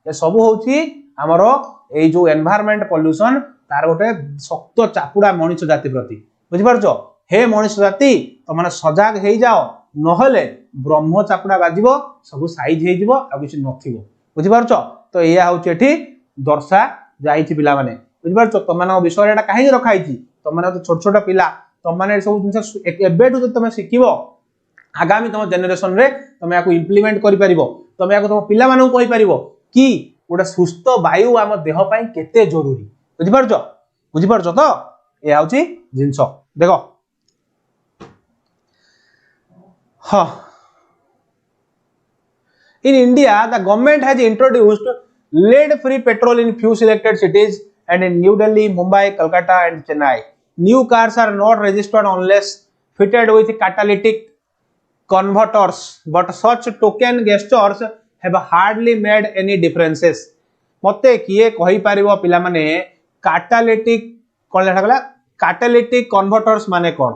ए सब होउची हमरो ए जो एनवायरनमेंट पोल्यूशन तार गोटे शक्त चापुड़ा मनुष्य जाति प्रति बुझि पारछो हे मनुष्य जाति तो माने सजाग हे जाओ नहले ब्रह्म चापुड़ा बाजिबो सब साइज हे जिवो आ किछ नथिबो बुझि पारछो तो एया होउची एठी दर्शा जाईची पिला माने बुझि पारछो तो माने विषय एटा काहे रखाईची तो माने तो छोट छोट पिला तो माने सब जिंस एबेटु तुम शिखिबो आगामी तुम जेनेरेशन रे तुम याको इम्प्लीमेंट करि परिबो तुम याको तुम पिला मानु कहि परिबो कि गोटे सुस्थ वायु आम देह पई केते जरूरी बुझि पारछो तो ए आउची जिंस देखो हाँ in India the government has introduced lead free petrol in few selected cities and in New Delhi, Mumbai, Kolkata and Chennai new cars are not registered unless fitted with catalytic converters but such token gestures have hardly made any differences मते किए कहि परिबो पिला माने catalytic कोन लेखा गला catalytic converters माने कोन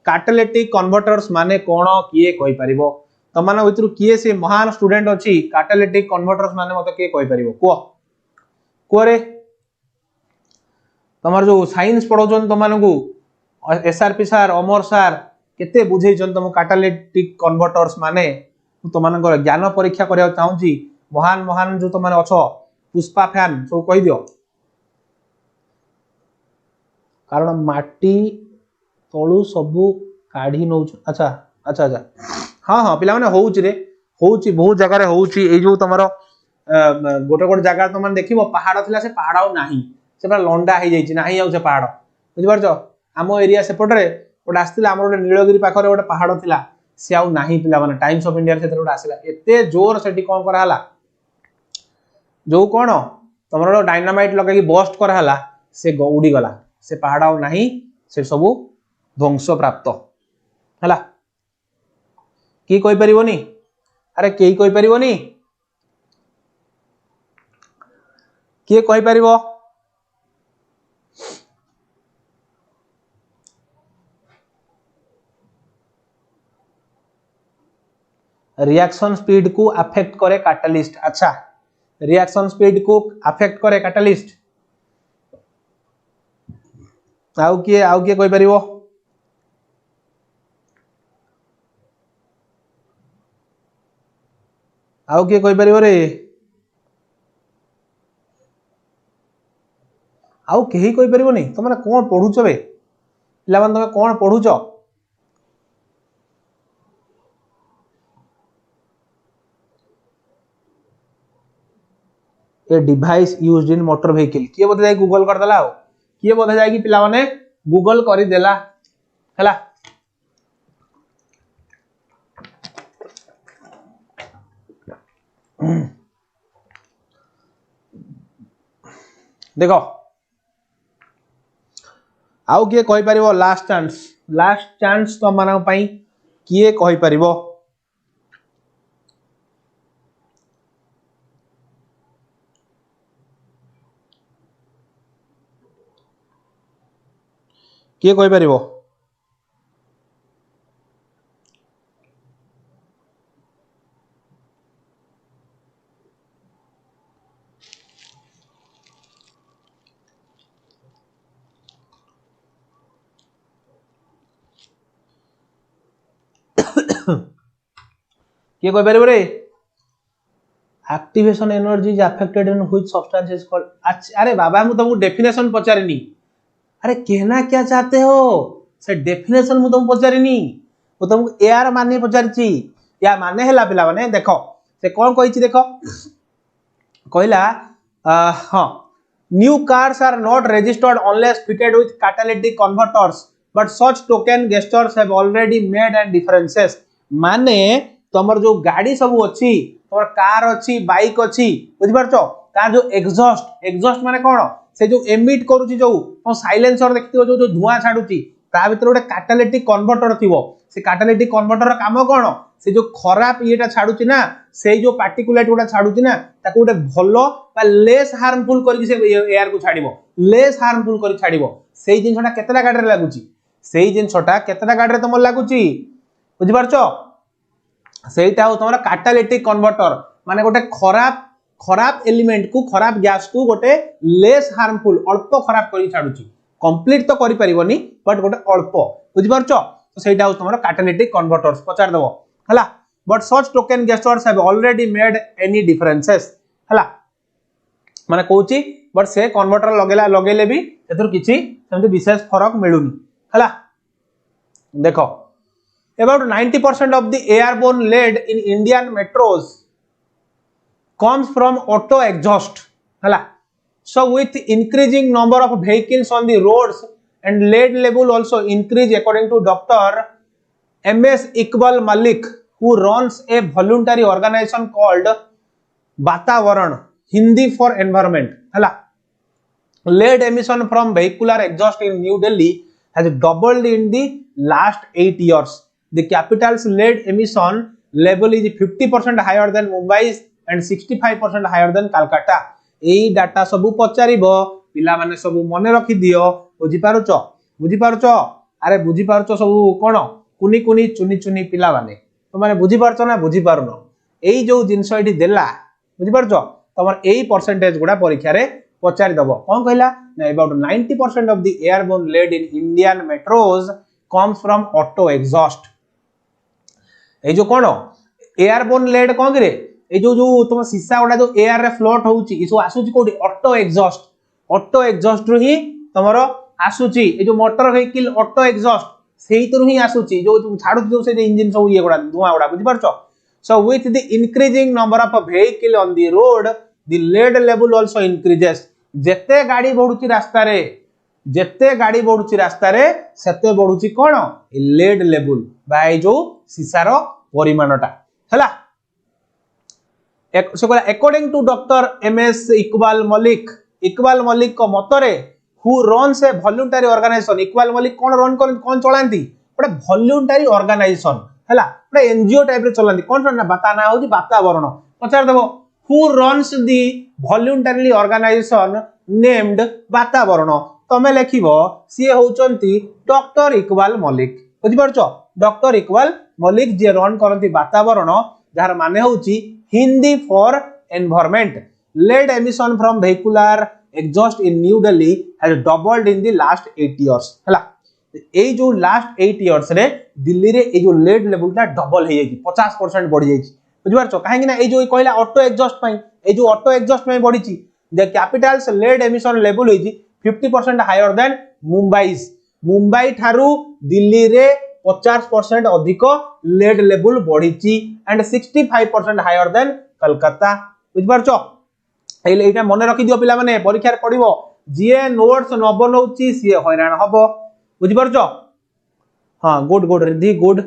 catalytic converters माने कोन किए कहि परिबो तमान भितर किए से महान स्टूडेंट अछि कैटालिटिक कन्वर्टर्स माने मते किए कहि परिबो को रे तमर जो साइंस पढोजन तमानकू एसआरपी सर अमर सर केते बुझेजन तम कैटालिटिक कन्वर्टर्स माने तमानकर ज्ञान परीक्षा करिया चाहूची महान महान जो तमाने अछो पुष्पा फैन सब कहि दियो कारण माटी तळु सबु काढी नौ अच्छा अच्छा अच्छा हाँ हाँ पिला माने होउची रे होउची बहुत जगह रे होउची ए जो तमरो गोटे गोटे जगह तो माने देखिबो पहाड़ थिला से पहाड़ आ नाही से पूरा लंडा हे जाईची नाही आउ से पहाड़ बुझि पारछो आम एरिया सेपटरे गोटे आस्तिला हमर गोटे नीलगिरी पाखरे गोटे पहाड़ थिला से आउ नाही पिला माने टाइम्स ऑफ इंडिया से गोटे आसिला एते जोर सेठी कोन करा हला जो कोन तमरो डायनामाइट लगे बस्ट करा हला से उड़ी गला से पहाड़ आउ नाही से सब ध्वंस प्राप्त हला की कोई परिबोनी अरे केई कोई परिबोनी के कोई परिबो रिएक्शन स्पीड को अफेक्ट करे कैटालिस्ट अच्छा रिएक्शन स्पीड को अफेक्ट करे कैटालिस्ट आउ के कोई परिबो आउ के कोई परिबो रे आउ केही कोई परिबो नहीं तुम माने कोन पढुछ बे पिला माने तुम कोन पढुछ a device used in motor vehicle किए बोले जाई गूगल कर देला किए बोले जाई कि पिला माने गूगल करि देला हला देखो आउ किए कहि परिबो लास्ट चांस तो मानव पई किए कहि परिबो किए कहि परिबो किए कहि परिबो रे activation energy is affected in which substance is called अरे बाबा मु तुमको डेफिनेशन पचारिनी अरे कहना क्या चाहते हो से डेफिनेशन मु तुमको पचारिनी मु तुमको एआर माने पचारिची या माने हैला पिला माने देखो से कोन कहिची देखो कहला हां new cars are not registered unless fitted with catalytic converters but such token gestures have already made and differences माने तमर जो गाड़ी सब अछि तमर कार अछि बाइक अछि बुझि पारछो कार जो एग्जॉस्ट माने कोन से जो एमिट करूची जो साइलेंसर देखियो जो धुआं छाडुची ता भीतर गोटे कैटालिटिक कन्वर्टर थिवो से कैटालिटिक कन्वर्टर काम कोन से जो खराब येटा छाडुची ना से जो पार्टिकुलेट गोटा छाडुची ना ताको गोटे भलो बा लेस हार्मफुल करी से एयर को छाडिबो लेस हार्मफुल करी छाडिबो सेही जिंसटा केतेटा गाडी रे लागुची सेही जिंसटा केतेटा गाडी रे तमर लागुची बुझि पारछो सेहीटा हो तमरा कैटालिटिक कन्वर्टर माने गोटे खराब खराब एलिमेंट को खराब गैस को गोटे लेस हार्मफुल अल्प खराब करी छाडुची कंप्लीट तो करि परिबनी बट गोटे अल्प बुझि परछो तो सेटा तुमरो कैटालिटिक कन्वर्टर्स पचार देबो हला but such token gestures have already made any differences हला माने कहूची बट से कन्वर्टर लगेले भी एथुर किछि सेमते विशेष फरक मिलुनी हला देखो about 90% of the airborne lead in Indian metros comes from auto exhaust hala so with increasing number of vehicles on the roads and lead level also increase according to Dr. MS Iqbal Malik who runs a voluntary organization called Vatavaran Hindi for environment hala lead emission from vehicular exhaust in New Delhi has doubled in the last 8 years. The capital's lead emission level is 50% higher than Mumbai's and 65% higher than Calcutta. AE data सबु पचारिबो पिला माने सबु मने रखि दियो बुझि पारुचो अरे बुझि पारुचो सबु कोन कुनी कुनी चुनी चुनी पिला माने तो माने बुझि पारुचो ना बुझि पारुनो एई जो जिंस एठी देला बुझि पारुचो तमर एई परसेंटेज गुडा परीक्षा रे पचारि दबो कोन कहला ना about 90% of the airborne lead in Indian metros comes from auto exhaust ए जो कोन एयरबोर्न लेड कोन रे ए जो तुम शीशा गुडा जो एयर रे फ्लोट होउची इसो आसुची कोडी ऑटो एग्जॉस्ट रु ही तमरो आसुची ए जो मोटर व्हीकल ऑटो एग्जॉस्ट सेही तो ही आसुची जो तुम छाडु जो से इंजन सब ये गुडा धुआ गुडा बुझि परछो so with the increasing number of vehicle on the road the lead level also increases जेते गाड़ी बढ़ुची रास्ता रे सेते बढ़ुची कोन लेड लेवल बाय जो सीसार परिमाणटा हला according to doctor M S Iqbal Malik को मतरे who runs a voluntary organisation Iqbal Malik कोन चलांती गोटे वॉलंटरी ऑर्गेनाइजेशन हला गोटे एनजीओ टाइप रे चलांती कोन ना बाता ना होजी वातावरण पचार देबो who runs the voluntary organization named Vatavaran तमे लेखिबो सी होचंती डॉक्टर इकबाल मलिक बुझि परछो डॉक्टर इकबाल मलिक जे रन करंती वातावरण जार माने होची Hindi for environment lead emission from vehicular exhaust in New Delhi has doubled in the last 8 years हला ए जो लास्ट 8 इयर्स रे दिल्ली रे ए जो लेड लेवल ता डबल हे जाई 50% बढ़ी जाई बुझ पारछो काहे ना ए जो कहला ऑटो एग्जॉस्ट पई ए जो ऑटो एग्जॉस्ट में बढ़ी ची the capitals lead emission level होई 50% हायर देन मुंबई थारु दिल्ली रे 50% अधिक लेड लेवल बढ़ी ची एंड 65% हायर देन कलकत्ता बुझ पारछो एटा मने रखि दियो पिला माने परीक्षा रे पढिबो जीए नोट्स न बनौची सी हैरान हबो बुझि परछो हां गुड रिद्धि गुड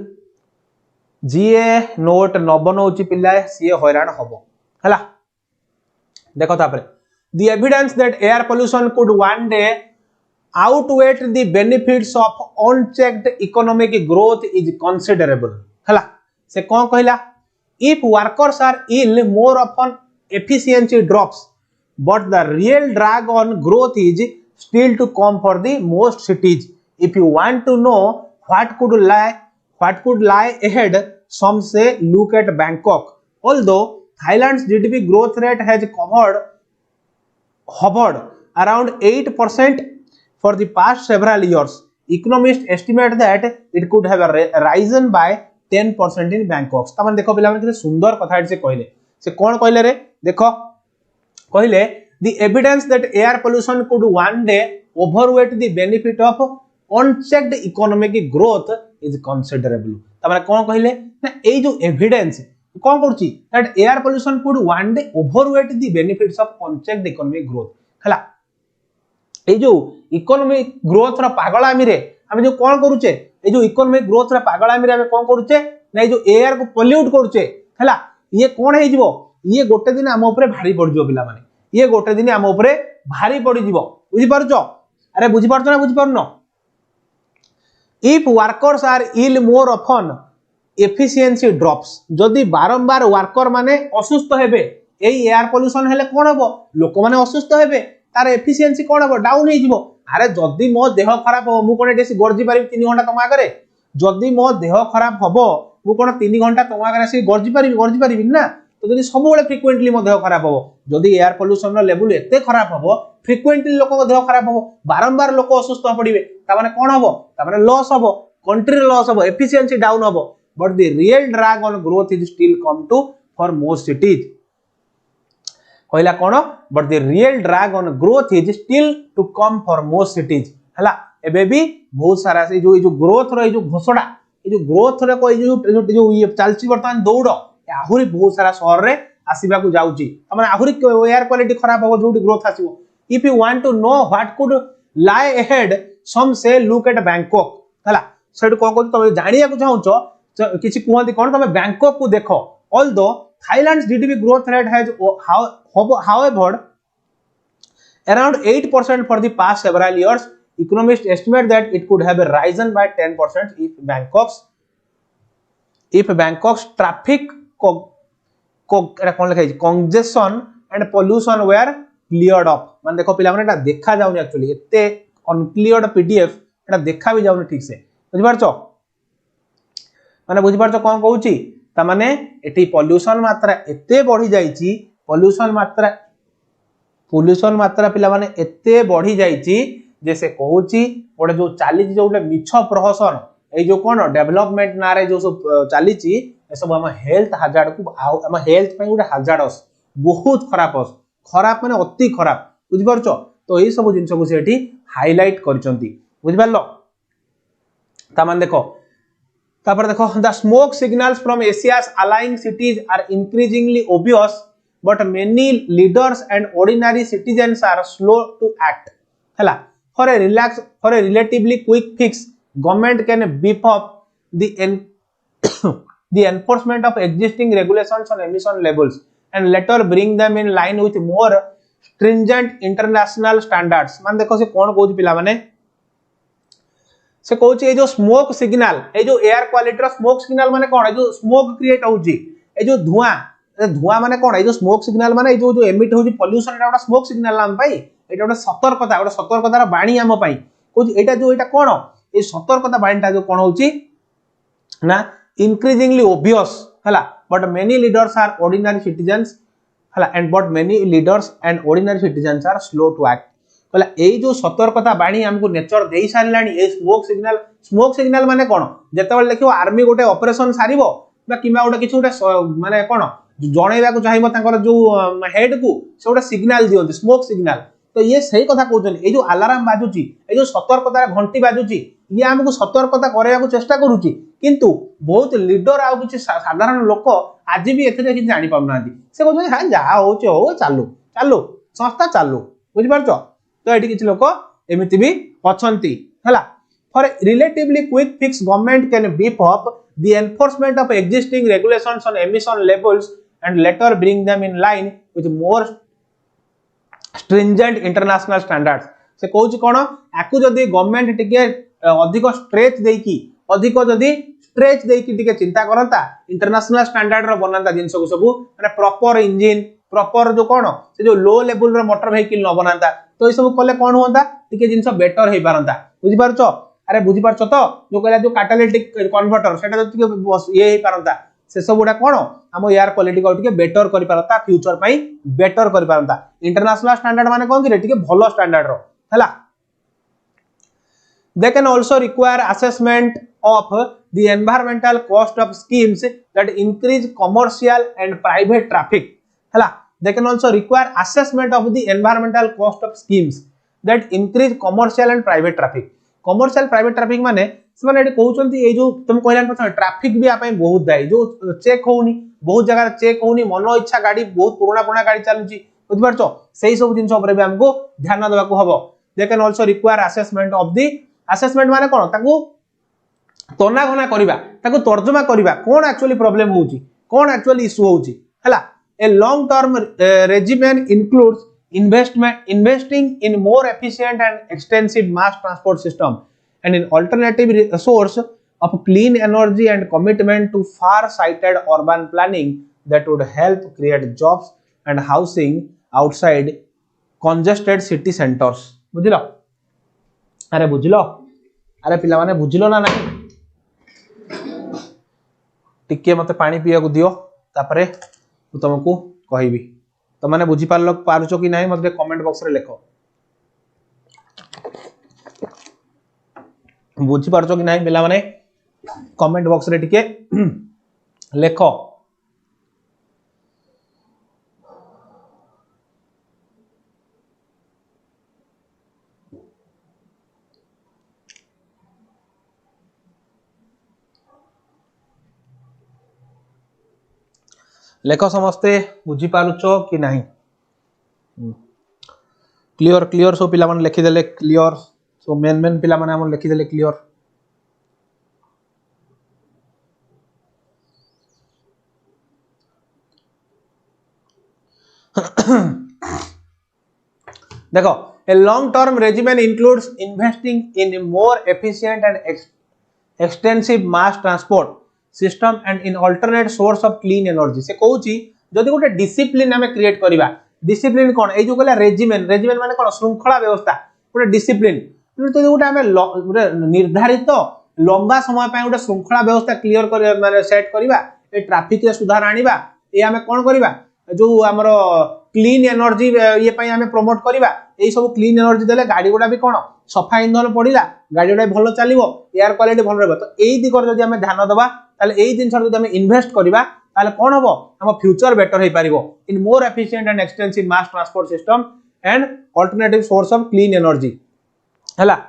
जीए नोट न बनौची पिला सी हैरान हबो हला देखो तापरे the evidence that air pollution could one day outweigh the benefits of unchecked economic growth is considerable हला से कोन कहला if workers are ill more often efficiency drops but the real drag on growth is still to come for the most cities if you want to know what could lie ahead some say look at Bangkok although Thailand's GDP growth rate has hovered around 8% for the past several years economists estimate that it could have risen by 10% in Bangkok तमन देखो पिला मन सुंदर कथा से कहले से कोन कहले रे देखो कहले the evidence that air pollution could one day overweight the benefit of unchecked economic growth is considerable तमन कोन कहले ना ए जो एविडेंस कोन करछि that air pollution could one day overweight the benefits of unchecked economic growth हला ए जो economic growth रा पागलामी रे हम जो कोन करूचे ए जो इकोनॉमिक ग्रोथ रा पागलामी रे हम कोन करूचे नै जो एयर को पोल्यूट करूचे हला ये कोन हे जिवो ये गोटे दिन हम ऊपर भारी पड़ जिवो पिला माने ये गोटे दिन हम ऊपर भारी पड़ जिवो बुझि पारछो अरे बुझि पारछो ना बुझि पारनो if workers are ill more often efficiency drops जदी बारंबार वर्कर माने असुस्थ हेबे एई एयर पोल्यूशन हेले कोन हबो लोक माने असुस्थ हेबे तार एफिशिएंसी कोन हबो डाउन हे जिवो अरे जदी मो देह खराब हो मु कोन डेसी गरजी पारि 3 घंटा तमा करे जदी मो देह खराब हबो मु कोन 3 घंटा तमा करे से गरजी पारि ना तो जदि सब बेले फ्रिक्वेंटली मो देह खराब हो जदि एयर पोल्यूशन रो लेवल एते खराब हो फ्रिक्वेंटली लोक देह खराब हो बारंबार लोक असुस्थ पड़िबे ता माने कोन हो ता माने लॉस हो कंट्री लॉस हो एफिशिएंसी डाउन हो but the real drag on growth is still come to for most cities कहला कोन but the real drag on growth is still to come for most cities हला एबे भी बहुत सारा से जो ग्रोथ रो जो घोषणा जो ग्रोथ रे कोई जो ये चलची वर्तमान दौड़ आहुरी बहुत सारा शहर रे आसीबा को जाउची तमाने आहुरी एयर क्वालिटी खराब हो जोटी ग्रोथ आसीबो if you want to know what could lie ahead some say look at Bangkok हला सेट कोन को तमे जानिया को चाहूचो किछि कुहंती कोन तमे बैंकॉक को देखो although Thailand's GDP growth rate has however around 8% for the past several years. Economists estimate that it could have risen by 10% if Bangkok's traffic congestion and pollution were cleared up. मान देखो पिला माने देखा जाउनी actually एते अनक्लियर्ड PDF एटा देखा भी जाउनी ठीक से बुझि पारछो माने बुझि पारछो कोन कहूची ता माने एटी पोल्यूशन मात्रा एते बढ़ी जाईची पोल्यूशन मात्रा पिला माने एते बढ़ी जाईची जैसे कहूची गोटे जो चली जोटे मिछ प्रहसन ए जो कोन डेवलपमेंट नारे जो सब चलीची ए सब हम हेल्थ हजार्ड को हम हेल्थ पे गोटे हजार्डस बहुत खराब माने अति खराब बुझि परछो तो ए सब जिंस को सेठी हाईलाइट करचंती बुझि परलो ता मान देखो तापर देखो the smoke signals from Asia's allying cities are increasingly obvious but many leaders and ordinary citizens are slow to act hela for a relatively quick fix government can beef up the enforcement of existing regulations on emission levels and later bring them in line with more stringent international standards मान देखो से कोन कहूची पिला माने से कहूची ए जो smoke signal ए जो air quality रो smoke signal माने कोन ए जो स्मोक क्रिएट होची ए जो धुआं माने कोन ए जो स्मोक सिग्नल माने ए जो एमिट होची पोल्यूशन एटा स्मोक सिग्नल नाम पाई एटा गोटे सतर्कतार बाणी आम पाई कहूची एटा जो एटा कोन ए सतर्कता बाणीटा जो कोन होची ना increasingly obvious हला but many leaders are ordinary citizens हला and but many leaders and ordinary citizens are slow to act कहला ए जो सतर्कता बाणी हमको नेचर देई सारलानी ए स्मोक सिग्नल माने कोन जेतेबेले देखियो आर्मी गोटे ऑपरेशन सारिबो बा किमा गोटे किछु गोटे माने कोन जणैबा को चाहिबो तांकर जो हेड को से गोटे सिग्नल दियंती स्मोक सिग्नल तो ये सही कथा कहउछन ए जो अलार्म बाजुची ए जो सतर्कता घंटी बाजुची ये हमको सतर्कता करैया को चेष्टा करूची किंतु बहुत लीडर आ किछि साधारण लोक आज भी एथे किछि जानि पाउनांती से कहउछन हां जा होचे हो चालू संस्था चालू बुझि पारछो तो एठी किछि लोक एमिति भी अछंती हला for relatively quick fix government can beef up the enforcement of existing regulations on emission levels and later bring them in line with more stringent international standards से कहउछि कोन आकु जदी गवर्नमेंट टिके अधिक स्ट्रेच देकी टिके चिंता करंता इंटरनेशनल स्टैंडर्ड रो बनांता जिंस को सब माने proper engine proper जो कोन से जो लो लेवल रो मोटर व्हीकल न बनांता तो ई सब कले कोन होंता टिके जिंस बेटर हे पारंता बुझि पारछो अरे बुझि पारछो तो जो कहला जो कैटालिटिक कन्वर्टर सेटा टिके ये हे पारंता से सब गुडा कोन हम एयर क्वालिटी को टिके बेटर करि पारंता फ्यूचर पई बेटर करि पारंता इंटरनेशनल स्टैंडर्ड माने कोन कि टिके भलो स्टैंडर्ड रो हला they can also require assessment of the environmental cost of schemes that increase commercial and private traffic hala they can also require assessment of the environmental cost of schemes that increase commercial and private private traffic माने ସେମାନେ एठी कहउचंती ए जो तुम कहलान प्रथम traffic भी आपै बहुत दाई जो चेक होउनी बहुत जगह चेक होउनी मन इच्छा गाड़ी बहुत पुराना गाड़ी चालुची बुझ परछो सेही सब जिंस ऊपर भी हमको ध्यान देबा को हबो they can also require assessment of the assessment माने कोन ताकू तोना घना करबा ताकू तर्जुमा करबा कोन एक्चुअली प्रॉब्लम होउची कोन एक्चुअली इशू होउची हला a long term regimen includes investing in more efficient and extensive mass transport system and in alternative source of clean energy and commitment to far sighted urban planning that would help create jobs and housing outside congested city centers बुझिलो अरे पिला माने बुझिलो ना नहीं टिके मते पानी पिया को दियो तापरे तुमको कहबी तो मैंने बुझी पारुच कि नहीं मत कमेंट बॉक्स रे लिख बुझी पारुच कि नहीं पिला माने कमेंट बॉक्स रे टिके लिख लेख समस्ते बुझी पारुच कि नहीं क्लियर क्लियर सब पिला माने लिखिदेले क्लियर सो मेन मेन पिला माने हम लिखिदेले क्लियर देखो a long term regimen includes investing in more efficient and extensive mass transport system and in alternate source of clean energy से कहूची जदि गोटे डिसिप्लिन हमें क्रिएट करबा डिसिप्लिन कोन ए जो कहला रेजिमेन रेजिमेन माने कोन श्रृंखला व्यवस्था गोटे डिसिप्लिन तो गोटे हमें निर्धारित लंबा समय पे गोटे श्रृंखला व्यवस्था क्लियर कर माने सेट करबा ए ट्रैफिक रे सुधार आनिबा ए हमें कोन करबा जो हमरो क्लीन एनर्जी ये पई हमें प्रमोट करबा ए सब क्लीन एनर्जी देले गाड़ी गुडा भी कोन सफा इंधन पड़िला गाड़ी गुडा भलो चलिबो एयर क्वालिटी भलो रहबो तो एई दिगर जदि हमें ध्यान दबा ताले एई दिन जदि हमें इन्वेस्ट करबा ताले कोन हबो हम फ्यूचर बेटर हे पारिबो in more efficient and extensive mass transport system and alternative source of clean energy हला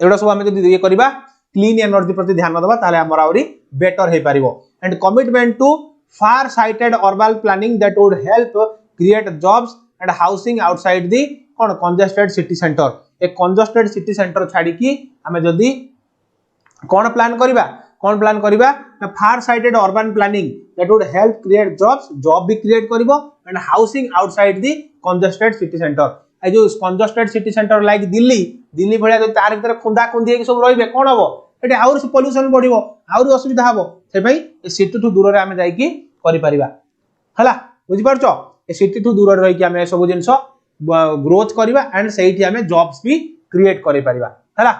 एडा सब हमें जदि ये करबा क्लीन एनर्जी प्रति ध्यान दबा ताले हमर आउरी बेटर हे पारिबो and commitment to far sighted urban planning that would help create jobs and housing outside the congested city center a congested city center छाड़ी की हमें जदी कौन प्लान करिबा ना far sighted urban planning that would help create jobs job भी create करिवो and housing outside the congested city center ए जो congested city center like Delhi भलिया जो तार भीतर खुंदा खुंदी सब रहिबे कोन हबो एटे आउर पोल्यूशन बढ़िबो आउर असुविधा हबो से भाई ए सिटी ठू दूर रे हमें जाई की करि परिबा हला बुझि परछो ए सिटी ठू दूर रही कि हमें सब जिंस ग्रोथ करिबा एंड सेठी हमें जॉब्स भी क्रिएट करि परिबा हला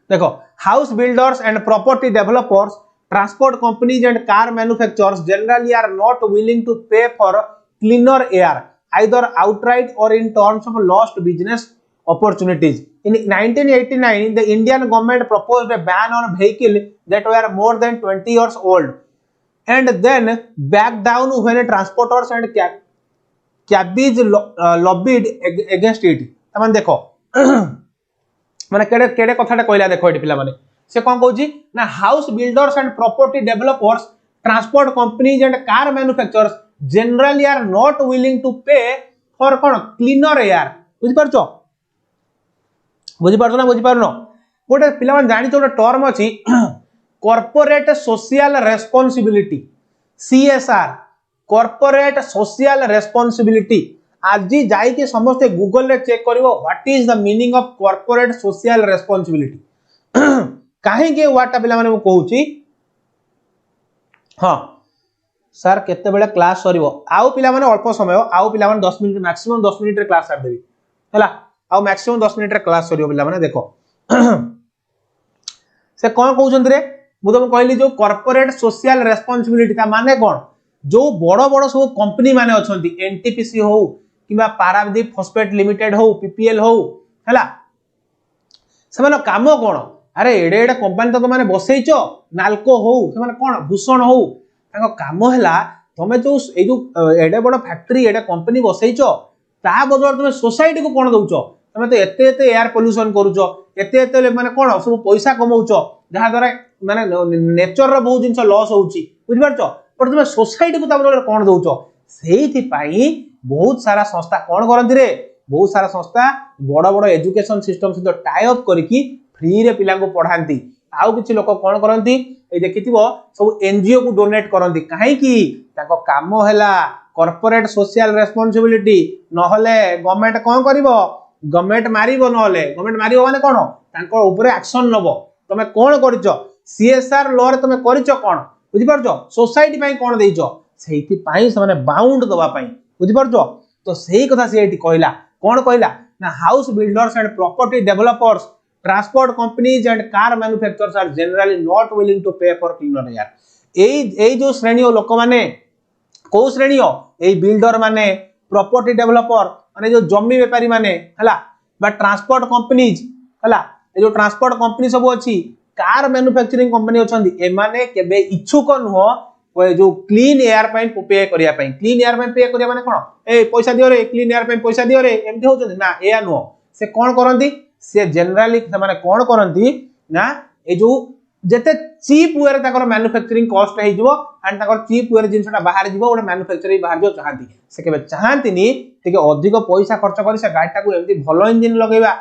देखो house builders and property developers transport companies and car manufacturers generally are not willing to pay for cleaner air either outright or in terms of lost business opportunities. In 1989, the Indian government proposed a ban on vehicles that were more than 20 years old and then backed down when transporters and cabbies lobbied against it. तमान देखो माने केडे कथाटा कहला देखो eighty पिला माने से कोन कहूची ना house builders and property developers transport companies and car manufacturers generally are not willing to pay for cleaner air बुझि परछो ना बुझि पारनो गोटे पिला मन जानि तो टर्म अछि corporate social responsibility CSR corporate social responsibility आज जाई के समस्त गूगल रे चेक करिवो what is the meaning of corporate social responsibility काहे के वाटा पिला माने कहूची हां सर केते बेले क्लास सरीबो आउ पिला माने अल्प समय आउ पिला माने 10 मिनिट मैक्सिमम 10 मिनिट रे क्लास स्टार्ट देबी हला आउ मैक्सिमम 10 मिनिट रे क्लास सरीबो पिला माने देखो से कोन कहउछन रे मु तुम कहली जो कॉर्पोरेट सोशल रेस्पोंसिबिलिटी ता माने कोन जो बड़ सब कंपनी माने अछंती एनटीपीसी हो किबा पारादीप फॉस्फेट लिमिटेड हो पीपीएल हो हला से माने काम कोन अरे एडे एडे कंपनी तो माने बसैचो नालको हो से माने कोन भूषण हो ताको काम हैला तमे जो ए जो एडे बड़ फैक्ट्री एडे कंपनी बसैचो ता बदल तमे सोसाइटी को कोन दउचो तमे तो एते एयर पोल्यूशन करूचो एते माने कोन सब पैसा कमाउचो जहा द्वारा माने नेचर रो बहुत जिंस लॉस होउची बुझि परछो पर तमे सोसाइटी को ता बदल कोन दउचो सेहिथि पई बहुत सारा संस्था कोन करंती रे बहुत सारा संस्था बड़ एजुकेशन सिस्टम से टाई अप करके फ्री रे पिला को पढांती आउ किछि लोक कोन करंती ए देखिथिबो सब एनजीओ को डोनेट करंती काहे की ताको काम हैला कॉर्पोरेट सोशल रेस्पोंसिबिलिटी नहले गवर्नमेंट कोन करिवो गवर्नमेंट मारिवो नहले गवर्नमेंट मारिवो माने कोन ताको ऊपर एक्शन नबो तमे कोन करिचो सीएसआर लॉ रे तमे करिचो कोन बुझि परछो सोसाइटी पई कोन देइचो सेहिति पई से माने बाउंड दबा पई बुझि परछो तो सेही कथा से एटी कहला कोन कहला ना house builders and property developers transport companies and car manufacturers are generally not willing to pay for cleaner air. एई जो श्रेणी लोक माने को श्रेणी एई बिल्डर माने प्रॉपर्टी डेवलपर माने जो जमी व्यापारी माने हला बा ट्रांसपोर्ट कंपनीज हला ए जो ट्रांसपोर्ट कंपनी सब अछि कार मैन्युफैक्चरिंग कंपनी अछंदी ए माने केबे इच्छुक नुह जो क्लीन एयर पे करिया क्लीन एयर पे करिया माने कोन ए पैसा दियो रे क्लीन एयर पे पैसा दियो रे एमती होचंदी ना एया नुह से कोन करंती से जनरली से माने कोन करंती ना ए जो जेते चीप वे रे ताकर मैन्युफैक्चरिंग कॉस्ट हे जिवो एंड ताकर चीप वे रे जिनसटा बाहर जिवो ओडे मैन्युफैक्चरिंग बाहर जो चाहती से केबे चाहती नी ठीक अधिक पैसा खर्च करी से गाड़ी टाको एमती भलो इंजन लगेबा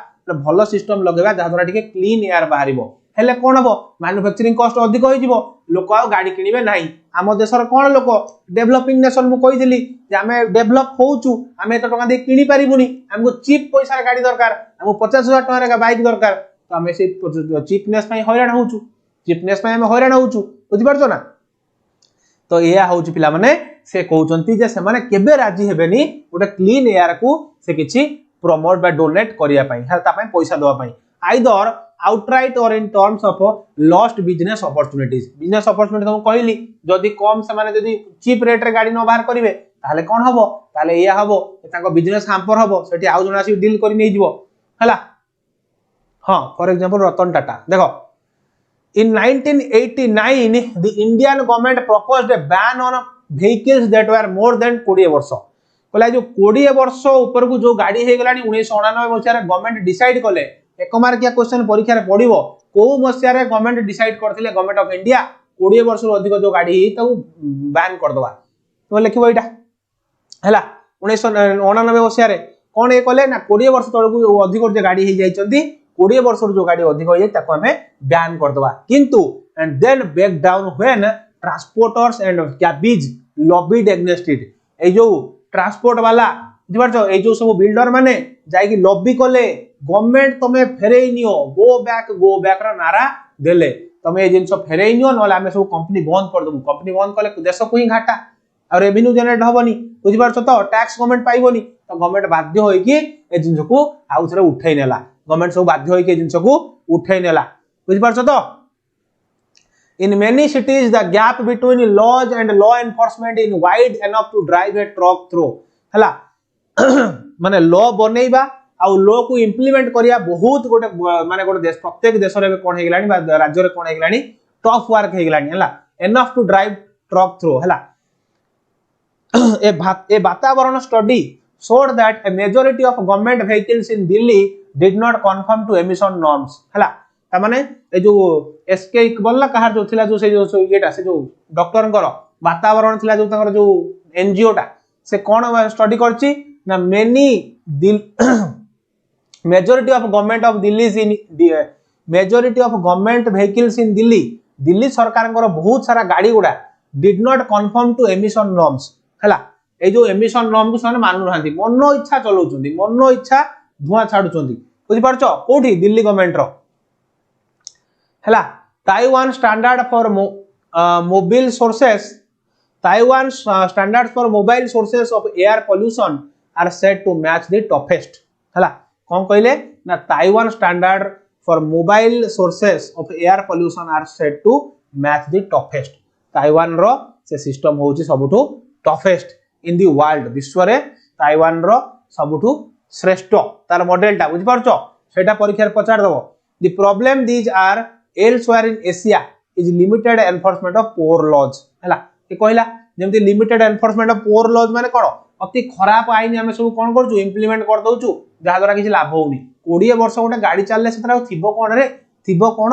भलो सिस्टम लगेबा जहा द्वारा ठीक क्लीन एयर बाहरिबो हेले कोन हबो मैन्युफैक्चरिंग कॉस्ट अधिक होई जिवो लोक आ गाड़ी किनिबे नाही आम देशर कोन लोक डेवलपिंग नेशन मु कहि दिली जे हमें डेवलप होउचू हमें एत टका दे किनि परिबुनी हमको चीप पैसा गाड़ी दरकार हमको 50,000 टका रे बाइक दरकार तो हमें से चीपनेस पई हैरान होउचू चीपनेस पई हमें हैरान होउचू बुझि परछो ना तो एया होउचू पिला माने से कहउचंती जे से माने केबे राजी हेबेनी ओटा क्लीन एयर को से किछि प्रमोट बा डोनेट करिया पई हा ता पई पैसा दवा पई either outright or in terms of lost business opportunities तो कहली जदि कम से माने जदि चीप रेट रे गाड़ी न बाहर करिवे ताले कोन हबो ताले एया हबो ताको बिजनेस हाम्पर हबो सेठी आउ जणा सी डील करि नै जिवो हला हां फॉर एग्जांपल रतन टाटा देखो in 1989 the Indian government proposed a ban on vehicles that were more than 20 वर्ष कहला जो 20 वर्ष ऊपर को जो गाड़ी हे गलानी 1999 मसिया रे गवर्नमेंट डिसाइड कले एक मार्क या क्वेश्चन परीक्षा रे पडिबो को मसिया रे गवर्नमेंट डिसाइड करथिले गवर्नमेंट ऑफ इंडिया 20 वर्ष रो अधिक जो गाड़ी ही ताऊ बैन कर दवा तो लिखिबो एटा हला 1999 मसिया रे कोन ए कले ना 20 वर्ष तळ को अधिक जो गाड़ी हे जाई चंदी 20 वर्ष जो गाड़ी अधिक हो जाय ताको हमें बैन कर दवा किंतु and then back down when transporters and cabbies lobbied against it ए जो ट्रांसपोर्ट वाला बुझिपारछो ए जो सब बिल्डर माने जाई कि लॉबी कले गवर्नमेंट तमे फेरेई नियो गो बैक रा नारा देले तमे ए जिंस फेरेई नियो नले हमें सब कंपनी बंद कर दबु कंपनी बंद कले देश को ही घाटा और रेवेन्यू जनरेट होबनी बुझिपारछो तो टैक्स गवर्नमेंट पाइबोनी तो गवर्नमेंट बाध्य होई कि ए जिंस को आउस रे उठै नेला गवर्नमेंट सब बाध्य होई कि जिंस को उठै नेला बुझिपारछो तो In many cities, the gap between laws and law enforcement is wide enough to drive a truck through. हला माने लॉ बनेइबा आ लॉ को इंप्लीमेंट करिया बहुत गोटे माने गोटे देश प्रत्येक देश रे कोन हे गेलानी बा राज्य रे कोन हे गेलानी टफ वर्क हे गेलानी हला enough to drive truck through हला ए वातावरण study showed that a majority of government vehicles in Delhi did not conform to emission norms हला ता माने ए जो एसके बोलला कहार जो थिला जो से जो एटा से जो डॉक्टर कर वातावरण थिला जो तंगर जो एनजीओ टा से कोन स्टडी करची ना many majority of government of Delhi in majority of government vehicles in Delhi सरकार कर बहुत सारा गाड़ी गुडा did not confirm to emission norms हला ए जो एमिशन नॉर्म को सने मानु रहंती मनो इच्छा चलाउचंदी मनो इच्छा धुआं छाडुचंदी बुझि पारछो कोठी दिल्ली गवर्नमेंट रो हला Taiwan standard for mobile sources Taiwan standards for mobile sources of air pollution are set to match the toughest हला कोन कहले ना Taiwan standard for mobile sources of air pollution are set to match the toughest Taiwan रो से system होउची सबुठु toughest in the world विश्व रे Taiwan रो सबुठु श्रेष्ठ तार model टा बुझि परछो सेटा परीक्षा रे पचार दबो the problem these are elsewhere in Asia is limited enforcement of poor laws हला ए कहला जेमति limited enforcement of poor laws माने कोन अति खराब आईन हम सब कोन करजु इंप्लीमेंट कर दउचु जहा द्वारा किछि लाभ होउनी 20 वर्ष गोटे गाड़ी चलले सेतरा थिबो कोन रे थिबो कोन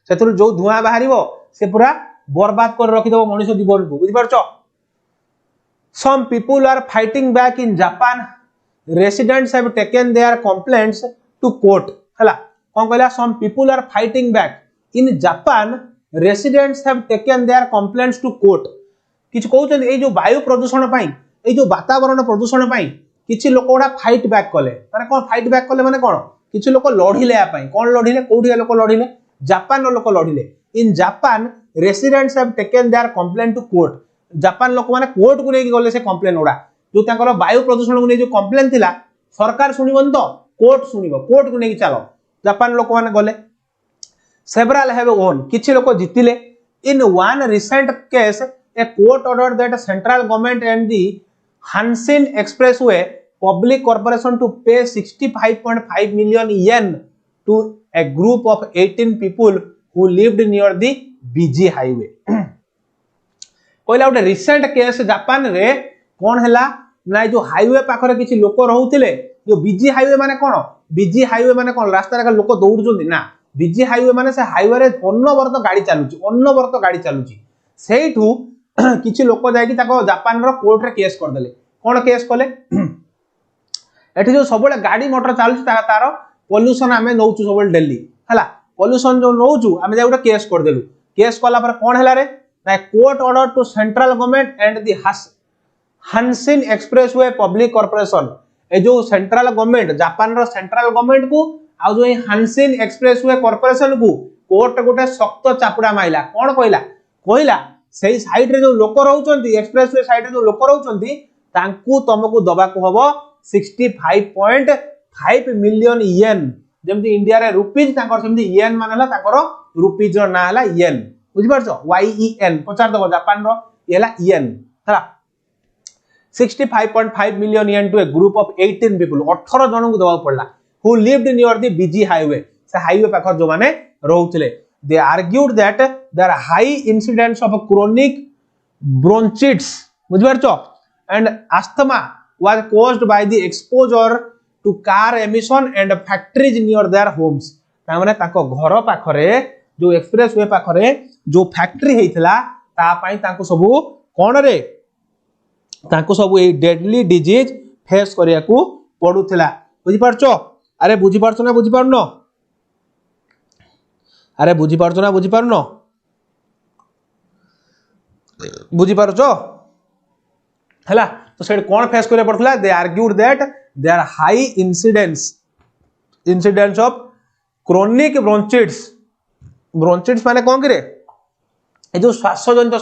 सेतरु जो धुआं बाहरिबो से पूरा बर्बाद कर रखि दबो मनुष्य जीवन को बुझि परछो some people are fighting back in Japan residents have taken their complaints to court हला कोन कहला some people are fighting back in Japan residents have taken their complaints to court किछ कहउछन ए जो वायु प्रदूषण पई ए जो वातावरण प्रदूषण पई किछ लोकडा फाइट बैक कले माने कोन फाइट बैक कले माने कोन किछ लोक लढिले आ पई कोन लढिले कोठी लोक लढिले जापान लोक लढिले in Japan residents have taken their complaint to court Japan लोक माने कोर्ट को नै गले से कंप्लेन ओडा जो तांकर वायु प्रदूषण को नै जो कंप्लेन थिला सरकार सुनिबन तो कोर्ट सुनिबो कोर्ट को नहीं चलो जापान लोक माने गले सेवरल हैव ओन किछि लोक जितिले in one recent case a court order that central government and the Hanshin expressway public corporation to pay 65.5 million yen to a group of 18 people who lived near the BG highway कहला उटे recent case Japan रे कोन हला ना जो highway पाखरे किछि लोक रहउतिले जो बीजी highway माने कोन बीजी हाईवे माने कोन रास्ता रे लोक दौड़ुचंदी ना बीजी हाईवे माने से हाईवे रे अनवरत गाड़ी चालुची सेइठू किछि लोक जाय कि ताको जापान रो कोर्ट रे केस कर देले कोन केस कले एठी जो सबले गाड़ी मोटर चालुची तार पोल्यूशन आमे नौचु सबले डेली हला पोल्यूशन जो नौचु आमे जाय उटा केस कर देलु केस कला पर कोन हला रे ना court order to central government and the Hanshin expressway public corporation ए जो सेंट्रल गवर्नमेंट जापान रो सेंट्रल गवर्नमेंट को आ जो हानसिन एक्सप्रेसवे कॉर्पोरेशन को कोर्ट गोटे सख्त चापुडा माइला कोन कहला सेही साइड रे जो लोक रहउचंती एक्सप्रेसवे साइड रे जो लोक रहउचंती तांकू तुमको दबा को हबो 65.5 मिलियन येन जेमति इंडिया रे रुपीज तांकर सेमति येन मानला तांकर रुपीज रो ना हला येन बुझि परछो YEN पचार दबो जापान रो येला येन हला 65.5 million yen to a group of 18 people 18 जन को दबा पड़ला who lived near the busy highway से हाईवे पाखर जो माने रहउतले they argued that there high incidence of chronic bronchitis बुझि परछो and asthma was caused by the exposure to car emission and factories near their homes ता माने ताको घर पाखरे जो एक्सप्रेस वे पाखरे जो फैक्ट्री हेइतला ता पई ताको सब कोन रे ताको सब ए डेडली डिजीज फेस करिया को पडुथिला बुझि परछो अरे बुझि परछो ना बुझि परनो अरे बुझि परछो ना बुझि परनो बुझि परछो हला तो सेड कोन फेस करे पड़थला they argued that there high incidence of chronic bronchitis माने कोन करे ए जो श्वास जनित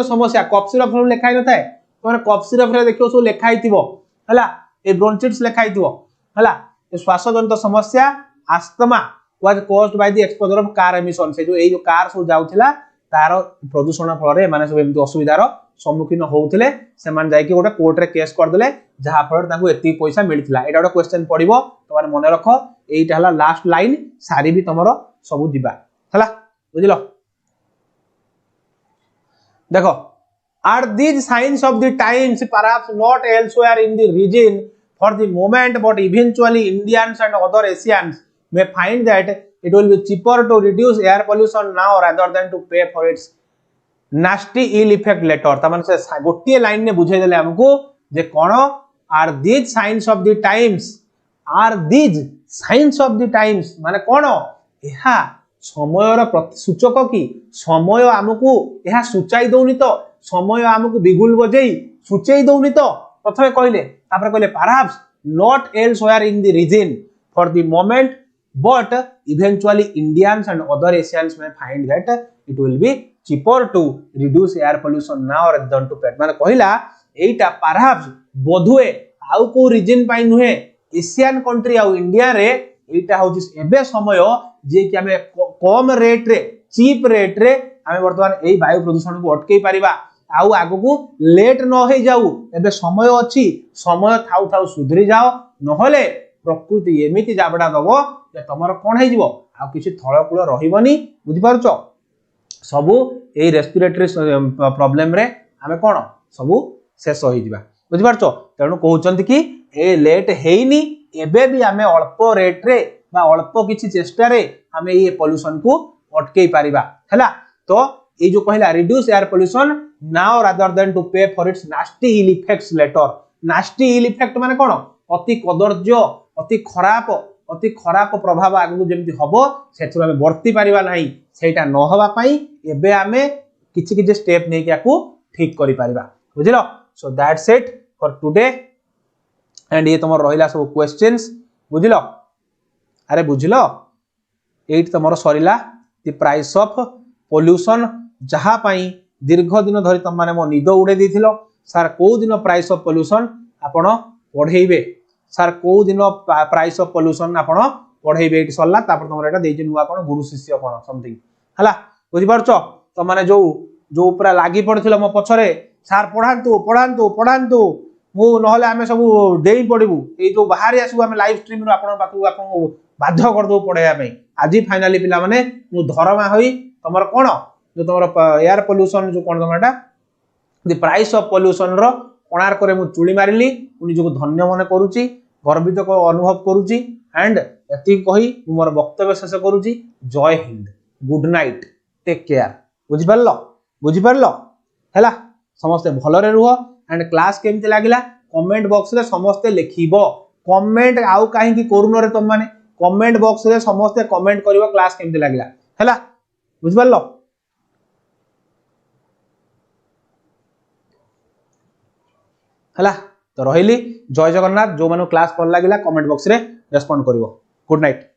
समस्या कफ सिरप रे लिखाइ न थाए तोने कफ सिरप रे देखियो सो लिखाइ थिबो हला ए ब्रोंचिटिस लिखाइ थिबो हला ए श्वास जनित समस्या asthma was caused by the exposure of car emission से जो ए जो कार सो जाउथिला तार प्रदूषण फल रे माने सब एमति असुविधार सम्मुखीन होउथिले से मान जाय कि गोटे कोर्ट रे केस कर देले जहा फल ताकू एती पैसा मिलथिला एटा गोटे क्वेश्चन पडिबो तो माने मने रखो एटा हला लास्ट लाइन सारी भी तमरो सब दिबा हला बुझिलो देखो are these signs of the times perhaps not elsewhere in the region for the moment but eventually Indians and other Asians may find that it will be cheaper to reduce air pollution now rather than to pay for its nasty ill effect later ता माने से गोटिए line ने बुझाई देले हमको जे कोन are these signs of the times माने कोन एहा समयर सूचक की समय हमको एहा सूचाई दउनी तो समय हमको बिगुल बजेई सूचाई दउनी तो प्रथमे कहले तापर कहले perhaps not elsewhere in the region for the moment but eventually Indians and other Asians may find that it will be cheaper to reduce air pollution now rather than to pay माने कहिला एटा perhaps बोधुए आउ को reason पाई नुहे Asian country आउ India रे एटा होछि एबे समय जे कि हमें कम रेट रे चीप रेट रे हमें वर्तमान एई वायु प्रदूषण को अटकेई परिबा आउ आगु को लेट न होई जाऊ एबे समय अछि समय थाउ थाउ सुधरी जाओ नहले प्रकृति एमिति जाबडा दबो जे तमरो कोन हे जिवो आ किछि थळकुळ रहिबनी बुझि पारछो सबु ए रेस्पिरेटरी प्रॉब्लम रे हमें कोन सबु शेष होई जिबा बुझि पारछो तेनु कहउचंती कि ए लेट हेइनी एबे भी हमें अल्प रेट रे बा अल्प किछि चेष्टा रे हमें ये पोल्यूशन को अटकेई परिबा हैला तो ए जो कहला reduce air pollution now rather than to pay for its nasty ill effects later nasty ill effect माने कोन अति कदर्य अति खराब प्रभाव आगु जेमति हबो सेथुर हमें वर्ती परिबा नाही सेटा न होबा पई एबे हमें किछि किछि स्टेप नै कि आकू ठीक करि परिबा बुझिलो so that's it for today and ये तमर रहिला सब क्वेश्चंस बुझिलो अरे बुझिलो एट तमर सरिला द प्राइस ऑफ पोल्यूशन जहा पई दीर्घ दिन धरि तम माने मो निद उडे दिथिलो सर को दिन प्राइस ऑफ पोल्यूशन आपण पढ़ेबे सर को दिन प्राइस ऑफ पोल्यूशन आपण पढ़ेबे एटी सरला तापर तमर एटा देइछ नुवा कोन गुरु शिष्य कोन समथिंग हला बुझि पारछो तो माने जो पूरा लागि पड़थिलो मो पछरे सर पढ़ांतु पढ़ांतु पढ़ांतु मु नहले आमे सब डेई पड़िबु ए जो बाहर आसु आमे लाइव स्ट्रीम रो आपण पाखु आपण बाध्य कर दो पढ़ाया पे आज फाइनाली पिला माने मु धरमा होई तमर कोन जो तमर एयर पोल्यूशन जो कोन तमरटा द प्राइस ऑफ पोल्यूशन रो कोणार्क रे मु चुली मारिली उनी जो धन्य मन करूची गर्वित को अनुभव करूची एंड एति कही मु मोर वक्तव्य शेष करूची जय हिंद गुड नाइट टेक केयर बुझि परलो हैला समस्ते भलरे रुह एंड क्लास केमति लागिला कमेंट बॉक्स रे समस्ते लिखिबो कमेंट आउ काहे की करूनो रे तुम माने कमेंट बॉक्स रे समस्ते कमेंट करिवो क्लास केमति लागिला हैला बुझि परलो हैला तो रहिली जय जगन्नाथ जो मानो क्लास पढ़ लागिला कमेंट बॉक्स रे रेस्पोंड करिवो गुड नाइट।